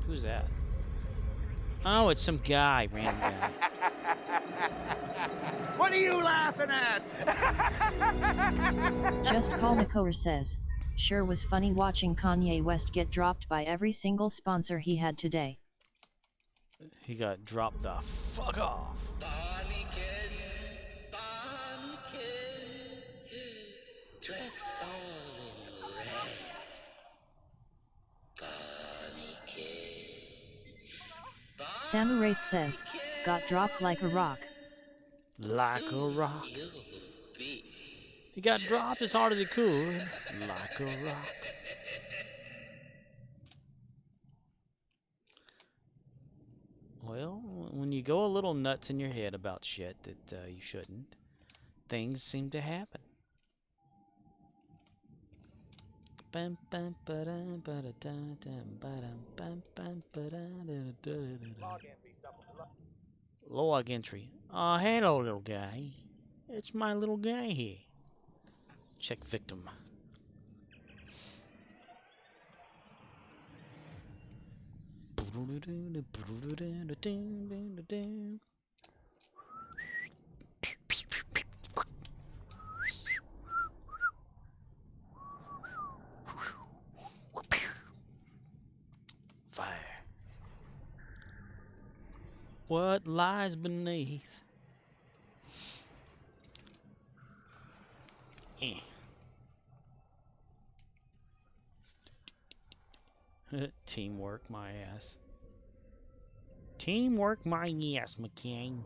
[SPEAKER 1] Who's that? Oh, it's some guy, random guy.
[SPEAKER 15] What are you laughing at?
[SPEAKER 2] Just Call Makower says, sure was funny watching Kanye West get dropped by every single sponsor he had today.
[SPEAKER 1] He got dropped the fuck off.
[SPEAKER 10] Dress all in red.
[SPEAKER 2] Samuraith says, got dropped like a rock.
[SPEAKER 1] Like a rock. He got dropped as hard as he could. Like a rock. Well, when you go a little nuts in your head about shit that you shouldn't, things seem to happen. Log entry. Hello, little guy. It's my little guy here. Check victim. Fire. What lies beneath? Teamwork, my ass. Teamwork, my ass, McCain.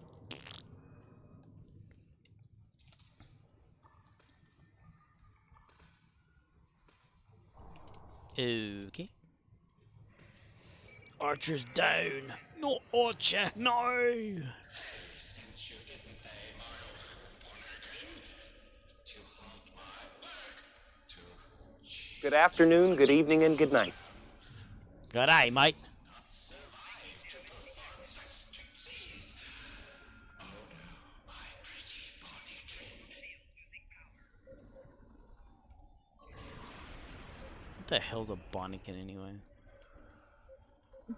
[SPEAKER 1] Okay. Archer's down. Not Archer, no.
[SPEAKER 13] Good afternoon, good evening, and good night.
[SPEAKER 1] Good day, mate. What the hell's a Bonnikin anyway?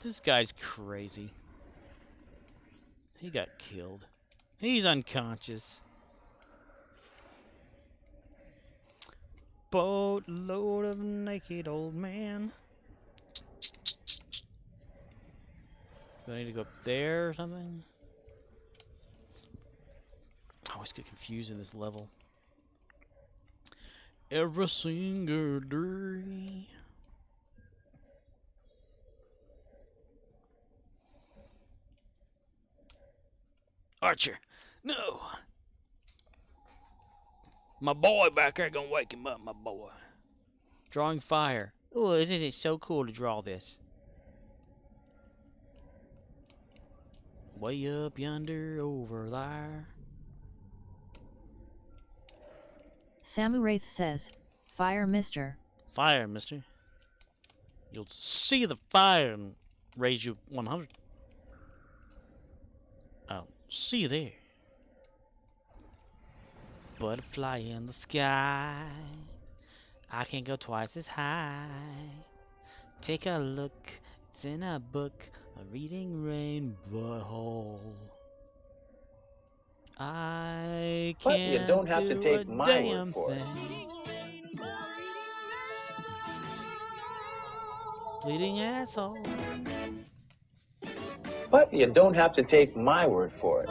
[SPEAKER 1] This guy's crazy. He got killed. He's unconscious. Boatload of naked old man. Do I need to go up there or something? I always get confused in this level. Every single day. Archer, no! My boy back there gonna wake him up, my boy. Drawing fire. Oh, isn't it so cool to draw this? Way up yonder, over there.
[SPEAKER 2] Samuraith says, "Fire, mister."
[SPEAKER 1] Fire, mister. You'll see the fire and raise you 100. I'll see you there. Butterfly in the sky. I can go twice as high. Take a look. It's in a book. A reading rainbow hole. I can't
[SPEAKER 13] But you don't have to
[SPEAKER 1] do
[SPEAKER 13] take
[SPEAKER 1] a
[SPEAKER 13] my
[SPEAKER 1] damn
[SPEAKER 13] word for it.
[SPEAKER 1] thing. Bleeding asshole.
[SPEAKER 13] But you don't have to take my word for it.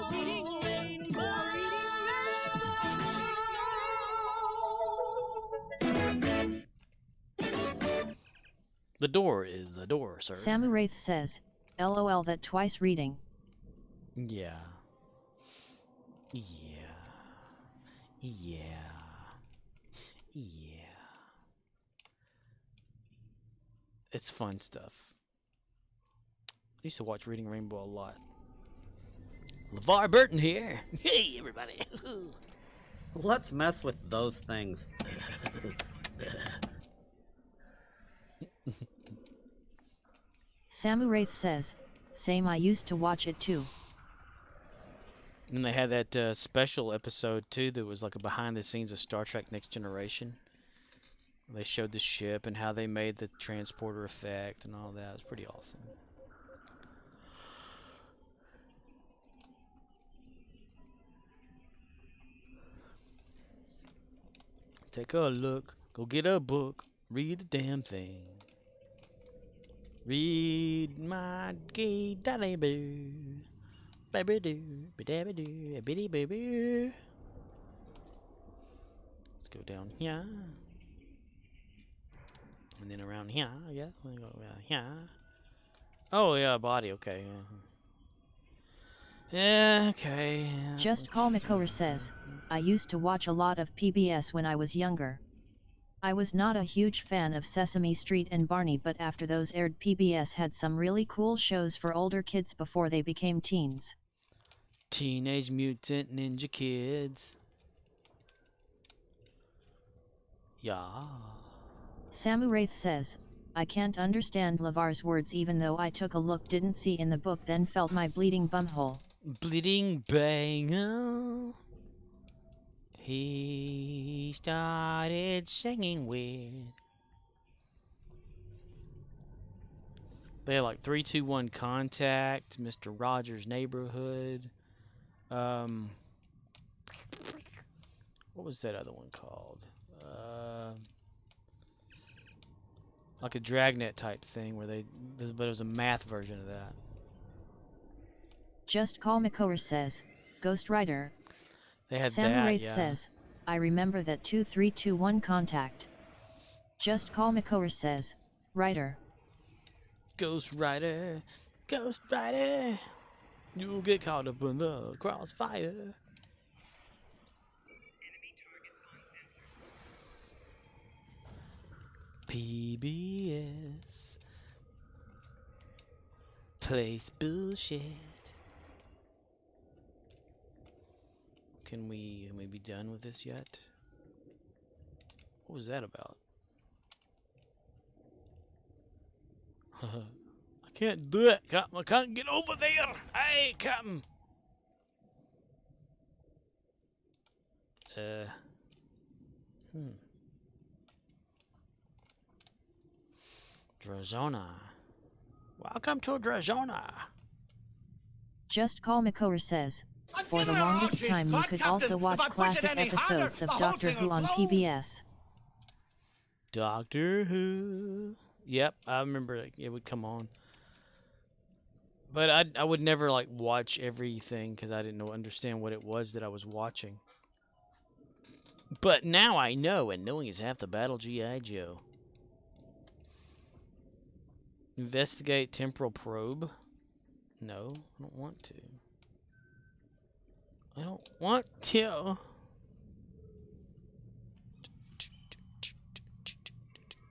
[SPEAKER 1] The door is a door, sir.
[SPEAKER 2] Samuraith says, "LOL that twice reading."
[SPEAKER 1] Yeah. Yeah. Yeah. Yeah. It's fun stuff. I used to watch Reading Rainbow a lot. LeVar Burton here. Hey, everybody.
[SPEAKER 16] Let's mess with those things.
[SPEAKER 2] Samuraith says, "Same, I used to watch it too."
[SPEAKER 1] And they had that special episode too that was like a behind the scenes of Star Trek Next Generation. They showed the ship and how they made the transporter effect and all that. It was pretty awesome. Take a look, go get a book, read the damn thing. Read my gay dolly boo. Baby doo, ba doo, a bitty baby. Let's go down here. And then around here, I guess. We go around here. Oh, yeah, body, okay. Yeah, okay.
[SPEAKER 2] Just Call Makora says, "I used to watch a lot of PBS when I was younger. I was not a huge fan of Sesame Street and Barney, but after those aired, PBS had some really cool shows for older kids before they became teens."
[SPEAKER 1] Teenage Mutant Ninja Kids. Yeah.
[SPEAKER 2] Samuraith says, "I can't understand LeVar's words even though I took a look, didn't see in the book, then felt my bleeding bumhole."
[SPEAKER 1] Bleeding bango. He started singing weird. They had like 3, 2, 1 Contact, Mr. Rogers' Neighborhood. What was that other one called? Like a Dragnet type thing where but it was a math version of that.
[SPEAKER 2] Just Call Makora says, "Ghost Rider."
[SPEAKER 1] They had
[SPEAKER 2] Samuraith
[SPEAKER 1] that, yeah.
[SPEAKER 2] says, "I remember that 2321 Contact." Just Call Makora says, "Rider."
[SPEAKER 1] Ghost Rider, Ghost Rider, you'll get caught up in the crossfire. PBS plays bullshit. Can we be done with this yet? What was that about? I can't do it, Captain. I can't get over there. Hey, Captain. Drazona. Welcome to Drazona.
[SPEAKER 2] Just Call Makorer says, for the longest time you could also watch classic episodes of Doctor Who on PBS.
[SPEAKER 1] Doctor Who. Yep, I remember it would come on. But I would never like watch everything because I didn't understand what it was that I was watching. But now I know, and knowing is half the battle. G.I. Joe. Investigate temporal probe. No, I don't want to. I don't want to.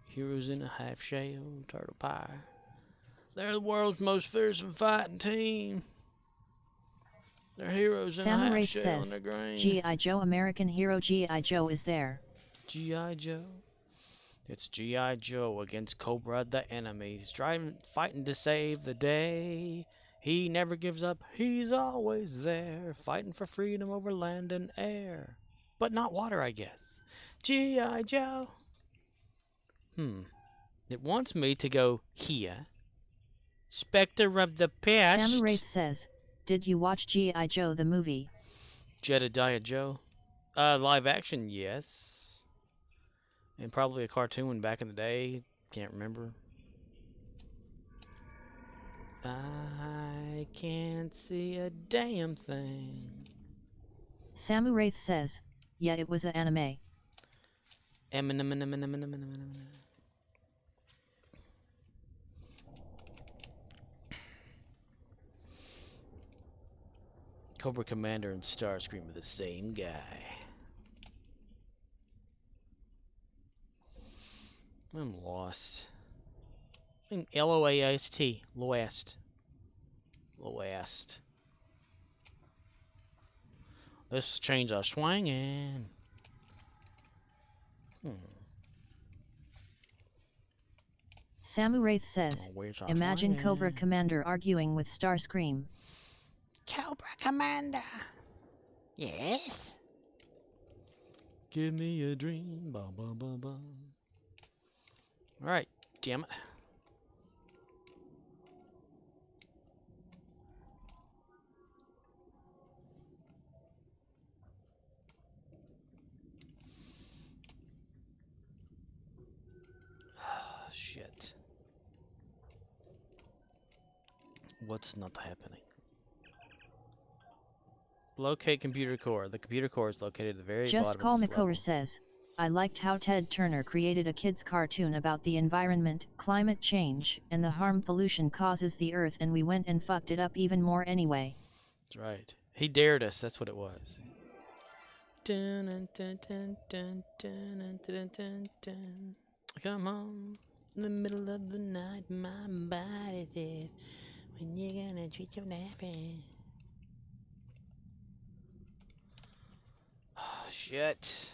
[SPEAKER 1] Heroes in a half shell, turtle pie. They're the world's most fearsome fighting team. They're heroes in a
[SPEAKER 2] Samurai
[SPEAKER 1] half shell in
[SPEAKER 2] says,
[SPEAKER 1] the grain.
[SPEAKER 2] G.I. Joe American hero G.I. Joe is there.
[SPEAKER 1] G.I. Joe. It's G.I. Joe against Cobra the enemy. Striving, fighting to save the day. He never gives up, he's always there. Fighting for freedom over land and air. But not water, I guess. G.I. Joe. It wants me to go here. Spectre of the Past.
[SPEAKER 2] Samurai says, did you watch G.I. Joe the movie?
[SPEAKER 1] Jedediah Joe. Live action, yes. And probably a cartoon one back in the day. Can't remember. I can't see a damn thing.
[SPEAKER 2] Samurai says, yeah, it was an anime.
[SPEAKER 1] Cobra Commander and Starscream are the same guy. I'm lost. L-O-A-S-T. Loast. Loast. Let's change our swinging.
[SPEAKER 2] Samurai says, imagine Cobra Commander arguing with Starscream.
[SPEAKER 1] Cobra Commander. Yes. Give me a dream. Bum, bum, bum, bum. All right, damn it. Shit. What's not happening? Locate computer core. The computer core is located at the very
[SPEAKER 2] Just
[SPEAKER 1] bottom
[SPEAKER 2] Call
[SPEAKER 1] of this level.
[SPEAKER 2] Makorer says, I liked how Ted Turner created a kid's cartoon about the environment, climate change, and the harm pollution causes the earth, and we went and fucked it up even more anyway.
[SPEAKER 1] That's right. He dared us, that's what it was. Dun, dun, dun, dun, dun, dun, dun, dun, dun. Come on, in the middle of the night, my body says, when you gonna treat your napping? Oh, shit.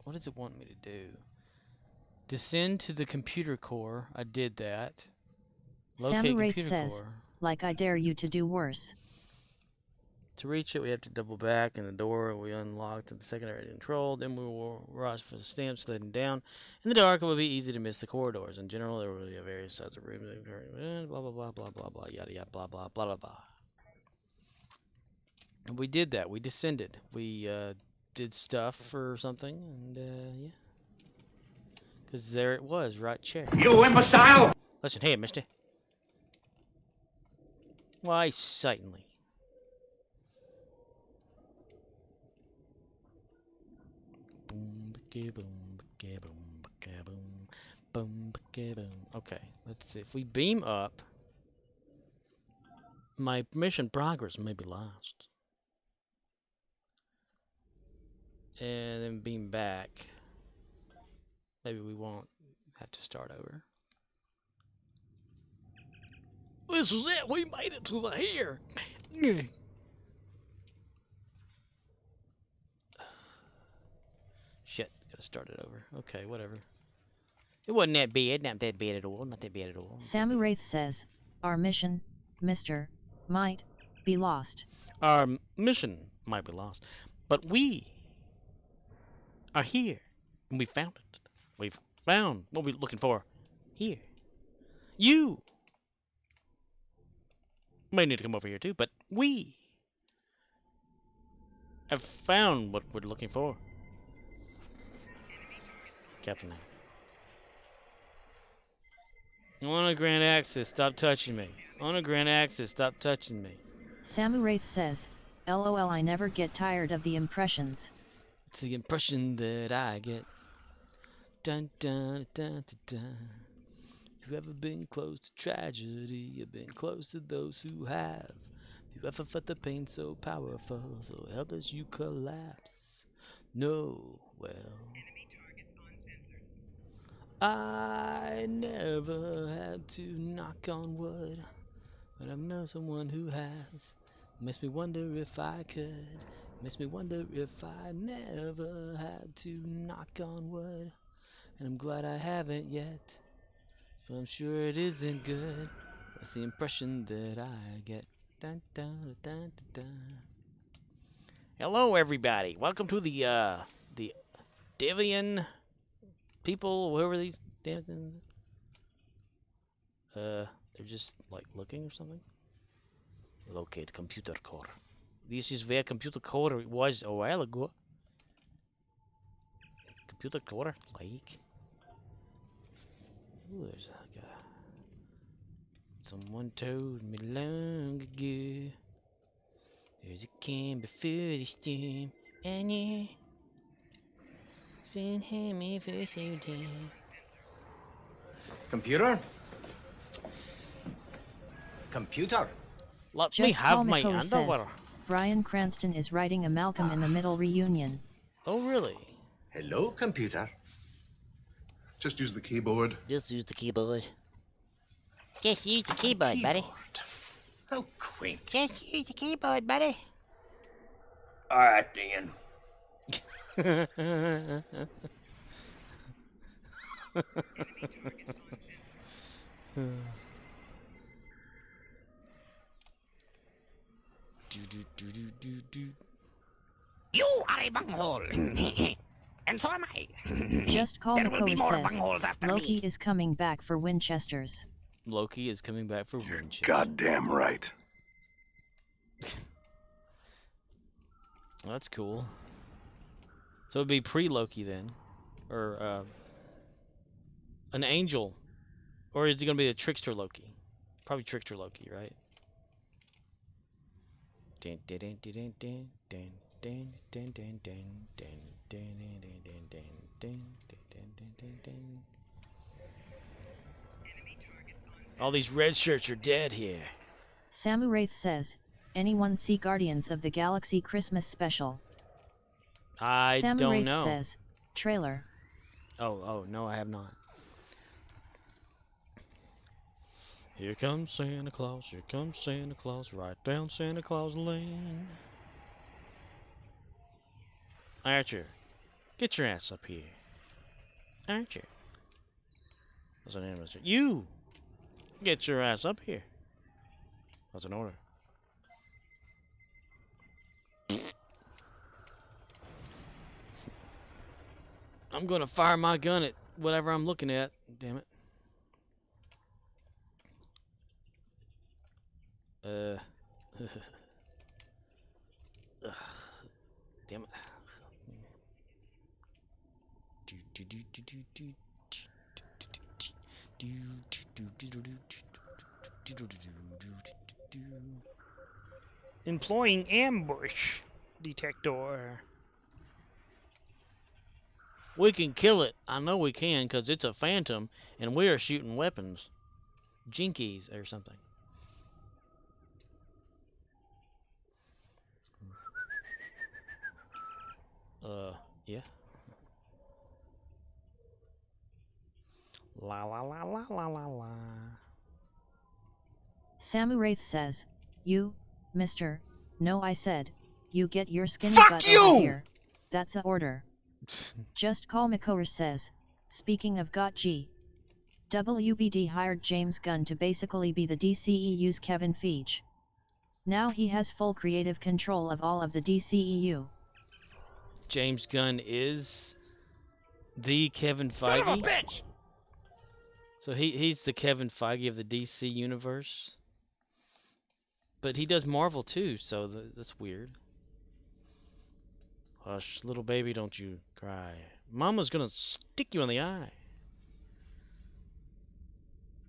[SPEAKER 1] What does it want me to do? Descend to the computer core. I did that. Locate
[SPEAKER 2] Samurai
[SPEAKER 1] computer
[SPEAKER 2] says,
[SPEAKER 1] core.
[SPEAKER 2] like I dare you to do worse.
[SPEAKER 1] To reach it, we have to double back in the door. We unlocked the secondary control. Then we will rush for the stamp sliding down. In the dark, it will be easy to miss the corridors. In general, there will be various sides of rooms. Blah, blah, blah, blah, blah, blah, yada, yada, blah, blah, blah, blah, blah. And we did that. We descended. We did stuff or something, and yeah. Because there it was, right chair.
[SPEAKER 15] You imbecile!
[SPEAKER 1] Listen here, mister. Why, certainly. Boom, boom, boom, boom, boom, boom. Okay, let's see. If we beam up, my mission progress may be lost. And then beam back. Maybe we won't have to start over. This is it. We made it to the here. Shit. Gotta start it over. Okay, whatever. It wasn't that bad. Not that bad at all. Not that bad at all.
[SPEAKER 2] Samurai says, our mission, Mr. might be lost.
[SPEAKER 1] Our mission might be lost. But we are here. And we found it. We've found what we're looking for here. You may need to come over here too, but we have found what we're looking for. Captain A. On a Grand Axis, stop touching me. On a Grand Axis, stop touching me.
[SPEAKER 2] Samuraith says, LOL, I never get tired of the impressions.
[SPEAKER 1] It's the impression that I get. Dun dun dun dun dun. If you've ever been close to tragedy, you've been close to those who have. If you ever felt the pain so powerful, so helpless you collapse. No, well, I never had to knock on wood, but I know someone who has. Makes me wonder if I could. Makes me wonder if I never had to knock on wood. And I'm glad I haven't yet, but I'm sure it isn't good. That's the impression that I get. Dun, dun, dun, dun, dun. Hello, everybody. Welcome to the Devian people, whoever these damn things. They're just like looking or something. Locate computer core. This is where computer core was a while ago. Computer core, like. Ooh, there's like a. Someone told me long ago. There's a can before the storm, and yeah, it's been having me for so long.
[SPEAKER 17] Computer? Computer?
[SPEAKER 1] Let
[SPEAKER 2] Just
[SPEAKER 1] me have
[SPEAKER 2] Paul
[SPEAKER 1] my
[SPEAKER 2] McCoy
[SPEAKER 1] underwear.
[SPEAKER 2] says, Bryan Cranston is writing a Malcolm in the Middle reunion.
[SPEAKER 1] Oh, really?
[SPEAKER 17] Hello, computer.
[SPEAKER 18] Just use the keyboard.
[SPEAKER 1] Just use the keyboard.
[SPEAKER 19] Just use the keyboard, buddy.
[SPEAKER 17] How quaint.
[SPEAKER 19] Just use the keyboard, buddy.
[SPEAKER 17] All right, Dan.
[SPEAKER 19] You are a bunghole. And so am I.
[SPEAKER 2] Just Call
[SPEAKER 19] There will be
[SPEAKER 2] McCoy
[SPEAKER 19] more
[SPEAKER 2] says,
[SPEAKER 19] bungholes after
[SPEAKER 2] Loki
[SPEAKER 19] me.
[SPEAKER 2] is coming back for Winchesters.
[SPEAKER 1] Loki is coming back for Winchester.
[SPEAKER 18] Goddamn right.
[SPEAKER 1] Well, that's cool. So it'd be pre-Loki then, or an angel, or is he gonna be a trickster Loki? Probably trickster Loki, right? Dun, dun, dun, dun, dun, dun, dun, dun, dun, dun, dun, dun, dun, dun, dun, dun, dun, dun, dun, dun. All these red shirts are dead here.
[SPEAKER 2] Samuraith says, anyone see Guardians of the Galaxy Christmas special?
[SPEAKER 1] I don't
[SPEAKER 2] Samuraith
[SPEAKER 1] know.
[SPEAKER 2] says, trailer.
[SPEAKER 1] Oh, no, I have not. Here comes Santa Claus, here comes Santa Claus, right down Santa Claus Lane. Archer, get your ass up here. Archer. That's an name. You! Get your ass up here. That's an order. I'm gonna fire my gun at whatever I'm looking at. Damn it. Ugh. Damn it. Employing ambush detector. We can kill it. I know we can, because it's a phantom, and we are shooting weapons. Jinkies or something. Yeah. La la la la la la la.
[SPEAKER 2] Samuraith says, you, mister, no I said, you get your skinny
[SPEAKER 18] Fuck
[SPEAKER 2] butt
[SPEAKER 18] you!
[SPEAKER 2] over here. That's a order. Just Call McCoy says, speaking of got G. WBD hired James Gunn to basically be the DCEU's Kevin Feige. Now he has full creative control of all of the DCEU.
[SPEAKER 1] James Gunn is The Kevin
[SPEAKER 7] Son of a
[SPEAKER 1] Feige?
[SPEAKER 7] bitch!
[SPEAKER 1] So he's the Kevin Feige of the DC universe. But he does Marvel too, so that's weird. Hush, little baby, don't you cry. Mama's gonna stick you in the eye.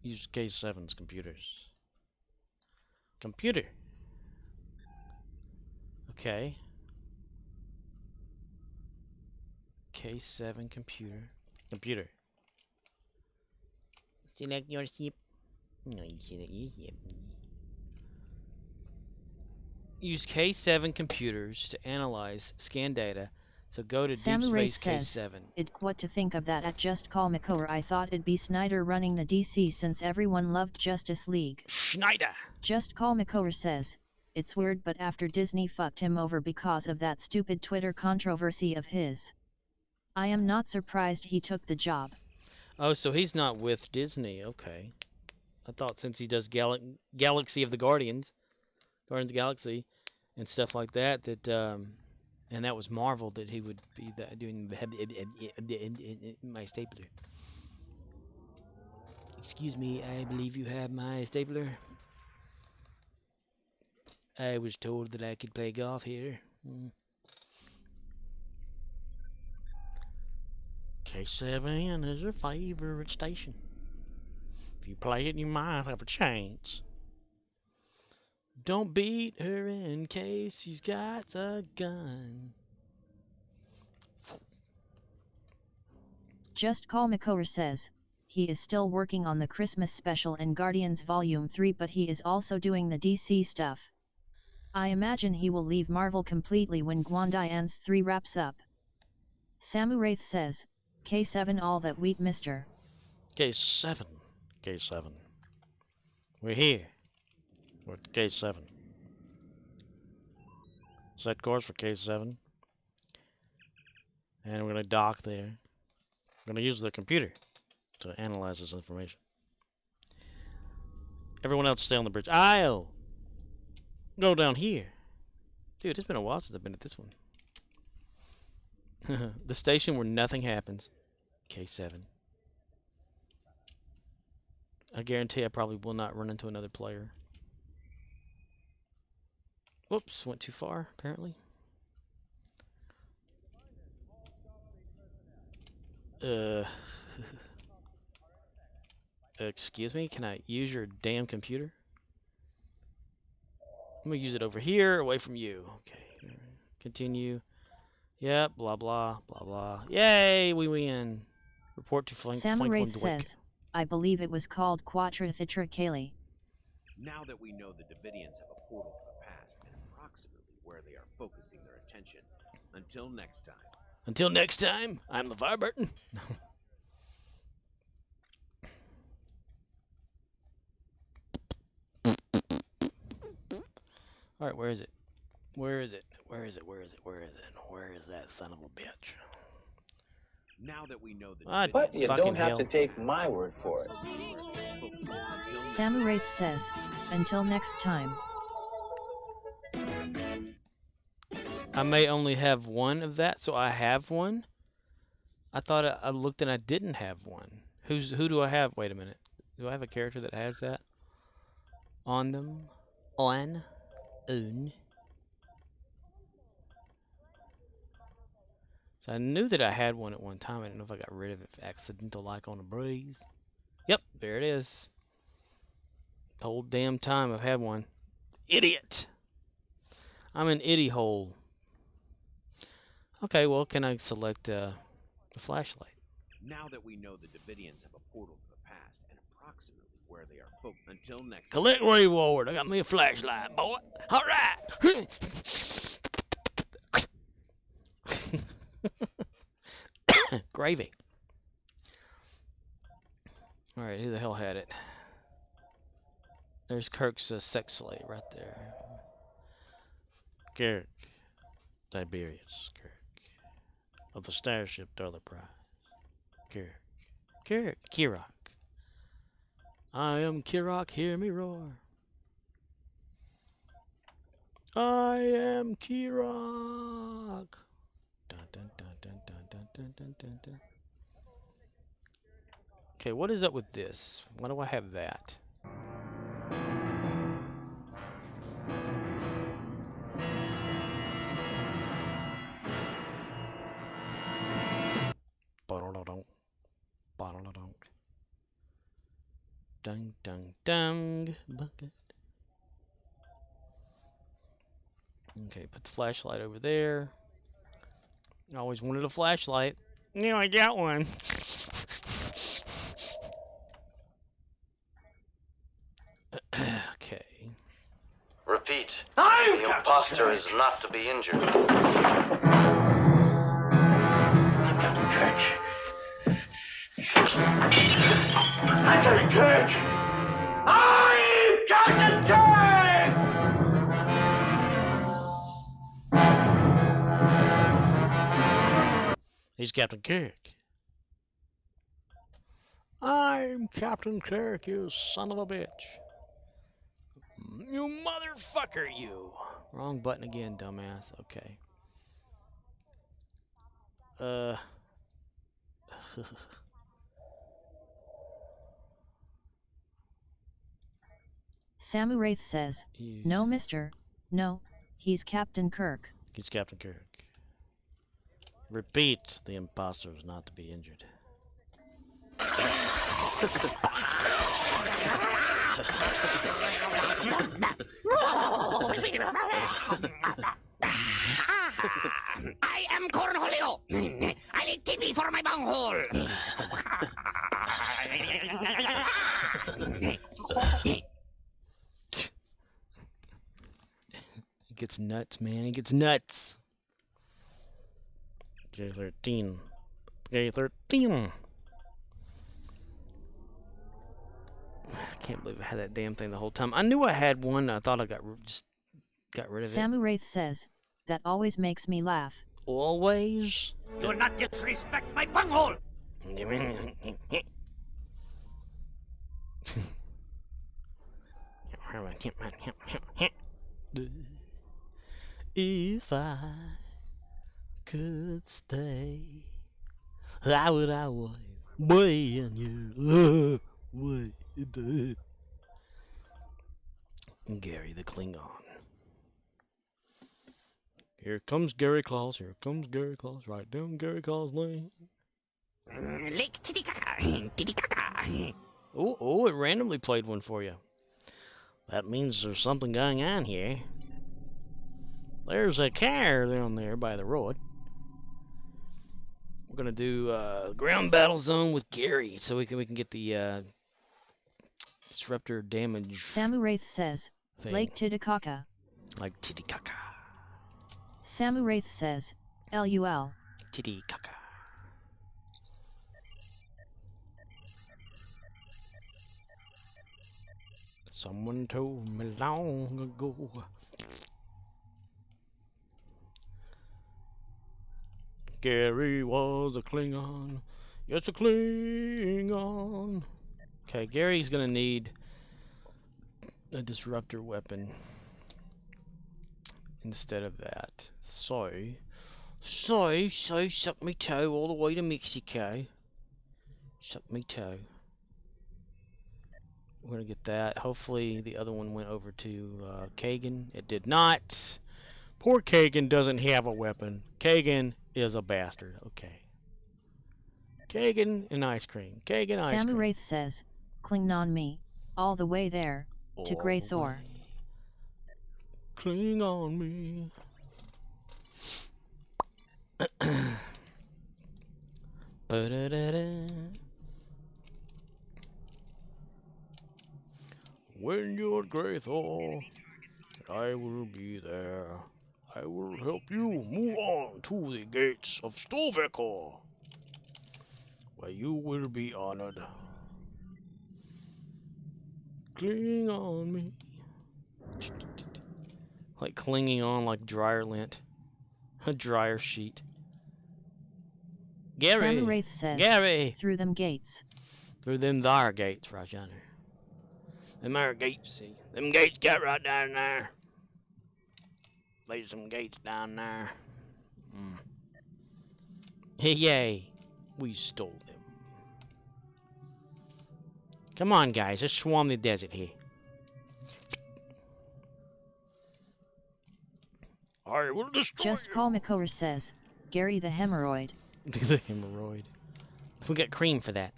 [SPEAKER 1] Use K7's computers. Computer. Okay. K7 computer. Computer. Select your ship. No, you select your ship. Use K7 computers to analyze scan data. So go to Deep
[SPEAKER 2] Samurai
[SPEAKER 1] Space
[SPEAKER 2] says,
[SPEAKER 1] K7.
[SPEAKER 2] what to think of that at Just Call McCower. I thought it'd be Snyder running the DC since everyone loved Justice League.
[SPEAKER 1] Schneider!
[SPEAKER 2] Just Call McCower says, it's weird but after Disney fucked him over because of that stupid Twitter controversy of his. I am not surprised he took the job.
[SPEAKER 1] Oh, so he's not with Disney. Okay. I thought since he does Galaxy of the Guardians of the Galaxy, and stuff like that, and that was Marvel, that he would be doing my stapler. Excuse me, I believe you have my stapler. I was told that I could play golf here. K7 is your favorite station. If you play it, you might have a chance. Don't beat her in case she's got a gun.
[SPEAKER 2] Just Call McCower says, he is still working on the Christmas special and Guardians Volume 3, but he is also doing the DC stuff. I imagine he will leave Marvel completely when Guardians 3 wraps up. Samu Wraith says, K7 all that wheat, mister.
[SPEAKER 1] K7. K7. We're here. We're at K7. Set course for K7. And we're going to dock there. We're going to use the computer to analyze this information. Everyone else stay on the bridge. I'll go down here. Dude, it's been a while since I've been at this one. The station where nothing happens. K7. I guarantee I probably will not run into another player. Whoops, went too far, apparently. Excuse me, can I use your damn computer? I'm gonna use it over here, away from you. Okay, continue. Yep, blah, blah, blah, blah. Yay, we win. Report to Franklin
[SPEAKER 2] Samurai
[SPEAKER 1] Dwight.
[SPEAKER 2] says, I believe it was called Quatra Thitra Kali.
[SPEAKER 20] Now that we know the Davidians have a portal to the past and approximately where they are focusing their attention, until next time.
[SPEAKER 1] Until next time, I'm LeVar Burton. Alright, where is it? Where is it? Where is it? Where is it? Where is it? Where is that son of a bitch?
[SPEAKER 20] Now that we know the
[SPEAKER 21] But you don't have to take my word for it.
[SPEAKER 2] Samurai says, until next time.
[SPEAKER 1] I may only have one of that, so I have one. I thought I looked and I didn't have one. Who do I have? Wait a minute. Do I have a character that has that on them? On. So I knew that I had one at one time. I don't know if I got rid of it accidental like on a breeze. Yep, there it is. The whole damn time I've had one. Idiot! I'm an idiot hole. Okay, well, can I select the flashlight?
[SPEAKER 20] Now that we know the Davidians have a portal to the past and approximately where they are focused, until next
[SPEAKER 1] Collect reward. I got me a flashlight, boy. All right. Gravy. All right, who the hell had it? There's Kirk's sex slave right there. Kirk. Tiberius. Kirk. Of the Starship Dollar Prize. Kirk. Kirok. I am Kirok, hear me roar. I am Kirok. Dun, dun, dun, dun, dun, dun, dun, dun, dun. Okay, what is up with this? Why do I have that? Dun dun dun. Bucket. Okay, put the flashlight over there. I always wanted a flashlight. Now I got one. Okay.
[SPEAKER 5] Repeat. The imposter is not to be injured.
[SPEAKER 7] I'm Captain Kirk! I'm Captain Kirk!
[SPEAKER 1] He's Captain Kirk. I'm Captain Kirk, you son of a bitch. You motherfucker, you. Wrong button again, dumbass. Okay.
[SPEAKER 2] Samu Wraith says, no mister, no, he's Captain Kirk.
[SPEAKER 1] He's Captain Kirk. Repeat, the imposter is not to be injured.
[SPEAKER 19] I am Cornholio. I need TV for my bunghole.
[SPEAKER 1] He gets nuts, man. He gets nuts. K13. K13. I can't believe I had that damn thing the whole time. I knew I had one. I thought I just got rid of it.
[SPEAKER 2] Samu Wraith says, that always makes me laugh.
[SPEAKER 1] Always?
[SPEAKER 19] Do not disrespect my bunghole.
[SPEAKER 1] If I could stay, how would I want way in your way? Gary the Klingon. Here comes Gary Claus. Here comes Gary Claus. Right down Gary Claus Lane.
[SPEAKER 19] Lake Titicaca. Titicaca.
[SPEAKER 1] Oh, it randomly played one for you. That means there's something going on here. There's a car down there by the road. We're gonna do ground battle zone with Gary, so we can get the disruptor damage.
[SPEAKER 2] Samu Wraith says,
[SPEAKER 1] thing.
[SPEAKER 2] Lake Titicaca.
[SPEAKER 1] Like Titicaca.
[SPEAKER 2] Samu Wraith says, LUL.
[SPEAKER 1] Titicaca. Someone told me long ago. Gary was a Klingon. Yes, a Klingon. Okay, Gary's gonna need a disruptor weapon instead of that. So, suck me toe all the way to Mexico. Suck me toe. We're gonna get that. Hopefully the other one went over to Kagan. It did not. Poor Kagan doesn't have a weapon. Kagan is a bastard. Okay. Kagan and ice cream. Kagan ice cream.
[SPEAKER 2] Samu Wraith says, cling on me, all the way there, to Grey Thor.
[SPEAKER 1] Cling on me. Ba-da-da-da. When you're Grey Thor, I will be there. I will help you move on to the gates of Stovekor, where you will be honored. Cling on me. Like clinging on like dryer lint. A dryer sheet. Gary!
[SPEAKER 2] Samu Wraith says,
[SPEAKER 1] Gary!
[SPEAKER 2] through them gates.
[SPEAKER 1] Through them there gates right yonder. Them there gates, see. Them gates got right down there. There's some gates down there. Hey, yay. We stole them. Come on, guys. Let's swarm the desert here. I will destroy
[SPEAKER 2] Just Call Makora says, Gary the hemorrhoid.
[SPEAKER 1] The hemorrhoid. We got cream for that.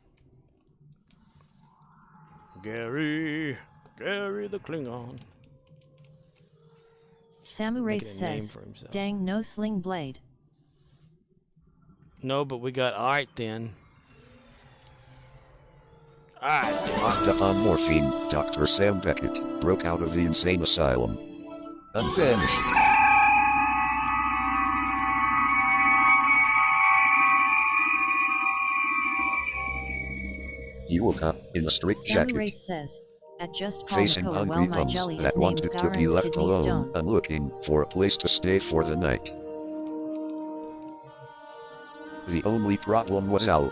[SPEAKER 1] Gary the Klingon.
[SPEAKER 2] Samu Wraith
[SPEAKER 1] Making a name
[SPEAKER 2] says,
[SPEAKER 1] for himself.
[SPEAKER 2] dang no sling blade.
[SPEAKER 1] No, but we got alright then. Alright.
[SPEAKER 6] Locked up on morphine, Dr. Sam Beckett broke out of the insane asylum. Unfinished. He woke up in a
[SPEAKER 2] Samu
[SPEAKER 6] straitjacket,
[SPEAKER 2] Wraith says, at Just Call
[SPEAKER 6] facing
[SPEAKER 2] Makora,
[SPEAKER 6] hungry
[SPEAKER 2] well my
[SPEAKER 6] bums
[SPEAKER 2] jelly is
[SPEAKER 6] that
[SPEAKER 2] named
[SPEAKER 6] wanted to be
[SPEAKER 2] Garen's
[SPEAKER 6] left
[SPEAKER 2] kidney
[SPEAKER 6] alone
[SPEAKER 2] stone.
[SPEAKER 6] and looking for a place to stay for the night. The only problem was Al,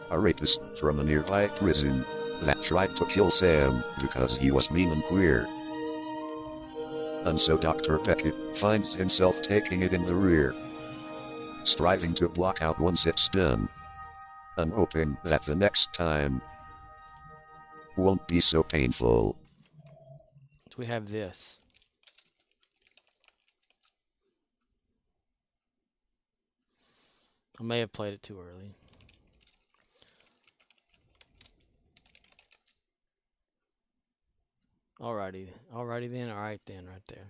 [SPEAKER 6] a rapist from a nearby prison that tried to kill Sam because he was mean and queer. And so Dr. Beckett finds himself taking it in the rear, striving to block out once it's done, and hoping that the next time won't be so painful.
[SPEAKER 1] So we have this. I may have played it too early. Alrighty then, alright then, right there.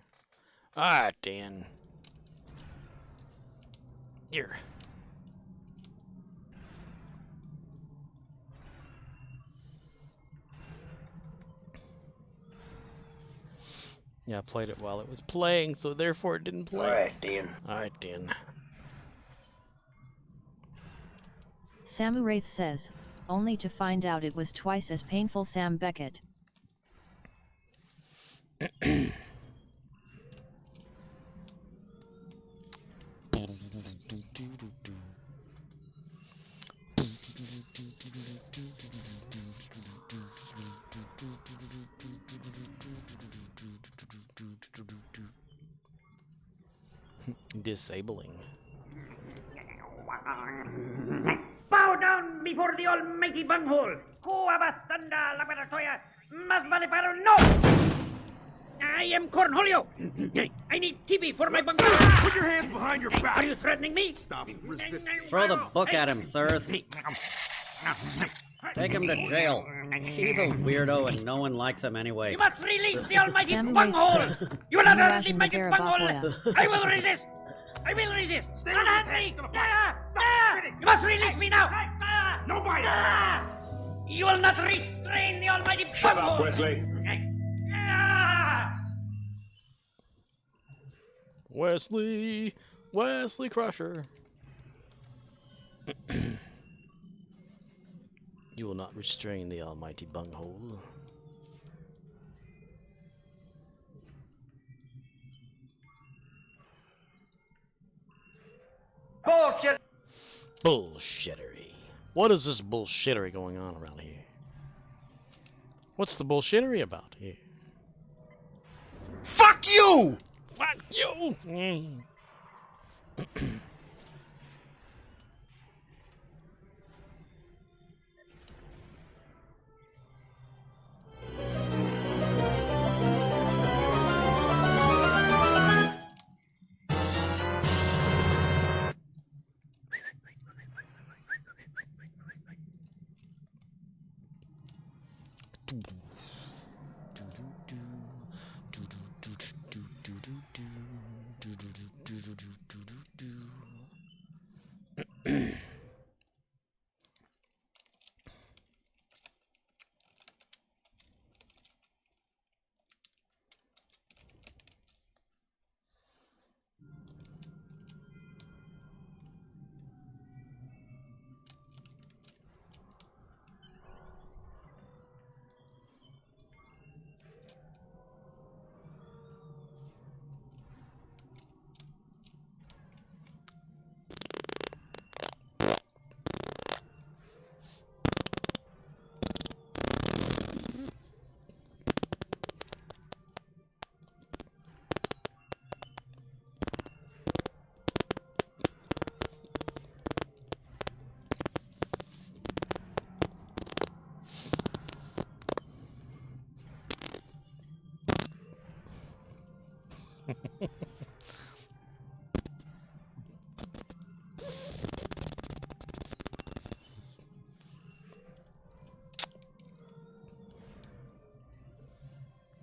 [SPEAKER 1] Alright then. Here. Yeah, I played it while it was playing, so therefore it didn't play.
[SPEAKER 17] Alright, then.
[SPEAKER 1] Alright then.
[SPEAKER 2] Samu Wraith says, only to find out it was twice as painful. Sam Beckett.
[SPEAKER 1] Disabling.
[SPEAKER 19] Bow down before the almighty bunghole. Kuabastanda laboratoria. Mas vale para no. I am Cornholio. I need TV for my bunghole.
[SPEAKER 17] Put your hands behind your back.
[SPEAKER 19] Are you threatening me?
[SPEAKER 17] Stop resisting.
[SPEAKER 16] Throw the book at him, sirs. Take him to jail. He's a weirdo and no one likes him anyway.
[SPEAKER 19] You must release the almighty
[SPEAKER 2] Samu
[SPEAKER 19] bunghole.
[SPEAKER 2] Wraith says,
[SPEAKER 19] You will not hurt the
[SPEAKER 2] Niraj
[SPEAKER 19] mighty
[SPEAKER 2] Nagara
[SPEAKER 19] bunghole.
[SPEAKER 2] Bapoya.
[SPEAKER 19] I will resist. I will resist. Don't hurt me. You must release me now.
[SPEAKER 17] Nobody.
[SPEAKER 19] You will not restrain the almighty bunghole.
[SPEAKER 17] Shut up, Wesley.
[SPEAKER 1] Wesley Crusher. You will not restrain the almighty bunghole.
[SPEAKER 19] Bullshit.
[SPEAKER 1] Bullshittery. What is this bullshittery going on around here? What's the bullshittery about here?
[SPEAKER 7] Fuck you!
[SPEAKER 1] Fuck you!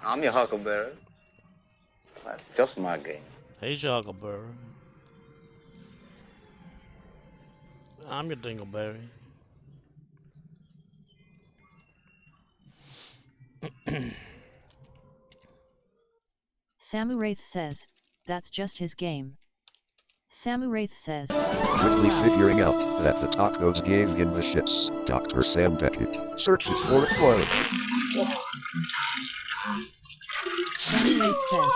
[SPEAKER 21] I'm your Huckleberry. That's just my game.
[SPEAKER 1] He's your Huckleberry. I'm your Dingleberry.
[SPEAKER 2] Samu Wraith says, that's just his game. Samu Wraith says,
[SPEAKER 6] Quickly figuring out that the tacos gave him the shits, Dr. Sam Beckett searches for a toilet.
[SPEAKER 2] Samu Wraith says,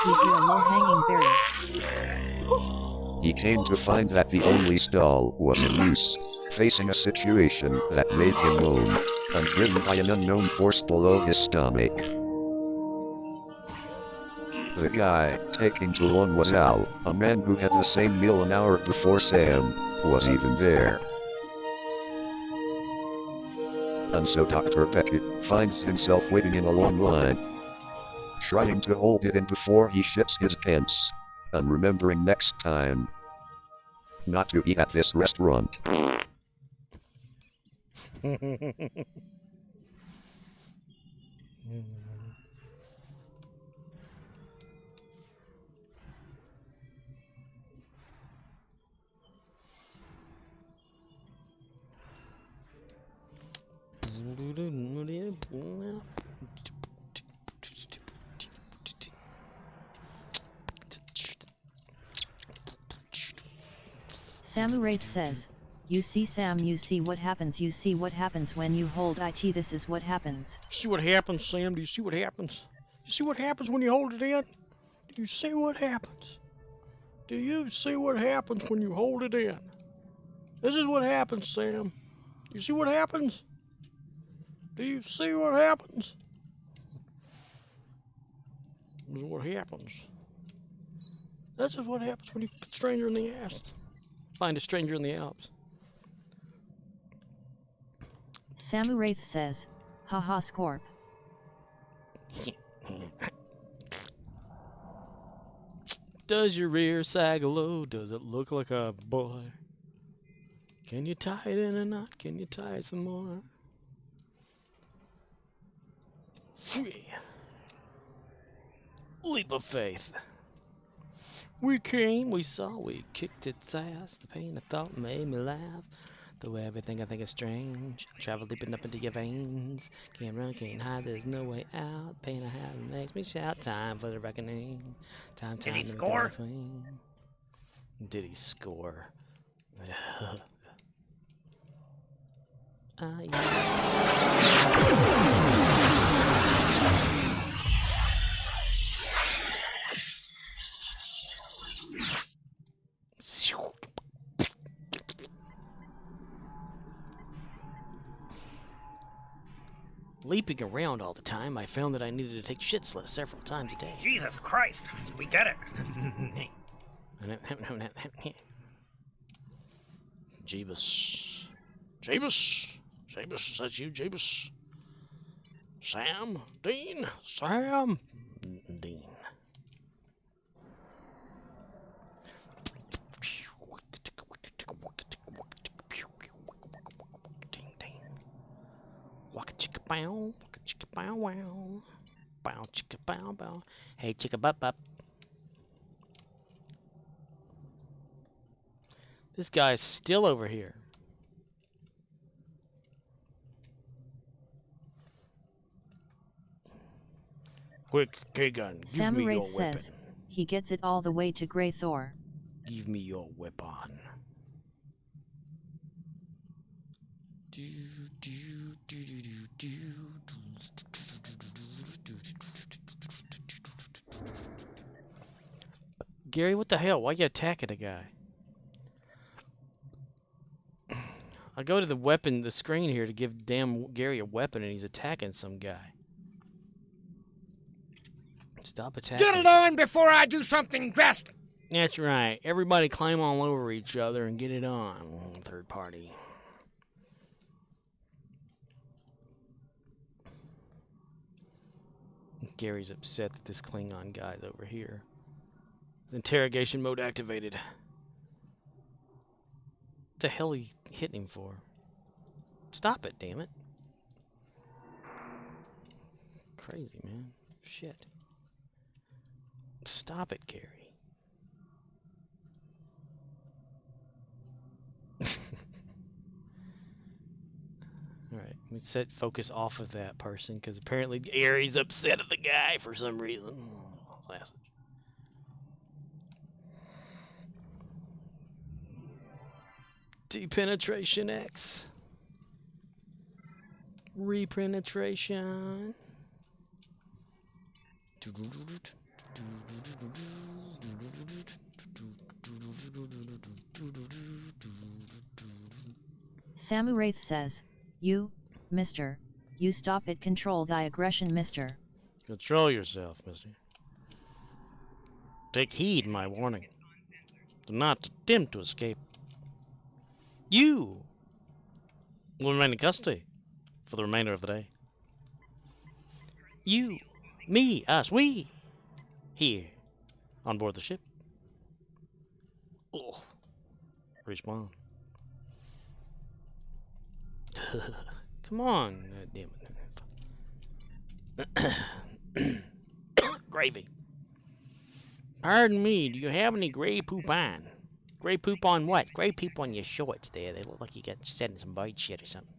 [SPEAKER 2] he's your low-hanging berry.
[SPEAKER 6] He came to find that the only stall was in use, facing a situation that made him moan, and driven by an unknown force below his stomach. The guy taking too long was Al, a man who had the same meal an hour before Sam was even there. And so Dr. Beckett finds himself waiting in a long line, trying to hold it in before he shits his pants, and remembering next time not to eat at this restaurant.
[SPEAKER 2] Samu Wraith says, you see Sam, you see what happens, you see what happens when you hold IT, this is what happens.
[SPEAKER 1] See what happens, Sam? Do you see what happens? You see what happens when you hold it in? Do you see what happens? Do you see what happens when you hold it in? This is what happens, Sam. You see what happens? Do you see what happens? This is what happens. This is what happens when you put a stranger in the ass. Find a stranger in the Alps.
[SPEAKER 2] Samu Wraith says, haha Scorp.
[SPEAKER 1] Does your rear sag low? Does it look like a boy? Can you tie it in a knot? Can you tie it some more? Leap of faith. We came, we saw, we kicked its ass. The pain I thought made me laugh. Though everything I think is strange. Travel deeping up into your veins. Can't run, can't hide, there's no way out. Pain I have makes me shout. Time for the reckoning. Time
[SPEAKER 19] Did he
[SPEAKER 1] to
[SPEAKER 19] score?
[SPEAKER 1] make the swing. Did he score? Leaping around all the time, I found that I needed to take shits several times a day.
[SPEAKER 19] Jesus Christ, we get it.
[SPEAKER 1] Jeebus. Jeebus. Jeebus, that's you, Jeebus. Sam. Dean. Sam. Dean. Waka chicka bow, waka chicka bow wow, bow chicka bow bow. Hey chicka bop bop. This guy's still over here. Quick, K-gun, give me
[SPEAKER 2] Samu
[SPEAKER 1] your
[SPEAKER 2] Wraith
[SPEAKER 1] weapon.
[SPEAKER 2] says, he gets it all the way to Grey Thor.
[SPEAKER 1] Give me your weapon. Gary, what the hell? Why you attacking a guy? I go to the weapon, the screen here to give damn Gary a weapon, and he's attacking some guy. Stop attacking.
[SPEAKER 15] Get it on before I do something drastic.
[SPEAKER 1] That's right. Everybody climb all over each other and get it on. Third party. Gary's upset that this Klingon guy's over here. Interrogation mode activated. What the hell he hitting him for? Stop it, damn it. Crazy, man. Shit. Stop it, Gary. Alright, let me set focus off of that person, because apparently Gary's upset at the guy for some reason. Depenetration X. Repenetration.
[SPEAKER 2] Samuraith says, "You, mister, you stop it, control thy aggression, mister."
[SPEAKER 1] Control yourself, mister. Take heed, my warning. Do not attempt to escape. You will remain in custody for the remainder of the day. You, me, us, we, here, on board the ship. Oh, respawn. Come on, damn it. Gravy. Pardon me, do you have any gray poop on? Gray poop on what? Gray poop on your shorts there. They look like you got set in some bird shit or something.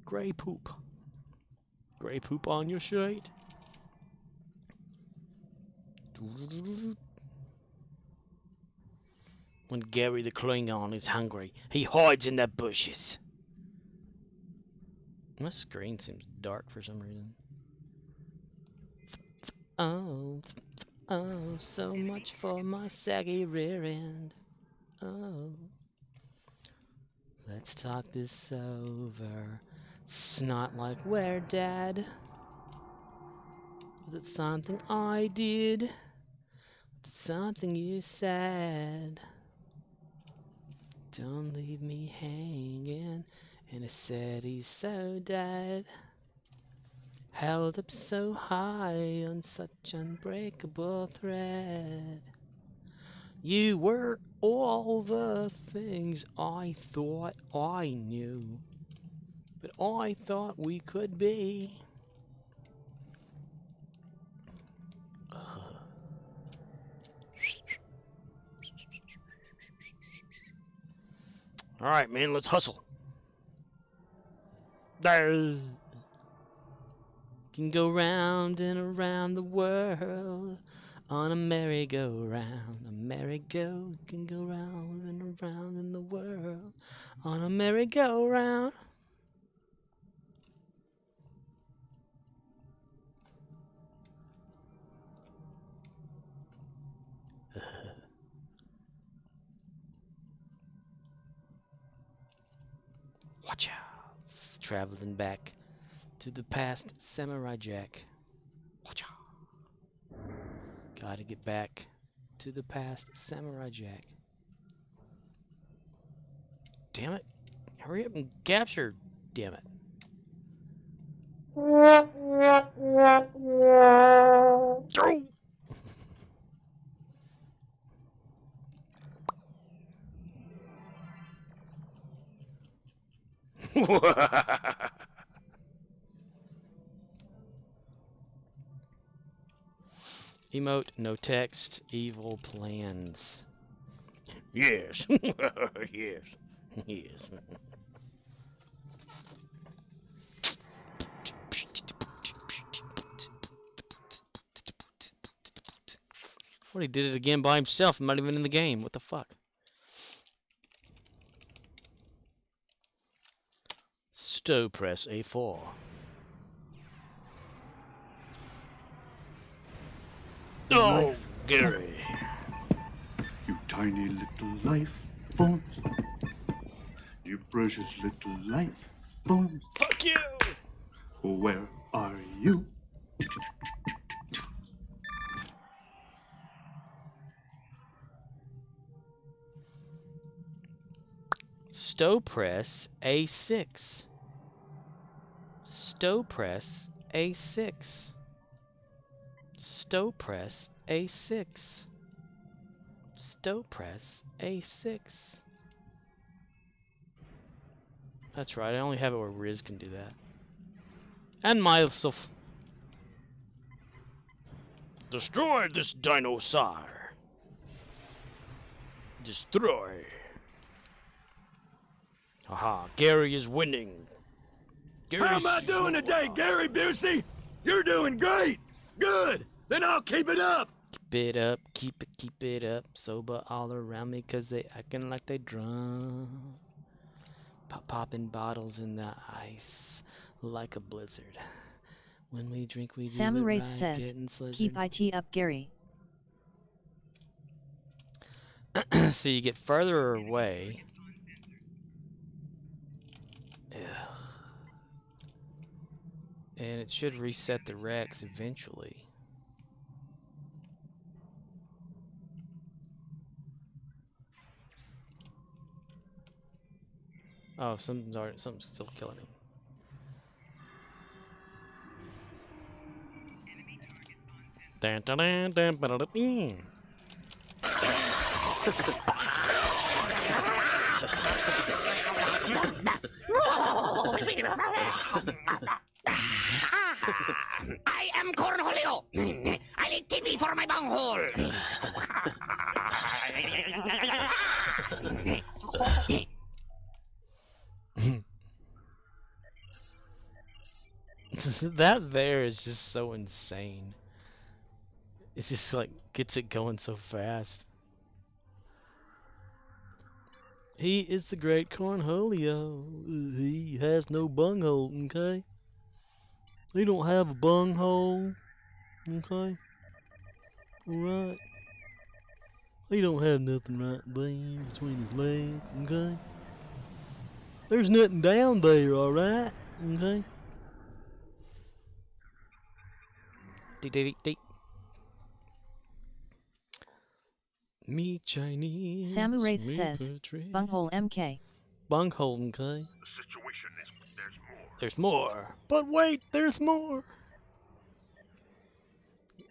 [SPEAKER 1] Gray poop. Gray poop on your shirt. When Gary the Klingon is hungry, he hides in the bushes. My screen seems dark for some reason. Oh, so much for my saggy rear end. Oh, let's talk this over. It's not like we're dead. Was it something I did? Was it something you said? Don't leave me hanging in a city so dead. Held up so high on such unbreakable thread. You were all the things I thought I knew, but I thought we could be. All right, man, let's hustle. There. Can go round and around the world on a merry-go-round. A merry-go can go round and around in the world on a merry-go-round. Watch out. Traveling back to the past, Samurai Jack. Watch out. Gotta get back to the past, Samurai Jack. Damn it. Hurry up and capture. Damn it. Emote, no text, evil plans. Yes. Yes. Yes. What, he did it again by himself, not even in the game. What the fuck? Stow press A4. Oh, Gary.
[SPEAKER 18] You tiny little life forms. You precious little life forms.
[SPEAKER 1] Fuck you!
[SPEAKER 18] Where are you?
[SPEAKER 1] Stow press A6. Stow press A6. Stow press A6. Stow press A6. That's right, I only have it where Riz can do that. And myself. Destroy this dinosaur. Destroy. Haha, Gary is winning.
[SPEAKER 17] How am I doing today, Gary Busey? You're doing great. Good. Then I'll keep it up.
[SPEAKER 1] Keep it up, keep it up. Sober all around me 'cause they acting like they drunk. Popping bottles in the ice like a blizzard. When we drink, we
[SPEAKER 2] Samu
[SPEAKER 1] do it
[SPEAKER 2] Wraith
[SPEAKER 1] right,
[SPEAKER 2] says,
[SPEAKER 1] getting slizzard.
[SPEAKER 2] keep IT up, Gary.
[SPEAKER 1] So you get further away. And it should reset the Rex eventually. Oh, something's still killing him. Dun, dun, dun, dun, dun, dun, dun.
[SPEAKER 15] I am Cornholio. I need TV for my bunghole.
[SPEAKER 1] That there is just so insane. It's just like gets it going so fast. He is the great Cornholio. He has no bunghole, okay? He don't have a bunghole, okay? Alright. He don't have nothing right there between his legs, okay? There's nothing down there, alright? Okay? Dee. Me Chinese.
[SPEAKER 2] Samu Wraith
[SPEAKER 1] me
[SPEAKER 2] says,
[SPEAKER 1] portray.
[SPEAKER 2] bunghole MK.
[SPEAKER 1] Bunghole, okay?
[SPEAKER 17] The situation is there's more.
[SPEAKER 1] There's more. But wait, there's more.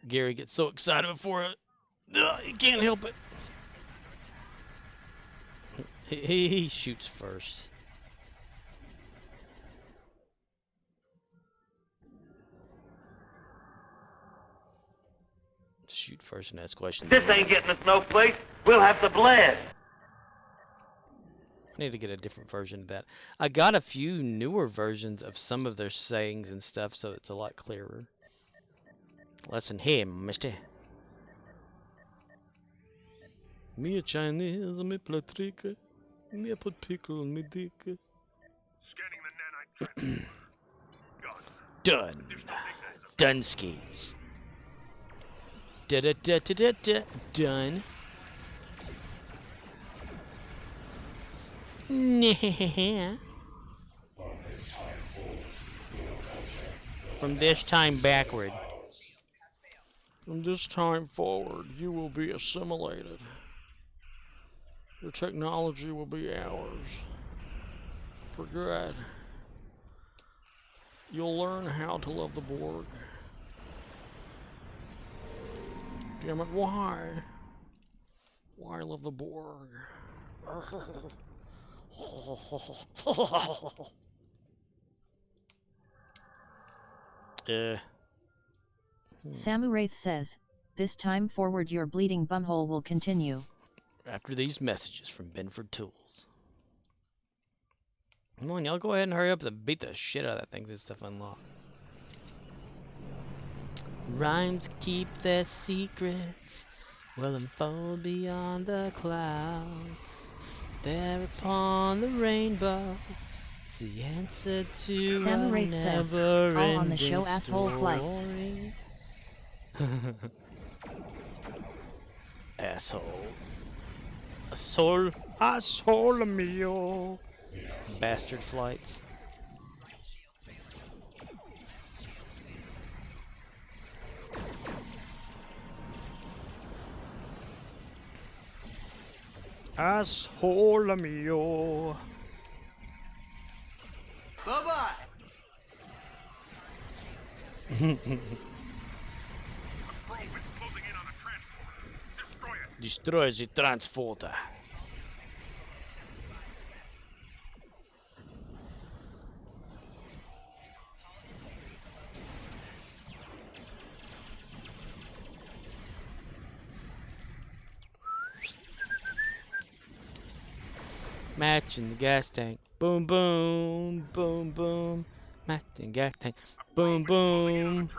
[SPEAKER 1] Gary gets so excited before it. He can't help it. He shoots first. Shoot first and ask questions.
[SPEAKER 5] This ain't getting us no place. We'll have to blast.
[SPEAKER 1] I need to get a different version of that. I got a few newer versions of some of their sayings and stuff, so it's a lot clearer. Listen here, mister. Me a Chinese, me play trick. Me put pickle on me dick.
[SPEAKER 17] Scanning the nanite transfer.
[SPEAKER 1] Done. Done skis. Done. From this time backward. From this time forward, you will be assimilated. Your technology will be ours. For good. You'll learn how to love the Borg. Damn it, why? Why love the Borg?
[SPEAKER 2] Samu Wraith says, this time forward your bleeding bumhole will continue.
[SPEAKER 1] After these messages from Benford Tools. Come on, y'all go ahead and hurry up and beat the shit out of that thing. This stuff unlocked. Rhymes keep their secrets, will unfold beyond the clouds. There upon the rainbow, it's the answer to
[SPEAKER 2] Samu
[SPEAKER 1] a
[SPEAKER 2] Wraith says,
[SPEAKER 1] never-ending
[SPEAKER 2] call on the show asshole flights.
[SPEAKER 1] story. Asshole. Asshole mio. Bastard flights. Asshole mio.
[SPEAKER 7] Bye-bye.
[SPEAKER 17] Probe is closing in on a transport. Destroy it.
[SPEAKER 1] Destroy the transporter. Match in the gas tank. Boom, boom, boom, boom. Match in the gas tank. Boom, boom.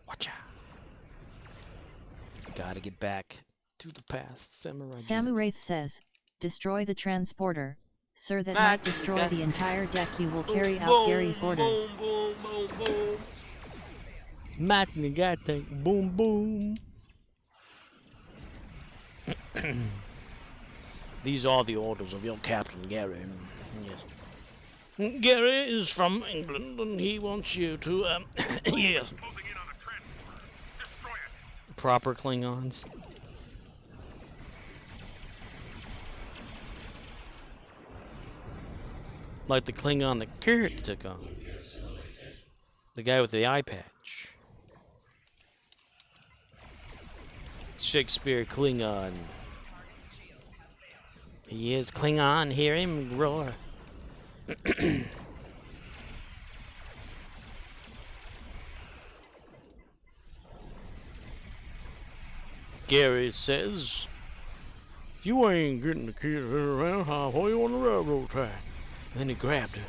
[SPEAKER 1] Watch out. Gotta get back to the past, Samurai.
[SPEAKER 2] Samuraith says, destroy the transporter. Sir, that might destroy the entire deck. You will carry out Gary's orders.
[SPEAKER 1] Boom, boom, boom. Match in the gas tank. Boom, boom. These are the orders of your Captain Gary. Yes. Gary is from England and he wants you to, yes. Proper Klingons. Like the Klingon that Kurt took on. The guy with the eye patch. Shakespeare Klingon. He is Klingon, hear him roar. Gary says, if you ain't getting the kid around halfway on the railroad track. And then he grabbed her.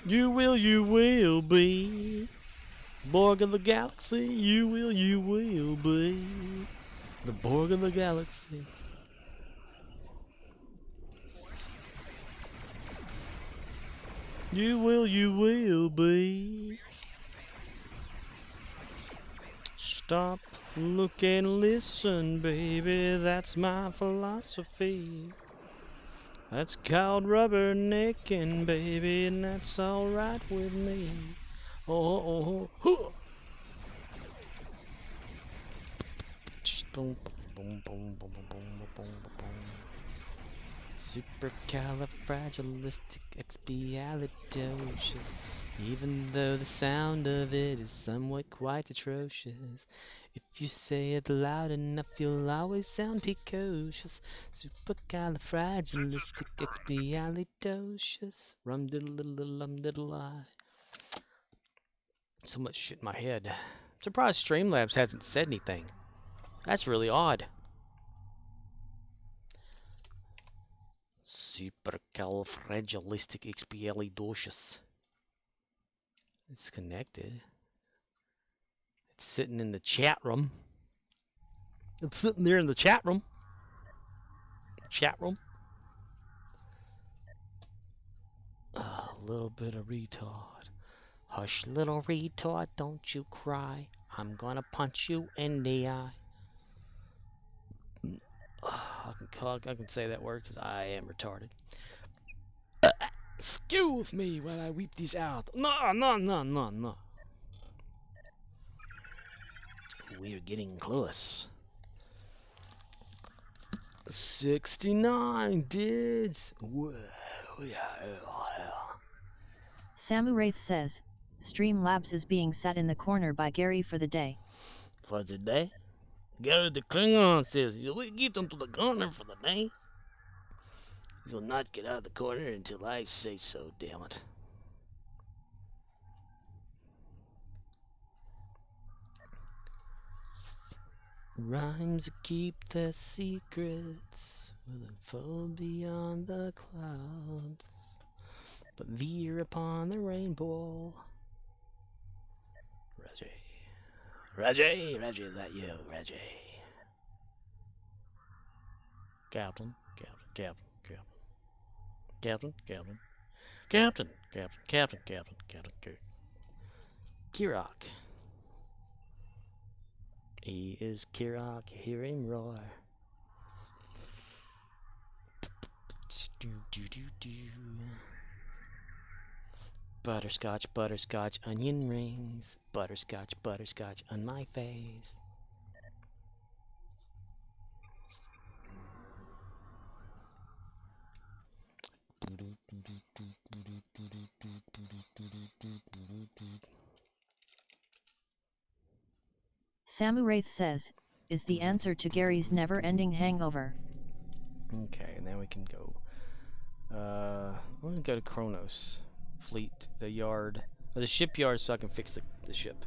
[SPEAKER 1] You will be Borg of the Galaxy. You will be the Borg of the Galaxy. You will be. Stop, look and listen, baby, that's my philosophy. That's called rubbernecking, baby, and that's alright with me. Oh, oh, boom, boom, boom, boom, boom, boom, boom, boom. Supercalifragilisticexpialidocious. Even though the sound of it is somewhat quite atrocious. If you say it loud enough, you'll always sound precocious. Supercalifragilisticexpialidocious. Rum diddle diddle I. So much shit in my head. I'm surprised Streamlabs hasn't said anything. That's really odd. Supercalifragilisticexpialidocious. It's connected. It's sitting in the chat room. It's sitting there in the chat room. Chat room. A little bit of retard. Hush, little retard, don't you cry. I'm gonna punch you in the eye. I can say that word because I am retarded. Excuse me while I weep these out. No. We're getting close. 69 dudes. Whoa, yeah.
[SPEAKER 2] Samuraith says, Streamlabs is being sat in the corner by Gary for the day.
[SPEAKER 1] For the day? Gary the Klingon says, we get them to the corner for the day. You'll not get out of the corner until I say so, damn it. Rhymes keep their secrets, will unfold beyond the clouds, but veer upon the rainbow. Reggie, is that you, Reggie? Captain. Captain. Kirok. He is Kirok. Hear him roar. Butterscotch, butterscotch, onion rings. Butterscotch, butterscotch on my face.
[SPEAKER 2] Samu Wraith says, is the answer to Gary's never-ending hangover.
[SPEAKER 1] Okay, now we can go. I'm gonna go to Kronos Fleet, the yard, or the shipyard, so I can fix the ship.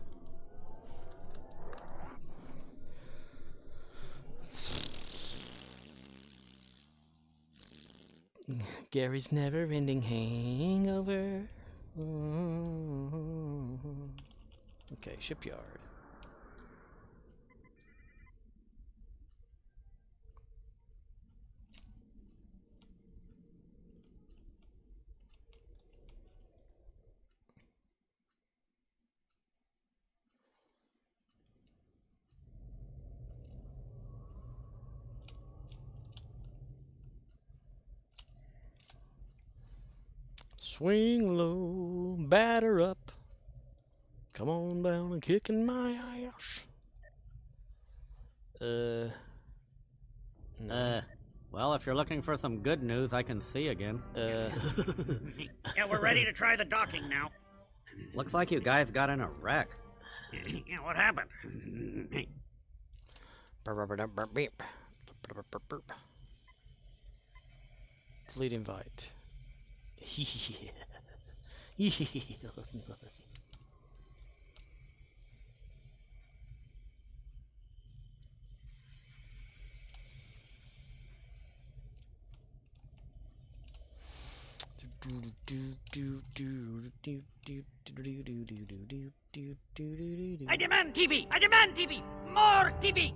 [SPEAKER 1] Gary's never-ending hangover. Okay, shipyard. Swing low, batter up. Come on down and kick in my ass.
[SPEAKER 16] Well, if you're looking for some good news, I can see again.
[SPEAKER 19] Yeah, we're ready to try the docking now.
[SPEAKER 16] Looks like you guys got in a wreck.
[SPEAKER 19] Yeah, what happened?
[SPEAKER 1] Fleet invite.
[SPEAKER 19] I demand TV! I demand TV! More TV!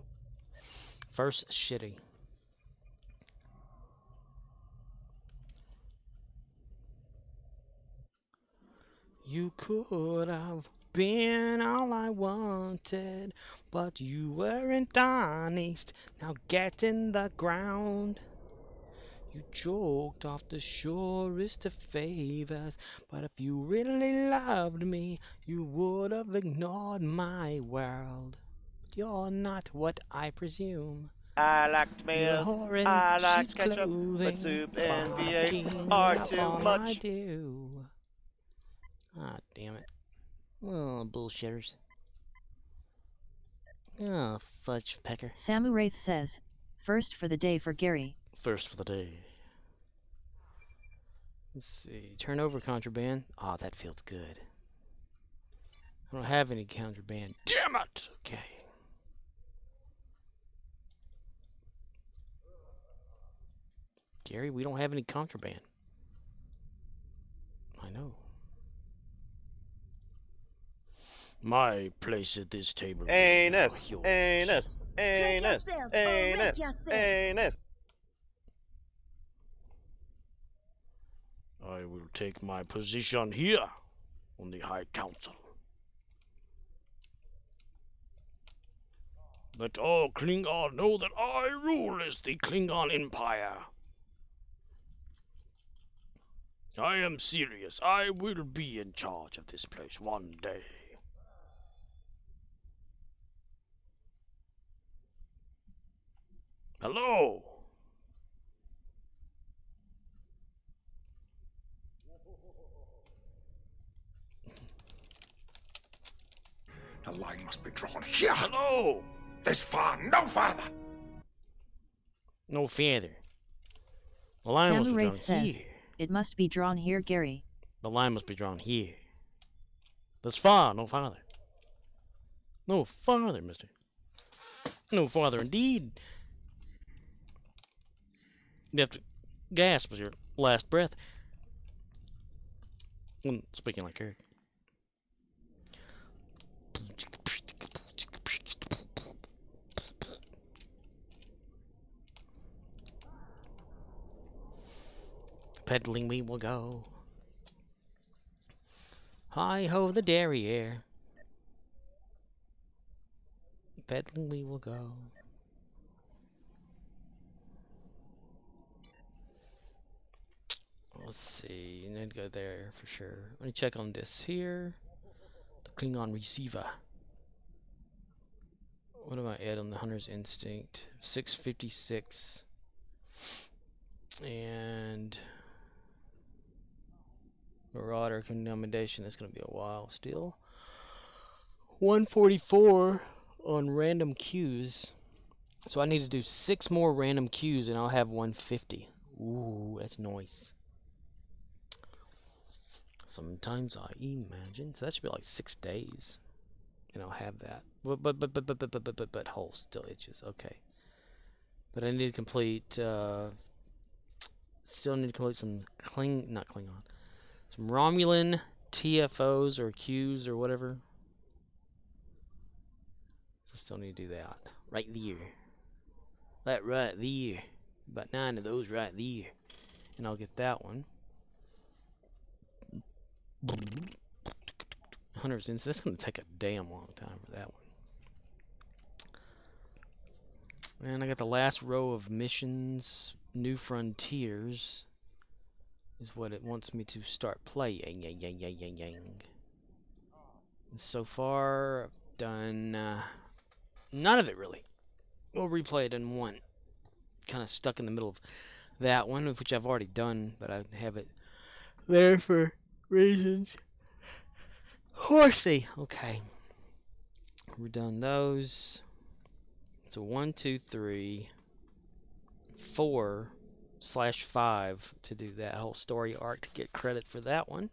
[SPEAKER 1] First shitty. You could have been all I wanted, but you weren't honest. Now get in the ground. You joked off the surest of favors, but if you really loved me, you would have ignored my world. But you're not what I presume.
[SPEAKER 8] I like tomatoes, I like ketchup, but soup and V8 are too much.
[SPEAKER 1] I do. Ah, damn it. Oh, bullshitters. Oh, fudge pecker.
[SPEAKER 2] Samu Wraith says, first for the day for Gary.
[SPEAKER 1] First for the day. Let's see. Turn over contraband. Ah, that feels good. I don't have any contraband. Damn it! Okay. Gary, we don't have any contraband. I know. My place at this table.
[SPEAKER 8] Anus,
[SPEAKER 1] Yours.
[SPEAKER 8] anus, anus, anus, anus.
[SPEAKER 1] I will take my position here on the High Council. Let all Klingon know that I rule as the Klingon Empire. I am serious. I will be in charge of this place one day. Hello.
[SPEAKER 7] The line must be drawn here.
[SPEAKER 1] Hello.
[SPEAKER 7] This far, no farther.
[SPEAKER 1] No further. The line must
[SPEAKER 2] Samu
[SPEAKER 1] be
[SPEAKER 2] Wraith
[SPEAKER 1] drawn
[SPEAKER 2] says,
[SPEAKER 1] here.
[SPEAKER 2] it must be drawn here, Gary.
[SPEAKER 1] The line must be drawn here. That's far, no farther. No farther, mister. No farther indeed. You have to gasp with your last breath when speaking like Eric. Peddling we will go. Hi ho the derriere. Peddling we will go. Let's see, you need to go there for sure. Let me check on this here. The Klingon receiver. What do I add on the Hunter's Instinct? 656. And Marauder Commendation, that's going to be a while still. 144 on random cues. So I need to do 6 more random cues and I'll have 150. Ooh, that's nice. Sometimes I imagine. So that should be like 6 days. And I'll have that. But hole still itches. Okay. But I need to complete still need to complete some not Klingon. Some Romulan TFOs or Qs or whatever. So still need to do that. Right there. That right there. About 9 of those right there. And I'll get that one. 100 cents. That's going to take a damn long time for that one. And I got the last row of missions. New Frontiers is what it wants me to start playing. And so far, I've done none of it really. We'll replay it in one. Kind of stuck in the middle of that one, which I've already done, but I have it there for reasons. Horsey. Okay. We're done those. So 1, 2, 3, 4/5 to do that whole story arc to get credit for that one.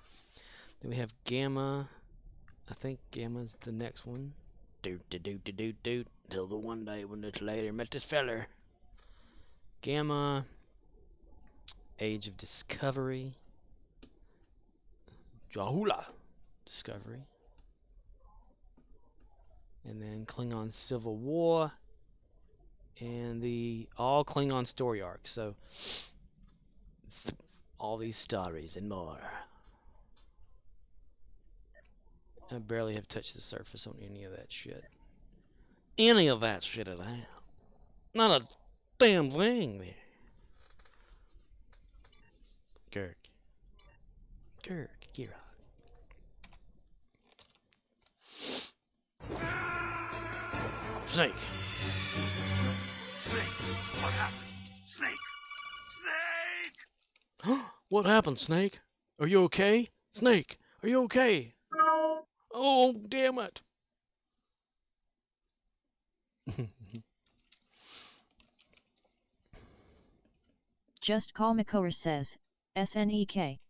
[SPEAKER 1] Then we have Gamma. I think Gamma's the next one. Doot. Till the one day when it's later met this feller. Gamma. Age of Discovery. Jahula Discovery. And then Klingon Civil War. And the all Klingon story arcs. So all these stories and more. I barely have touched the surface on any of that shit. Any of that shit at all. Not a damn thing there. Kirk, Kira. Snake.
[SPEAKER 7] What happened? Snake! Snake!
[SPEAKER 1] What happened, Snake? Are you okay? Snake, are you okay? Oh, damn it.
[SPEAKER 2] Just Call Makor says, SNEK.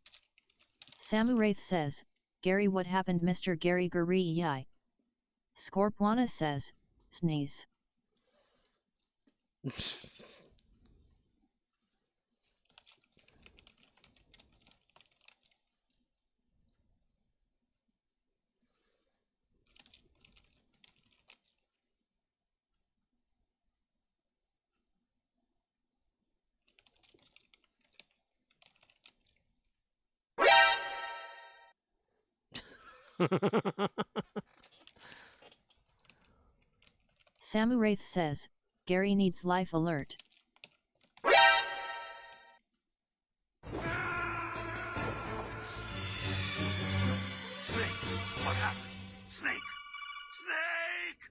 [SPEAKER 2] Samu Wraith says, Gary, what happened, Mr. Gary Guri? Scorpwana says, sneeze. Samu Wraith says, Gary needs life alert.
[SPEAKER 7] Snake! What happened? Snake! Snake!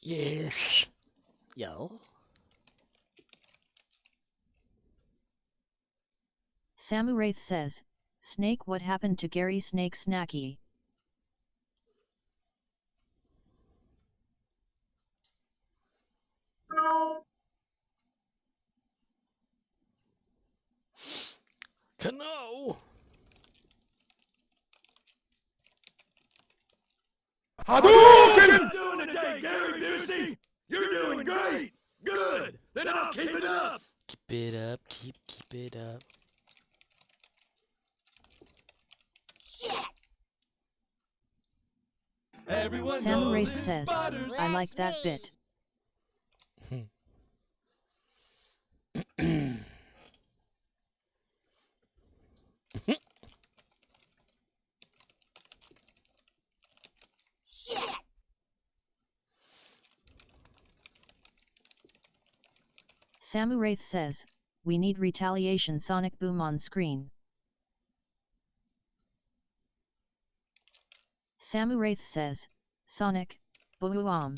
[SPEAKER 1] Yes. Yo.
[SPEAKER 2] Samu Wraith says, Snake, what happened to Gary Snake Snacky?
[SPEAKER 1] Cano.
[SPEAKER 17] How you doing today, Gary Busey? You're doing great. Good. Then I'll keep it up.
[SPEAKER 1] Keep it up. Keep it up.
[SPEAKER 15] Shit!
[SPEAKER 17] Everyone
[SPEAKER 2] Samu
[SPEAKER 17] knows
[SPEAKER 2] Wraith
[SPEAKER 17] it's
[SPEAKER 2] says,
[SPEAKER 17] Butters.
[SPEAKER 2] I like that bit.
[SPEAKER 15] Shit!
[SPEAKER 2] Samu Wraith says, we need retaliation Sonic Boom on screen. Samu Wraith says, Sonic, boom.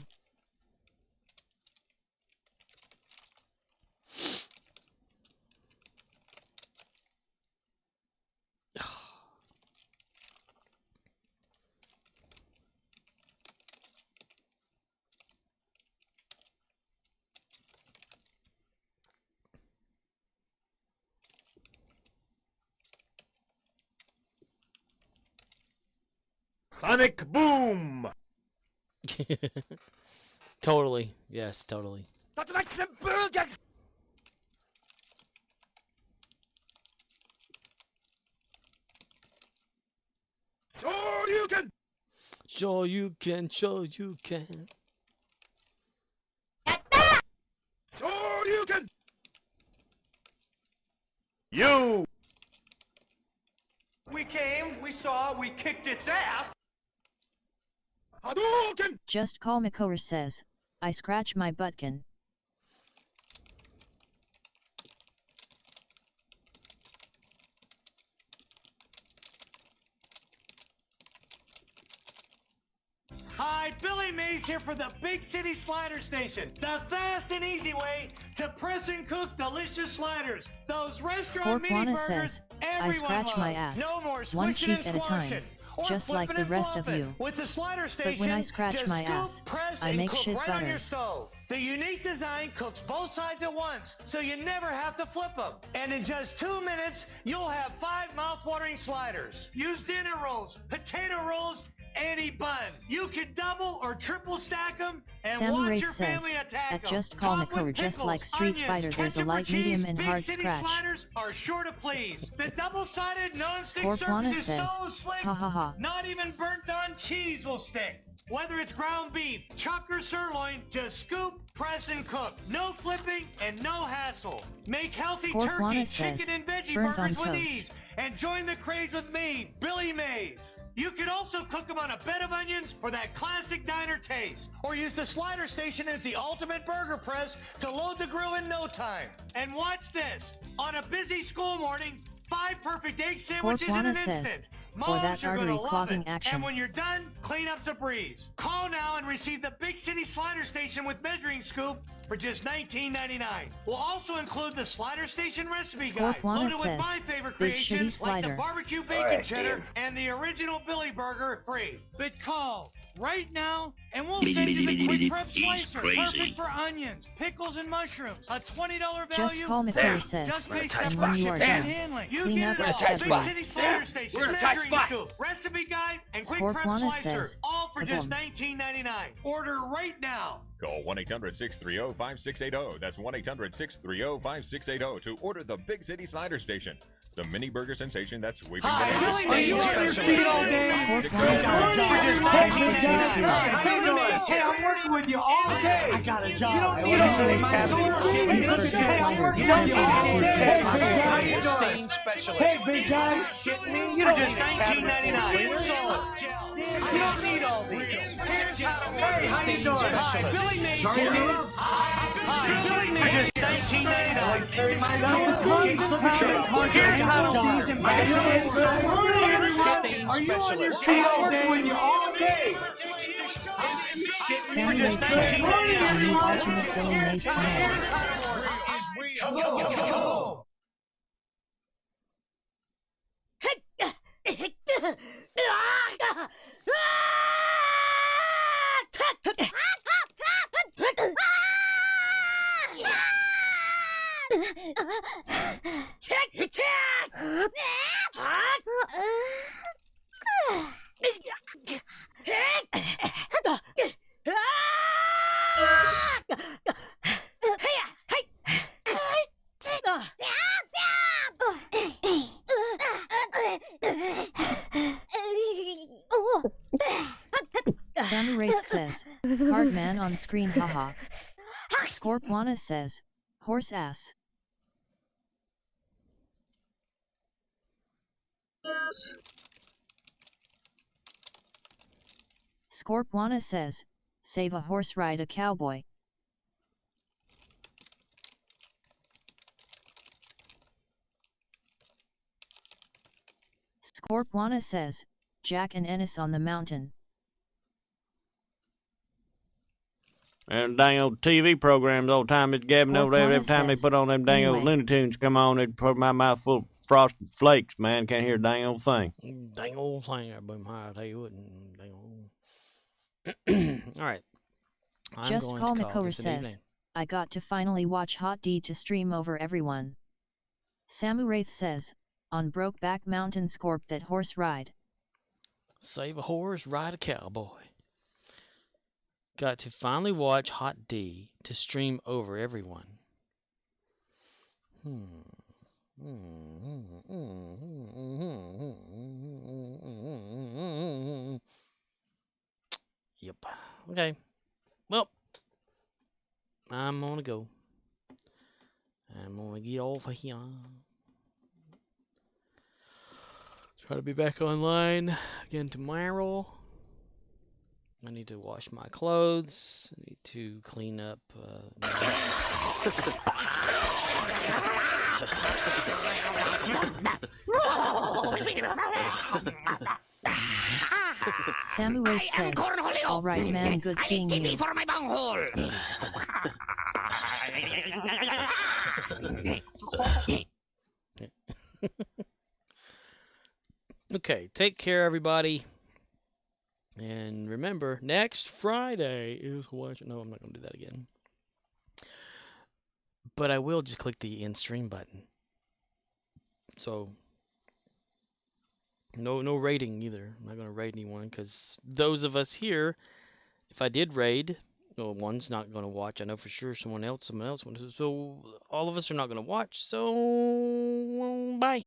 [SPEAKER 12] Sonic Boom!
[SPEAKER 1] Totally. Yes, totally.
[SPEAKER 17] Sure you can!
[SPEAKER 1] Sure you can, sure you can.
[SPEAKER 17] Sure you can!
[SPEAKER 12] You! We came, we saw, we kicked its ass!
[SPEAKER 17] Hadouken!
[SPEAKER 2] Just Call Makor says, I scratch my buttkin.
[SPEAKER 11] Hi, Billy Mays here for the Big City Slider Station. The fast and easy way to press and cook delicious sliders. Those restaurant mini
[SPEAKER 2] Scorpwana
[SPEAKER 11] burgers
[SPEAKER 2] says,
[SPEAKER 11] everyone
[SPEAKER 2] I scratch
[SPEAKER 11] loves.
[SPEAKER 2] my ass,
[SPEAKER 11] No more
[SPEAKER 2] one
[SPEAKER 11] squishing and
[SPEAKER 2] cheek at a time,
[SPEAKER 11] squashing. Or
[SPEAKER 2] just like
[SPEAKER 11] flipping
[SPEAKER 2] the
[SPEAKER 11] and
[SPEAKER 2] rest of
[SPEAKER 11] flopping.
[SPEAKER 2] you.
[SPEAKER 11] With the Slider Station,
[SPEAKER 2] But when I scratch
[SPEAKER 11] just
[SPEAKER 2] my
[SPEAKER 11] scoop,
[SPEAKER 2] ass,
[SPEAKER 11] press,
[SPEAKER 2] I
[SPEAKER 11] and
[SPEAKER 2] make
[SPEAKER 11] cook
[SPEAKER 2] shit
[SPEAKER 11] right on
[SPEAKER 2] better.
[SPEAKER 11] your stove. The unique design cooks both sides at once, so you never have to flip them. And in just 2 minutes, you'll have 5 mouth-watering sliders. Use dinner rolls, potato rolls, any bun. You can double or triple stack them and
[SPEAKER 2] Samu
[SPEAKER 11] watch
[SPEAKER 2] Wraith
[SPEAKER 11] your
[SPEAKER 2] says,
[SPEAKER 11] family attack
[SPEAKER 2] at
[SPEAKER 11] them.
[SPEAKER 2] Just Call
[SPEAKER 11] Top with
[SPEAKER 2] Makor, just
[SPEAKER 11] pickles,
[SPEAKER 2] like Street
[SPEAKER 11] onions,
[SPEAKER 2] Fighter, there's a
[SPEAKER 11] ketchup or
[SPEAKER 2] light, medium,
[SPEAKER 11] cheese.
[SPEAKER 2] and
[SPEAKER 11] Big
[SPEAKER 2] hard
[SPEAKER 11] City
[SPEAKER 2] scratch.
[SPEAKER 11] sliders are sure to please. The double-sided non-stick
[SPEAKER 2] Scorpwana
[SPEAKER 11] surface is
[SPEAKER 2] says,
[SPEAKER 11] so slick,
[SPEAKER 2] ha ha ha.
[SPEAKER 11] not even burnt-on cheese will stick. Whether it's ground beef, chuck, or sirloin, just scoop, press, and cook. No flipping and no hassle. Make healthy
[SPEAKER 2] Scorpwana
[SPEAKER 11] turkey,
[SPEAKER 2] says,
[SPEAKER 11] chicken, and veggie
[SPEAKER 2] burnt on
[SPEAKER 11] burgers with
[SPEAKER 2] toast.
[SPEAKER 11] ease. And join the craze with me, Billy Mays. You can also cook them on a bed of onions for that classic diner taste. Or use the Slider Station as the ultimate burger press to load the grill in no time. And watch this. On a busy school morning, 5 perfect egg sandwiches in
[SPEAKER 2] Scorpwana
[SPEAKER 11] an
[SPEAKER 2] says,
[SPEAKER 11] instant.
[SPEAKER 2] for that
[SPEAKER 11] Moms are going to
[SPEAKER 2] artery
[SPEAKER 11] love
[SPEAKER 2] clogging
[SPEAKER 11] it.
[SPEAKER 2] action.
[SPEAKER 11] And when you're done, cleanup's a breeze. Call now and receive the Big City Slider Station with measuring scoop for just $19.99. We'll also include the Slider Station recipe guide,
[SPEAKER 2] Scorpwana
[SPEAKER 11] loaded with
[SPEAKER 2] says,
[SPEAKER 11] my favorite
[SPEAKER 2] Big
[SPEAKER 11] creations
[SPEAKER 2] Shitty
[SPEAKER 11] like the
[SPEAKER 2] Slider.
[SPEAKER 11] barbecue bacon
[SPEAKER 21] Alright,
[SPEAKER 11] cheddar
[SPEAKER 21] Ian.
[SPEAKER 11] and the original Billy Burger free. But call right now and we'll send you the quick prep slicer, perfect for onions, pickles, and mushrooms. A $20 value.
[SPEAKER 2] Just Call Makor says,
[SPEAKER 11] Just pay
[SPEAKER 2] and when you are
[SPEAKER 11] shipping and
[SPEAKER 2] done,
[SPEAKER 11] handling. You
[SPEAKER 2] clean
[SPEAKER 11] get
[SPEAKER 2] up
[SPEAKER 11] it
[SPEAKER 2] at
[SPEAKER 11] all.
[SPEAKER 2] that
[SPEAKER 11] Big
[SPEAKER 2] spot.
[SPEAKER 11] City Slider Station,
[SPEAKER 15] We're in a tight
[SPEAKER 11] measuring
[SPEAKER 15] spot.
[SPEAKER 11] scoop, recipe guide, and quick prep
[SPEAKER 2] Scorpwana
[SPEAKER 11] slicer,
[SPEAKER 2] says,
[SPEAKER 11] all for just
[SPEAKER 2] kaboom.
[SPEAKER 11] $19.99. Order right now.
[SPEAKER 3] Call 1-800-630-5680. That's 1-800-630-5680 to order the Big City Slider Station. The mini burger sensation that's sweeping
[SPEAKER 11] Hi,
[SPEAKER 3] the nation.
[SPEAKER 11] Billy, you on your feet all day?
[SPEAKER 12] Hey, I'm working with you all day. I got a job. You don't need all this. Hey, I'm working with you all day. Hey, big guy, you doing? Hey, big guy, shitting me? You don't
[SPEAKER 11] Just
[SPEAKER 12] need
[SPEAKER 11] $19.99.
[SPEAKER 12] You don't need all these. Hey, how you doing?
[SPEAKER 11] Hi, Billy Mays here. Hi, Billy Mays. Just $19.99. Here's how to do it.
[SPEAKER 12] Are you on your feet all day? When you all day?
[SPEAKER 2] Samu Wraith says, the new alternate Billy Mays command.
[SPEAKER 15] Tick tack!
[SPEAKER 2] Samu Wraith says, Cardman on screen haha. Scorpwana says, horse ass. Scorpwana says, save a horse ride a cowboy. Scorpwana says, Jack and Ennis on the mountain.
[SPEAKER 4] And dang old TV programs all the time is gabbing over there. Every time they
[SPEAKER 2] says,
[SPEAKER 4] put on them dang old
[SPEAKER 2] anyway.
[SPEAKER 4] Looney Tunes come on, they'd put my mouth full of frosted flakes, man. Can't hear a dang old thing.
[SPEAKER 1] Dang old thing, boom, I tell you what, dang old. All right. I'm
[SPEAKER 2] Just
[SPEAKER 1] going
[SPEAKER 2] Call
[SPEAKER 1] to call
[SPEAKER 2] McCover
[SPEAKER 1] this an
[SPEAKER 2] says,
[SPEAKER 1] evening.
[SPEAKER 2] I got to finally watch Hot D to stream over everyone. Samu Wraith says, on Brokeback Mountain Scorp that horse ride.
[SPEAKER 1] Save a horse, ride a cowboy. Got to finally watch Hot D to stream over everyone. Yep. Okay. Well, I'm gonna go. I'm gonna get off of here. Try to be back online again tomorrow. I need to wash my clothes. I need to clean up.
[SPEAKER 2] Samu Wraith says, alright man, good seeing
[SPEAKER 15] TV
[SPEAKER 2] you.
[SPEAKER 15] for my bunghole.
[SPEAKER 1] Okay, take care, everybody. And remember, next Friday is watch. No, I'm not going to do that again. But I will just click the end stream button. So, no raiding either. I'm not going to raid anyone because those of us here, if I did raid, well, one's not going to watch. I know for sure someone else wants to. So all of us are not going to watch. So, bye.